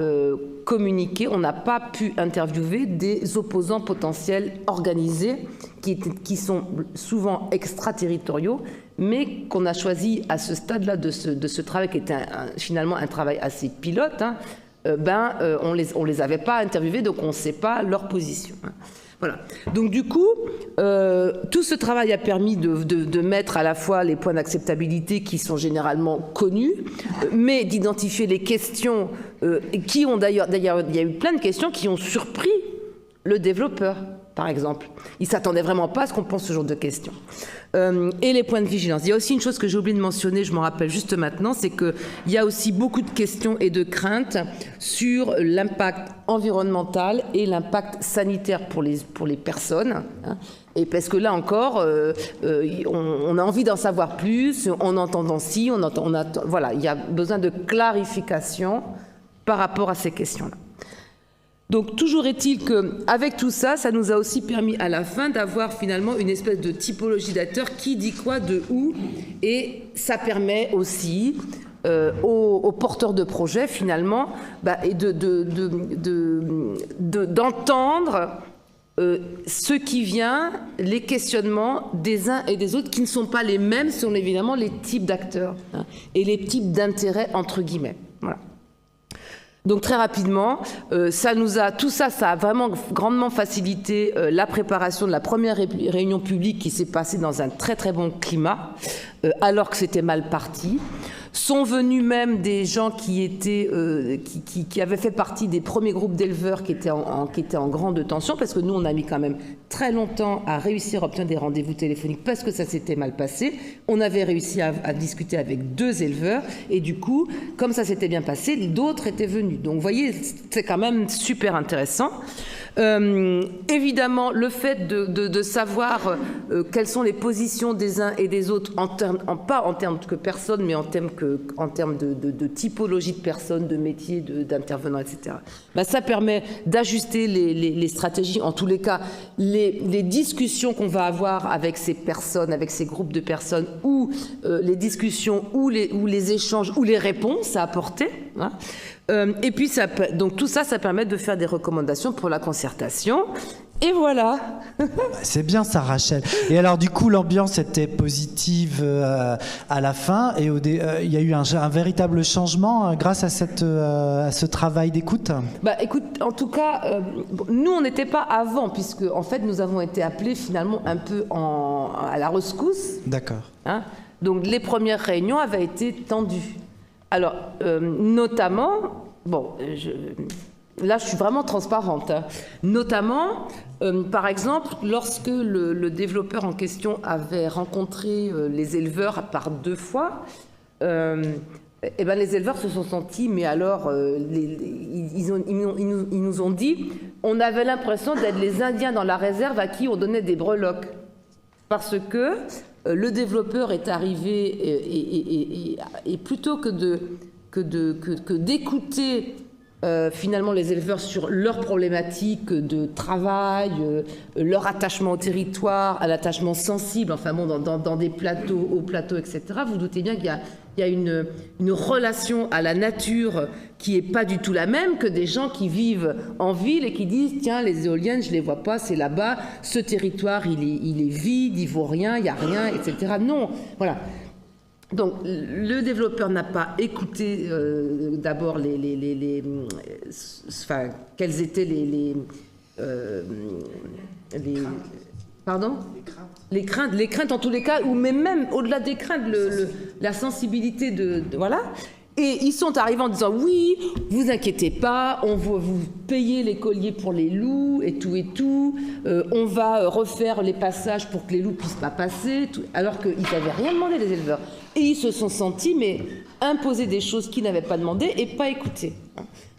communiqué, on n'a pas pu interviewer des opposants potentiels organisés qui sont souvent extraterritoriaux, mais qu'on a choisi à ce stade-là de ce travail qui était finalement un travail assez pilote, on les avait pas interviewés, donc on ne sait pas leur position. Voilà. Donc du coup, tout ce travail a permis de mettre à la fois les points d'acceptabilité qui sont généralement connus, mais d'identifier les questions qui ont d'ailleurs, il y a eu plein de questions qui ont surpris le développeur. par exemple. Ils ne s'attendaient vraiment pas à ce qu'on pense ce genre de questions. Et les points de vigilance. Il y a aussi une chose que j'ai oublié de mentionner, je m'en rappelle juste maintenant, c'est qu'il y a aussi beaucoup de questions et de craintes sur l'impact environnemental et l'impact sanitaire pour les personnes. Hein. Et parce que là encore, on a envie d'en savoir plus, en entendant ci, voilà, il y a besoin de clarification par rapport à ces questions-là. Donc toujours est-il qu'avec tout ça, ça nous a aussi permis à la fin d'avoir finalement une espèce de typologie d'acteurs, qui dit quoi, de où, et ça permet aussi aux porteurs de projets finalement d'entendre ce qui vient, les questionnements des uns et des autres qui ne sont pas les mêmes selon évidemment les types d'acteurs hein, et les types d'intérêts entre guillemets. Voilà. Donc très rapidement, tout ça a vraiment grandement facilité la préparation de la première réunion publique qui s'est passée dans un très très bon climat, alors que c'était mal parti. Sont venus même des gens qui avaient fait partie des premiers groupes d'éleveurs qui étaient en grande tension, parce que nous, on a mis quand même très longtemps à réussir à obtenir des rendez-vous téléphoniques parce que ça s'était mal passé. On avait réussi à discuter avec 2 éleveurs et du coup, comme ça s'était bien passé, d'autres étaient venus. Donc vous voyez, c'est quand même super intéressant. Évidemment, le fait de savoir quelles sont les positions des uns et des autres, pas en termes que personne, mais en termes de typologie de personnes, de métiers, d'intervenants, etc. Ben, ça permet d'ajuster les stratégies, en tous les cas, les discussions qu'on va avoir avec ces personnes, avec ces groupes de personnes, ou les discussions, ou les échanges, ou les réponses à apporter. Hein. Et puis, donc tout ça, ça permet de faire des recommandations pour la concertation. Et voilà. C'est bien ça, Rachel. Et alors, du coup, l'ambiance était positive à la fin, et il y a eu un véritable changement grâce à ce travail d'écoute. Bah, écoute, en tout cas, nous, on n'était pas avant, puisque en fait, nous avons été appelés finalement un peu à la rescousse. D'accord. Hein. Donc, les premières réunions avaient été tendues. Alors, notamment, là, je suis vraiment transparente. Hein. Notamment, par exemple, lorsque le développeur en question avait rencontré les éleveurs par 2 fois, les éleveurs se sont sentis, mais alors, ils nous ont dit, on avait l'impression d'être les Indiens dans la réserve à qui on donnait des breloques. Parce que le développeur est arrivé et plutôt que d'écouter finalement les éleveurs sur leurs problématiques de travail, leur attachement au territoire, à l'attachement sensible, enfin bon, dans des plateaux, hauts plateaux, etc. Vous doutez bien qu'il y a une relation à la nature qui n'est pas du tout la même que des gens qui vivent en ville et qui disent « Tiens, les éoliennes, je ne les vois pas, c'est là-bas, ce territoire, il est vide, il ne vaut rien, il n'y a rien, etc. » Non, voilà. Donc, le développeur n'a pas écouté d'abord quelles étaient les craintes en tous les cas, mais même au-delà des craintes, la sensibilité voilà. Et ils sont arrivés en disant oui, vous inquiétez pas, on va vous payer les colliers pour les loups et tout, on va refaire les passages pour que les loups puissent pas passer, alors qu'ils n'avaient rien demandé les éleveurs. Et ils se sont sentis imposer des choses qu'ils n'avaient pas demandé et pas écouter.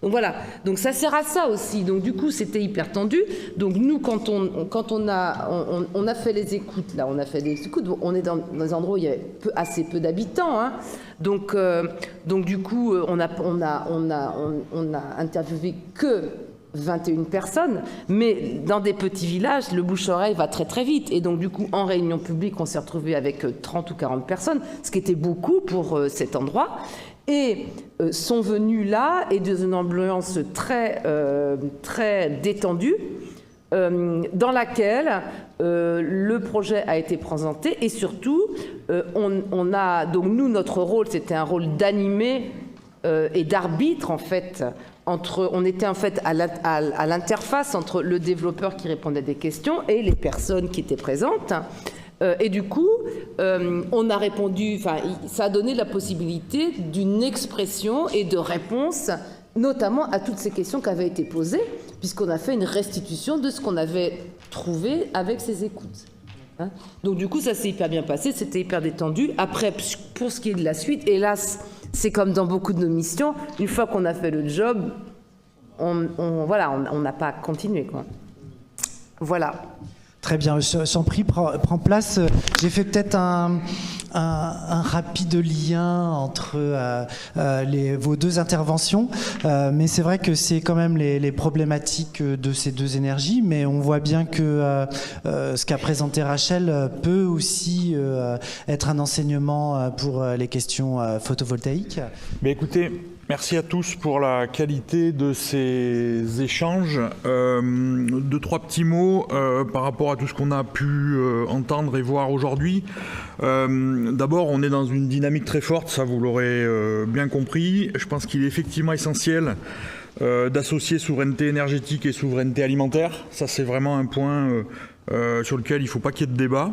Donc voilà, donc ça sert à ça aussi. Donc du coup, c'était hyper tendu. Donc nous, quand on a fait les écoutes, là, on a fait des écoutes. On est dans des endroits où il y avait assez peu d'habitants. Hein. Donc du coup, on a interviewé que 21 personnes, mais dans des petits villages, le bouche-oreille va très très vite. Et donc du coup, en réunion publique, on s'est retrouvé avec 30 ou 40 personnes, ce qui était beaucoup pour cet endroit. Et sont venus là, et dans une ambiance très, très détendue, dans laquelle le projet a été présenté, et surtout, on a, donc nous, notre rôle, c'était un rôle d'animer et d'arbitre, en fait, on était en fait à l'interface entre le développeur qui répondait à des questions et les personnes qui étaient présentes. Et du coup, on a répondu, ça a donné la possibilité d'une expression et de réponse notamment à toutes ces questions qui avaient été posées, puisqu'on a fait une restitution de ce qu'on avait trouvé avec ces écoutes. Hein. Donc du coup, ça s'est hyper bien passé, c'était hyper détendu. Après, pour ce qui est de la suite, hélas, c'est comme dans beaucoup de nos missions, une fois qu'on a fait le job, on n'a pas continué, quoi. Voilà. Très bien, j'en prie, prends place. J'ai fait peut-être un rapide lien entre vos deux interventions, mais c'est vrai que c'est quand même les problématiques de ces deux énergies, mais on voit bien que ce qu'a présenté Rachel peut aussi être un enseignement pour les questions photovoltaïques. Mais écoutez, merci à tous pour la qualité de ces échanges. 2-3 petits mots par rapport à tout ce qu'on a pu entendre et voir aujourd'hui. D'abord, on est dans une dynamique très forte, ça vous l'aurez bien compris. Je pense qu'il est effectivement essentiel d'associer souveraineté énergétique et souveraineté alimentaire. Ça, c'est vraiment un point sur lequel il ne faut pas qu'il y ait de débat.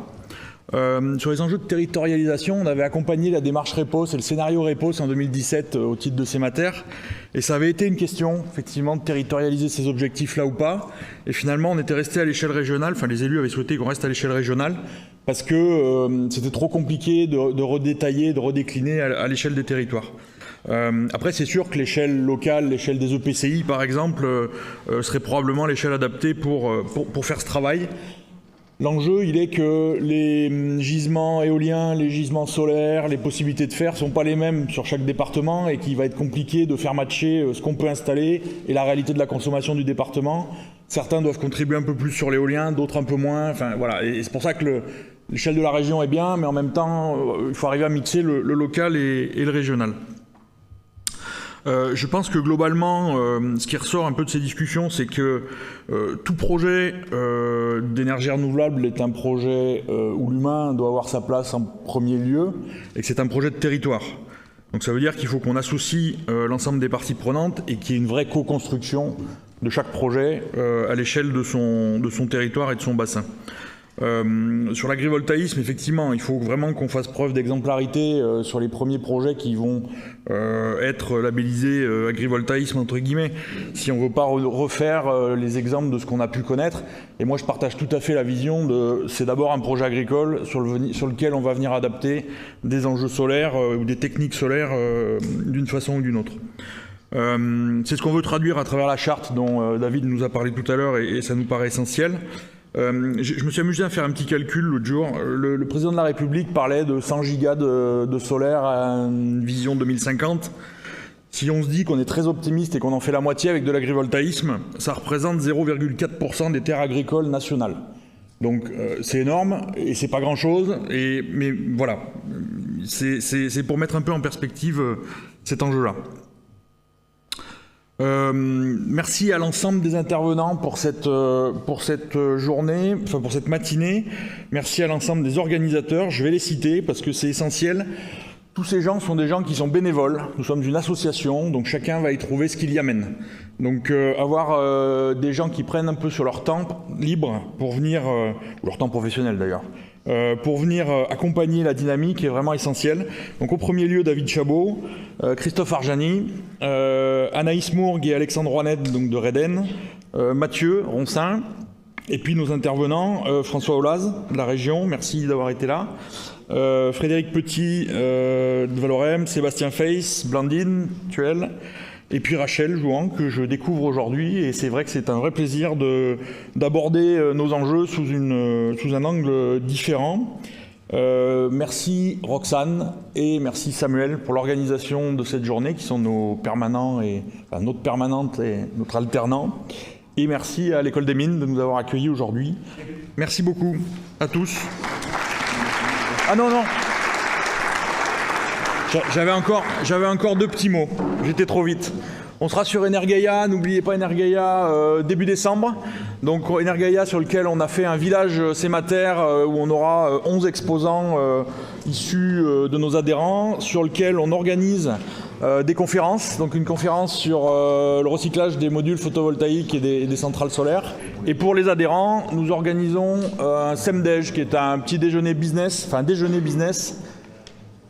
Sur les enjeux de territorialisation, on avait accompagné la démarche REPOS et le scénario REPOS en 2017 au titre de CEMATER, et ça avait été une question effectivement de territorialiser ces objectifs là ou pas, et finalement on était resté à l'échelle régionale, enfin les élus avaient souhaité qu'on reste à l'échelle régionale parce que c'était trop compliqué de redétailler, de redécliner à l'échelle des territoires. Après, c'est sûr que l'échelle locale, l'échelle des EPCI par exemple, serait probablement l'échelle adaptée pour faire ce travail. L'enjeu, il est que les gisements éoliens, les gisements solaires, les possibilités de faire ne sont pas les mêmes sur chaque département et qu'il va être compliqué de faire matcher ce qu'on peut installer et la réalité de la consommation du département. Certains doivent contribuer un peu plus sur l'éolien, d'autres un peu moins. Enfin, voilà. Et c'est pour ça que l'échelle de la région est bien, mais en même temps, il faut arriver à mixer le local et le régional. Je pense que globalement, ce qui ressort un peu de ces discussions, c'est que tout projet d'énergie renouvelable est un projet où l'humain doit avoir sa place en premier lieu et que c'est un projet de territoire. Donc ça veut dire qu'il faut qu'on associe l'ensemble des parties prenantes et qu'il y ait une vraie co-construction de chaque projet à l'échelle de son territoire et de son bassin. Sur l'agrivoltaïsme, effectivement, il faut vraiment qu'on fasse preuve d'exemplarité sur les premiers projets qui vont être labellisés agrivoltaïsme entre guillemets, si on ne veut pas refaire les exemples de ce qu'on a pu connaître. Et moi, je partage tout à fait la vision de c'est d'abord un projet agricole sur lequel on va venir adapter des enjeux solaires ou des techniques solaires d'une façon ou d'une autre. C'est ce qu'on veut traduire à travers la charte dont David nous a parlé tout à l'heure et ça nous paraît essentiel. Je me suis amusé à faire un petit calcul l'autre jour. Le président de la République parlait de 100 gigas de solaire à une vision 2050. Si on se dit qu'on est très optimiste et qu'on en fait la moitié avec de l'agrivoltaïsme, ça représente 0,4% des terres agricoles nationales. Donc c'est énorme et c'est pas grand-chose. Mais voilà, c'est pour mettre un peu en perspective cet enjeu-là. Merci à l'ensemble des intervenants pour cette journée, enfin pour cette matinée. Merci à l'ensemble des organisateurs. Je vais les citer parce que c'est essentiel. Tous ces gens sont des gens qui sont bénévoles. Nous sommes une association, donc chacun va y trouver ce qu'il y amène. Donc avoir des gens qui prennent un peu sur leur temps libre pour venir, ou leur temps professionnel d'ailleurs, pour venir accompagner la dynamique est vraiment essentiel. Donc au premier lieu, David Chabot, Christophe Arjani, Anaïs Mourgue et Alexandre Rouanet donc de Reden, Mathieu Roncin, et puis nos intervenants, François Olaz de la région, merci d'avoir été là, Frédéric Petit de Valorem, Sébastien Feiss, Blandine Tuel, et puis Rachel Jouan, que je découvre aujourd'hui, et c'est vrai que c'est un vrai plaisir d'aborder nos enjeux sous un angle différent. Merci Roxane et merci Samuel pour l'organisation de cette journée, qui sont nos permanents, notre permanente et notre alternant. Et merci à l'École des Mines de nous avoir accueillis aujourd'hui. Merci beaucoup à tous. Ah non. J'avais encore 2 petits mots, j'étais trop vite. On sera sur Energaia, n'oubliez pas Energaia début décembre. Donc Energaia sur lequel on a fait un village CEMATER où on aura 11 exposants issus de nos adhérents, sur lequel on organise des conférences. Donc une conférence sur le recyclage des modules photovoltaïques et des centrales solaires. Et pour les adhérents, nous organisons un SEMDEJ qui est un petit déjeuner business,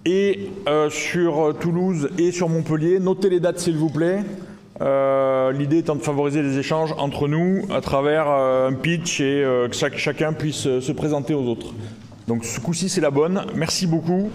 et sur Toulouse et sur Montpellier. Notez les dates s'il vous plaît. L'idée étant de favoriser les échanges entre nous à travers un pitch et que chacun puisse se présenter aux autres. Donc ce coup-ci, c'est la bonne. Merci beaucoup.